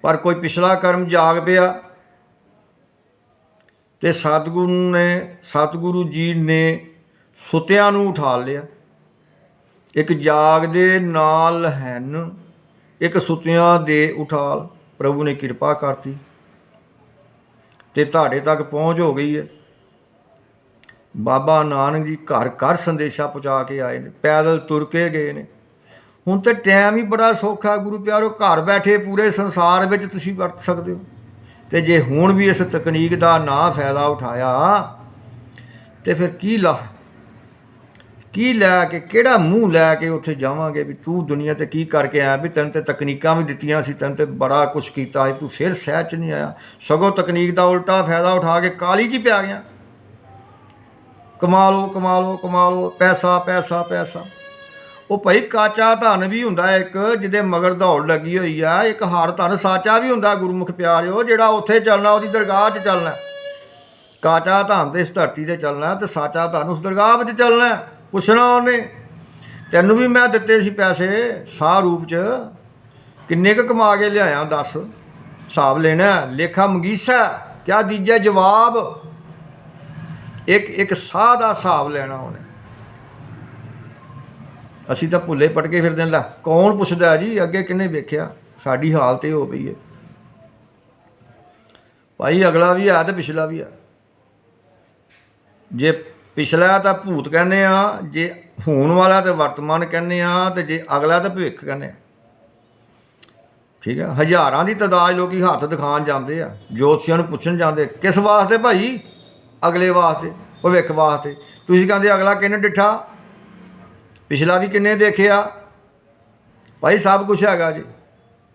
Speaker 1: ਪਰ ਕੋਈ ਪਿਛਲਾ ਕਰਮ ਜਾਗ ਪਿਆ ਅਤੇ ਸਤਿਗੁਰੂ ਜੀ ਨੇ ਸੁੱਤਿਆਂ ਨੂੰ ਉਠਾ ਲਿਆ। ਇੱਕ ਜਾਗਦੇ ਨਾਲ ਹਨ, ਇੱਕ ਸੁੱਤਿਆਂ ਦੇ ਉਠਾਲ। ਪ੍ਰਭੂ ਨੇ ਕਿਰਪਾ ਕਰਤੀ ਅਤੇ ਤੁਹਾਡੇ ਤੱਕ ਪਹੁੰਚ ਹੋ ਗਈ ਹੈ। ਬਾਬਾ ਨਾਨਕ ਜੀ ਘਰ ਘਰ ਸੰਦੇਸ਼ਾ ਪਹੁੰਚਾ ਕੇ ਆਏ ਨੇ, ਪੈਦਲ ਤੁਰ ਕੇ ਗਏ ਨੇ। ਹੁਣ ਤਾਂ ਟਾਈਮ ਹੀ ਬੜਾ ਸੌਖਾ ਗੁਰੂ ਪਿਆਰੋ, ਘਰ ਬੈਠੇ ਪੂਰੇ ਸੰਸਾਰ ਵਿੱਚ ਤੁਸੀਂ ਵਰਤ ਸਕਦੇ ਹੋ। ਅਤੇ ਜੇ ਹੁਣ ਵੀ ਇਸ ਤਕਨੀਕ ਦਾ ਨਾ ਫਾਇਦਾ ਉਠਾਇਆ ਤਾਂ ਫਿਰ ਕੀ ਲੈ ਕੇ, ਕਿਹੜਾ ਮੂੰਹ ਲੈ ਕੇ ਉੱਥੇ ਜਾਵਾਂਗੇ ਵੀ ਤੂੰ ਦੁਨੀਆ 'ਤੇ ਕੀ ਕਰਕੇ ਆਇਆ, ਵੀ ਤੈਨੂੰ ਤਾਂ ਤਕਨੀਕਾਂ ਵੀ ਦਿੱਤੀਆਂ ਸੀ, ਤੈਨੂੰ ਤਾਂ ਬੜਾ ਕੁਛ ਕੀਤਾ ਸੀ, ਤੂੰ ਫਿਰ ਸਹਿਜ 'ਚ ਨਹੀਂ ਆਇਆ, ਸਗੋਂ ਤਕਨੀਕ ਦਾ ਉਲਟਾ ਫਾਇਦਾ ਉਠਾ ਕੇ ਕਾਹਲੀ 'ਚ ਹੀ ਪਿਆ ਗਿਆ। ਕਮਾ ਲਓ ਕਮਾ ਲਓ ਕਮਾ ਲਓ, ਪੈਸਾ ਪੈਸਾ ਪੈਸਾ। ਉਹ ਭਾਈ ਕਾਚਾ ਧਨ ਵੀ ਹੁੰਦਾ ਇੱਕ, ਜਿਹਦੇ ਮਗਰ ਦੌੜ ਲੱਗੀ ਹੋਈ ਆ। ਇੱਕ ਹਰ ਧਨ ਸਾਚਾ ਵੀ ਹੁੰਦਾ ਗੁਰਮੁਖ ਪਿਆਰਿਓ, ਜਿਹੜਾ ਉੱਥੇ ਚੱਲਣਾ ਉਹਦੀ ਦਰਗਾਹ 'ਚ ਚੱਲਣਾ। ਕਾਚਾ ਧਨ ਤੇ ਇਸ ਧਰਤੀ 'ਤੇ ਚੱਲਣਾ ਅਤੇ ਸਾਚਾ ਧਨ ਉਸ ਦਰਗਾਹ ਵਿੱਚ ਚੱਲਣਾ। ਪੁੱਛਣਾ ਉਹਨੇ, ਤੈਨੂੰ ਵੀ ਮੈਂ ਦਿੱਤੇ ਸੀ ਪੈਸੇ ਸਾਹ ਰੂਪ 'ਚ, ਕਿੰਨੇ ਕੁ ਕਮਾ ਕੇ ਲਿਆਇਆ ਦੱਸ। ਹਿਸਾਬ ਲੈਣਾ, ਲੇਖਾ ਮੰਗੀਸਾ ਕਿਆ ਦੀਜੇ ਜਵਾਬ। ਇੱਕ ਸਾਹ ਦਾ ਹਿਸਾਬ ਲੈਣਾ ਉਹਨੇ। ਅਸੀਂ ਤਾਂ ਭੁੱਲੇ ਪਟਕੇ ਫਿਰਦੇ ਲੈ, ਕੌਣ ਪੁੱਛਦਾ ਜੀ ਅੱਗੇ ਕਿਹਨੇ ਵੇਖਿਆ। ਸਾਡੀ ਹਾਲਤ ਇਹ ਹੋ ਪਈ ਹੈ ਭਾਈ, ਅਗਲਾ ਵੀ ਆ ਅਤੇ ਪਿਛਲਾ ਵੀ ਆ। ਜੇ ਪਿਛਲਾ ਤਾਂ ਭੂਤ ਕਹਿੰਦੇ ਆ, ਜੇ ਹੋਣ ਵਾਲਾ ਤਾਂ ਵਰਤਮਾਨ ਕਹਿੰਦੇ ਆ, ਅਤੇ ਜੇ ਅਗਲਾ ਤਾਂ ਭਵਿੱਖ ਕਹਿੰਦੇ ਆ। ਠੀਕ ਹੈ, ਹਜ਼ਾਰਾਂ ਦੀ ਤਾਦਾਦ ਲੋਕ ਹੱਥ ਦਿਖਾਉਣ ਜਾਂਦੇ ਆ, ਜੋਤਸ਼ੀਆਂ ਨੂੰ ਪੁੱਛਣ ਜਾਂਦੇ। ਕਿਸ ਵਾਸਤੇ ਭਾਈ? ਅਗਲੇ ਵਾਸਤੇ, ਭਵਿੱਖ ਵਾਸਤੇ। ਤੁਸੀਂ ਕਹਿੰਦੇ ਅਗਲਾ ਕਿਹਨੇ ਡਿੱਠਾ, ਪਿਛਲਾ ਵੀ ਕਿੰਨੇ ਦੇਖਿਆ। ਭਾਈ ਸਭ ਕੁਛ ਹੈਗਾ ਜੀ,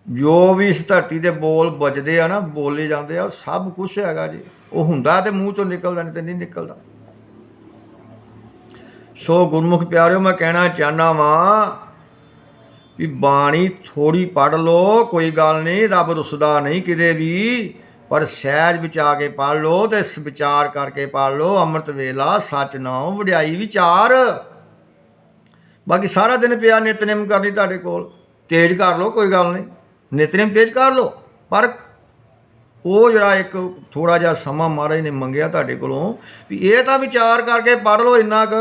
Speaker 1: ਜੋ ਵੀ ਇਸ ਧਰਤੀ ਦੇ ਬੋਲ ਵੱਜਦੇ ਆ ਨਾ, ਬੋਲੇ ਜਾਂਦੇ ਆ, ਸਭ ਕੁਛ ਹੈਗਾ ਜੀ। ਉਹ ਹੁੰਦਾ ਤੇ ਮੂੰਹ 'ਚੋਂ ਨਿਕਲਦਾ, ਨਹੀਂ ਤੇ ਨਹੀਂ ਨਿਕਲਦਾ। ਸੋ ਗੁਰਮੁਖ ਪਿਆਰਿਓ, ਮੈਂ ਕਹਿਣਾ ਚਾਹੁੰਦਾ ਵਾਂ ਵੀ ਬਾਣੀ ਥੋੜ੍ਹੀ ਪੜ੍ਹ ਲਓ, ਕੋਈ ਗੱਲ ਨਹੀਂ, ਰੱਬ ਰੁੱਸਦਾ ਨਹੀਂ ਕਿਤੇ ਵੀ, ਪਰ ਸਹਿਜ ਵਿਚਾ ਕੇ ਪੜ੍ਹ ਲਓ ਅਤੇ ਵਿਚਾਰ ਕਰਕੇ ਪੜ੍ਹ ਲਓ। ਅੰਮ੍ਰਿਤ ਵੇਲਾ ਸੱਚ ਨਾਉ ਵਡਿਆਈ ਵਿਚਾਰ। ਬਾਕੀ ਸਾਰਾ ਦਿਨ ਪਿਆ ਨਿਤਨੇਮ ਕਰਨੀ ਤੁਹਾਡੇ ਕੋਲ, ਤੇਜ਼ ਕਰ ਲਓ, ਕੋਈ ਗੱਲ ਨਹੀਂ, ਨਿਤਨੇਮ ਤੇਜ਼ ਕਰ ਲਓ। ਪਰ ਉਹ ਜਿਹੜਾ ਇੱਕ ਥੋੜ੍ਹਾ ਜਿਹਾ ਸਮਾਂ ਮਹਾਰਾਜ ਨੇ ਮੰਗਿਆ ਤੁਹਾਡੇ ਕੋਲੋਂ ਵੀ ਇਹ ਤਾਂ ਵਿਚਾਰ ਕਰਕੇ ਪੜ੍ਹ ਲਓ ਇੰਨਾ ਕੁ।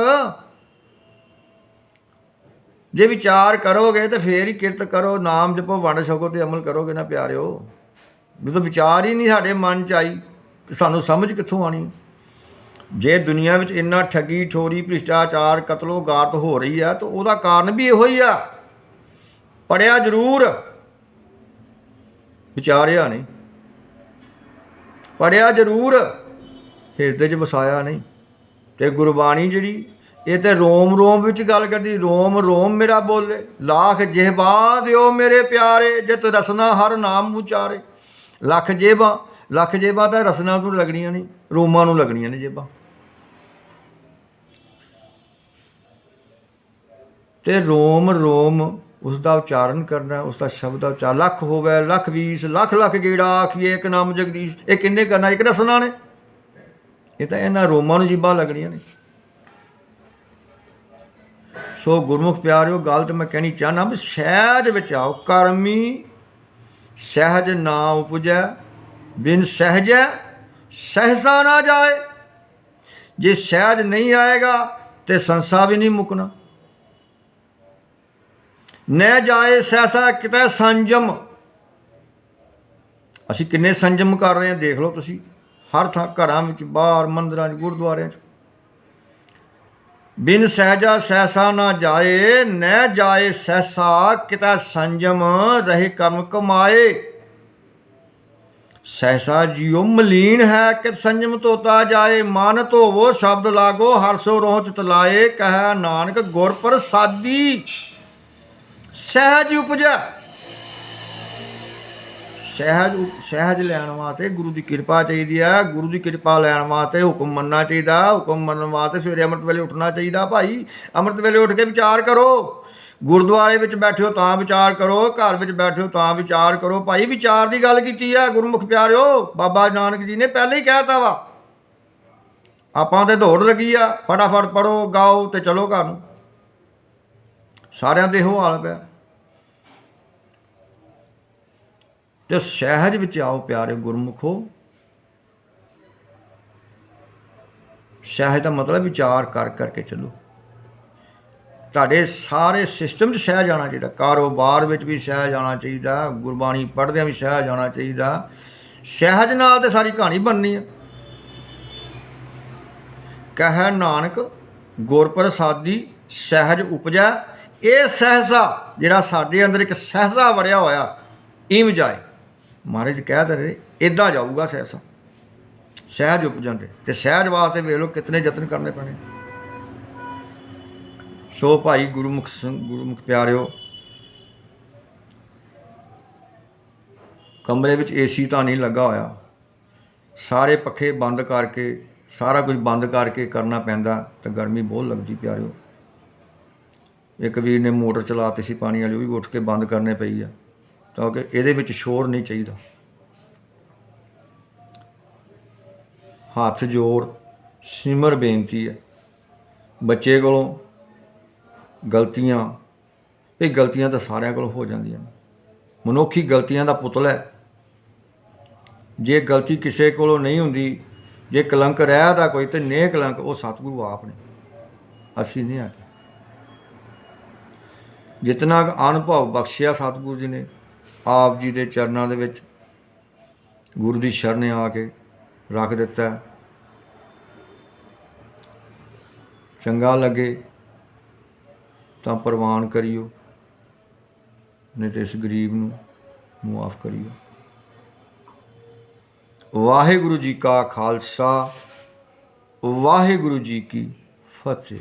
Speaker 1: ਜੇ ਵਿਚਾਰ ਕਰੋਗੇ ਤਾਂ ਫੇਰ ਹੀ ਕਿਰਤ ਕਰੋ, ਨਾਮ ਜਪੋ, ਵੰਡ ਛਕੋ ਅਤੇ ਅਮਲ ਕਰੋਗੇ ਨਾ ਪਿਆਰਿਓ। ਜਦੋਂ ਵਿਚਾਰ ਹੀ ਨਹੀਂ ਸਾਡੇ ਮਨ 'ਚ ਆਈ ਤਾਂ ਸਾਨੂੰ ਸਮਝ ਕਿੱਥੋਂ ਆਉਣੀ। ਜੇ ਦੁਨੀਆ ਵਿੱਚ ਇੰਨਾ ਠੱਗੀ ਠੋਰੀ ਭ੍ਰਿਸ਼ਟਾਚਾਰ ਕਤਲੋ ਗਾਰਤ ਹੋ ਰਹੀ ਆ ਤਾਂ ਉਹਦਾ ਕਾਰਨ ਵੀ ਇਹੋ ਹੀ ਆ। ਪੜ੍ਹਿਆ ਜ਼ਰੂਰ, ਵਿਚਾਰਿਆ ਨਹੀਂ। ਪੜ੍ਹਿਆ ਜ਼ਰੂਰ, ਹਿਰਦੇ 'ਚ ਵਸਾਇਆ ਨਹੀਂ। ਅਤੇ ਗੁਰਬਾਣੀ ਜਿਹੜੀ ਇਹ ਤਾਂ ਰੋਮ ਰੋਮ ਵਿੱਚ ਗੱਲ ਕਰਦੀ। ਰੋਮ ਰੋਮ ਮੇਰਾ ਬੋਲੇ, ਲੱਖ ਜਿਹਵਾ ਦਿਓ ਮੇਰੇ ਪਿਆਰੇ, ਜਿਤ ਰਸਨਾ ਹਰ ਨਾਮ ਉਚਾਰੇ। ਲੱਖ ਜੇਬਾਂ ਤਾਂ ਰਸਨਾ ਨੂੰ ਲੱਗਣੀਆਂ ਨਹੀਂ, ਰੋਮਾਂ ਨੂੰ ਲੱਗਣੀਆਂ ਨੇ ਜੇਬਾਂ। ਅਤੇ ਰੋਮ ਰੋਮ ਉਸ ਦਾ ਉਚਾਰਨ ਕਰਨਾ, ਉਸ ਦਾ ਸ਼ਬਦ ਦਾ ਉਚਾਰ। ਲੱਖ ਹੋਵੇ ਲੱਖ 20 ਲੱਖ ਲੱਖ ਗੇੜਾ ਆਖੀਏ ਇੱਕ ਨਾਮ ਜਗਦੀਸ਼। ਇਹ ਕਿੰਨੇ ਕਰਨਾ? ਇੱਕ ਰਸਨਾ ਨੇ। ਇਹ ਤਾਂ ਇਹਨਾਂ ਰੋਮਾਂ ਨੂੰ ਜੀਬਾਂ ਲੱਗਣੀਆਂ ਨੇ। ਸੋ ਗੁਰਮੁਖ ਪਿਆਰਿਓ, ਗੱਲ ਤਾਂ ਮੈਂ ਕਹਿਣੀ ਚਾਹੁੰਦਾ ਵੀ ਸਹਿਜ ਵਿੱਚ ਆਓ। ਕਰਮੀ ਸਹਿਜ ਨਾ ਉਪਜੈ, ਬਿਨ ਸਹਿਜੈ ਸਹਿਸਾ ਨਾ ਜਾਏ। ਜੇ ਸਹਿਜ ਨਹੀਂ ਆਏਗਾ ਤੇ ਸੰਸਾ ਵੀ ਨਹੀਂ ਮੁੱਕਣਾ। ਨਹਿ ਜਾਏ ਸਹਿਸਾ ਕਿਤੇ ਸੰਜਮ। ਅਸੀਂ ਕਿੰਨੇ ਸੰਜਮ ਕਰ ਰਹੇ ਹਾਂ ਦੇਖ ਲਓ ਤੁਸੀਂ, ਹਰ ਥਾਂ, ਘਰਾਂ ਵਿੱਚ, ਬਾਹਰ, ਮੰਦਿਰਾਂ 'ਚ, ਗੁਰਦੁਆਰਿਆਂ 'ਚ। ਬਿਨ ਸਹਿਜਾ ਸਹਿਸਾ ਨਾ ਜਾਏ, ਨਹਿ ਜਾਏ ਸਹਿਸਾ ਕਿਤੇ ਸੰਜਮ। ਰਹੇ ਕਰਮ ਕਮਾਏ। ਸਹਿਸਾ ਜੀਓ ਮਲੀਨ ਹੈ ਕਿ ਸੰਜਮ ਧੋਤਾ ਜਾਏ। ਮਨ ਧੋਵੋ ਸ਼ਬਦ ਲਾਗੋ, ਹਰ ਸੋ ਰੋਹ ਚਿਤ ਲਾਏ। ਕਹਿ ਨਾਨਕ ਗੁਰ ਪ੍ਰਸਾਦੀ, ਸਹਿਜ ਉਪਜੈ। ਸਹਿਜ ਲੈਣ ਵਾਸਤੇ ਗੁਰੂ ਦੀ ਕਿਰਪਾ ਚਾਹੀਦੀ ਆ। ਗੁਰੂ ਦੀ ਕਿਰਪਾ ਲੈਣ ਵਾਸਤੇ ਹੁਕਮ ਮੰਨਣਾ ਚਾਹੀਦਾ। ਹੁਕਮ ਮੰਨਣ ਵਾਸਤੇ ਸਵੇਰੇ ਅੰਮ੍ਰਿਤ ਵੇਲੇ ਉੱਠਣਾ ਚਾਹੀਦਾ। ਭਾਈ ਅੰਮ੍ਰਿਤ ਵੇਲੇ ਉੱਠ ਕੇ ਵਿਚਾਰ ਕਰੋ। ਗੁਰਦੁਆਰੇ ਵਿੱਚ ਬੈਠੇ ਹੋ ਤਾਂ ਵਿਚਾਰ ਕਰੋ, ਘਰ ਵਿੱਚ ਬੈਠੇ ਹੋ ਤਾਂ ਵਿਚਾਰ ਕਰੋ। ਭਾਈ ਵਿਚਾਰ ਦੀ ਗੱਲ ਕੀਤੀ ਆ ਗੁਰਮੁਖ ਪਿਆਰਿਓ। ਬਾਬਾ ਨਾਨਕ ਜੀ ਨੇ ਪਹਿਲਾਂ ਹੀ ਕਹਿ ਤਾ ਵਾ। ਆਪਾਂ ਤੇ ਦੌੜ ਲੱਗੀ ਆ, ਫਟਾਫਟ ਪੜੋ ਗਾਓ ਤੇ ਚਲੋ ਘਰ ਨੂੰ। ਸਾਰਿਆਂ ਦੇ ਇਹੋ ਹਾਲ ਪਿਆ। ਤੇ ਸਹਿਜ ਵਿੱਚ ਆਓ ਪਿਆਰੇ ਗੁਰਮੁਖੋ। ਸਹਿਜ ਦਾ ਮਤਲਬ ਵਿਚਾਰ ਕਰ ਕਰਕੇ ਚੱਲੋ। ਤੁਹਾਡੇ ਸਾਰੇ ਸਿਸਟਮ 'ਚ ਸਹਿਜ ਆਉਣਾ ਚਾਹੀਦਾ। ਕਾਰੋਬਾਰ ਵਿੱਚ ਵੀ ਸਹਿਜ ਆਉਣਾ ਚਾਹੀਦਾ। ਗੁਰਬਾਣੀ ਪੜ੍ਹਦਿਆਂ ਵੀ ਸਹਿਜ ਆਉਣਾ ਚਾਹੀਦਾ। ਸਹਿਜ ਨਾਲ ਤੇ ਸਾਰੀ ਕਹਾਣੀ ਬਣਨੀ ਆ। ਕਹਿ ਨਾਨਕ ਗੁਰ ਪ੍ਰਸਾਦੀ ਸਹਿਜ ਉਪਜੈ। ਇਹ ਸਹਿਜਾ ਜਿਹੜਾ ਸਾਡੇ ਅੰਦਰ ਇੱਕ ਸਹਿਜਾ ਵੜਿਆ ਹੋਇਆ ਇਮ ਜਾਏ। ਮਹਾਰਾਜ ਕਹਿ ਦੇ ਰਹੇ ਇੱਦਾਂ ਜਾਊਗਾ ਸਹਿਜਾ। ਸਹਿਜ ਉਪਜਣ ਤੇ ਸਹਿਜ ਵਾਸਤੇ ਵੇਖ ਲਓ ਕਿਤਨੇ ਯਤਨ ਕਰਨੇ ਪੈਣੇ। ਸੋ ਭਾਈ ਗੁਰਮੁਖ ਪਿਆਰਿਓ, ਕਮਰੇ ਵਿੱਚ ਏਸੀ ਤਾਂ ਨਹੀਂ ਲੱਗਾ ਹੋਇਆ। ਸਾਰੇ ਪੱਖੇ ਬੰਦ ਕਰਕੇ ਸਾਰਾ ਕੁਝ ਬੰਦ ਕਰਕੇ ਕਰਨਾ ਪੈਂਦਾ ਤਾਂ ਗਰਮੀ ਬਹੁਤ ਲੱਗਦੀ ਪਿਆਰਿਓ। ਇੱਕ ਵੀਰ ਨੇ ਮੋਟਰ ਚਲਾਤੀ ਸੀ ਪਾਣੀ ਵਾਲੀ, ਉਹ ਵੀ ਉੱਠ ਕੇ ਬੰਦ ਕਰਨੇ ਪਈ ਆ ਕਿਉਂਕਿ ਇਹਦੇ ਵਿੱਚ ਸ਼ੋਰ ਨਹੀਂ ਚਾਹੀਦਾ। ਹੱਥ ਜੋੜ ਸਿਮਰ ਬੇਨਤੀ ਹੈ ਬੱਚੇ ਕੋਲੋਂ। ਗਲਤੀਆਂ ਇਹ ਗਲਤੀਆਂ ਤਾਂ ਸਾਰਿਆਂ ਕੋਲ ਹੋ ਜਾਂਦੀਆਂ। ਮਨੁੱਖੀ ਗਲਤੀਆਂ ਦਾ ਪੁਤਲਾ ਹੈ। ਜੇ ਗਲਤੀ ਕਿਸੇ ਕੋਲੋਂ ਨਹੀਂ ਹੁੰਦੀ, ਜੇ ਕਲੰਕ ਰਹਿ ਦਾ ਕੋਈ ਤੇ ਨੇਹ ਕਲੰਕ ਉਹ ਸਤਿਗੁਰੂ ਆਪ ਨੇ, ਅਸੀਂ ਨਹੀਂ ਆ ਕੇ। ਜਿਤਨਾ ਅਨੁਭਵ ਬਖਸ਼ਿਆ ਸਤਿਗੁਰੂ ਜੀ ਨੇ ਆਪ ਜੀ ਦੇ ਚਰਨਾਂ ਦੇ ਵਿੱਚ ਗੁਰੂ ਦੀ ਸ਼ਰਨ ਆ ਕੇ ਰੱਖ ਦਿੱਤਾ। ਚੰਗਾ ਲੱਗੇ ਤਾਂ ਪ੍ਰਵਾਨ ਕਰਿਓ, ਨਹੀਂ ਤਾਂ ਇਸ ਗਰੀਬ ਨੂੰ ਮੁਆਫ ਕਰਿਓ। ਵਾਹਿਗੁਰੂ ਜੀ ਕਾ ਖਾਲਸਾ, ਵਾਹਿਗੁਰੂ ਜੀ ਕੀ ਫਤਿਹ।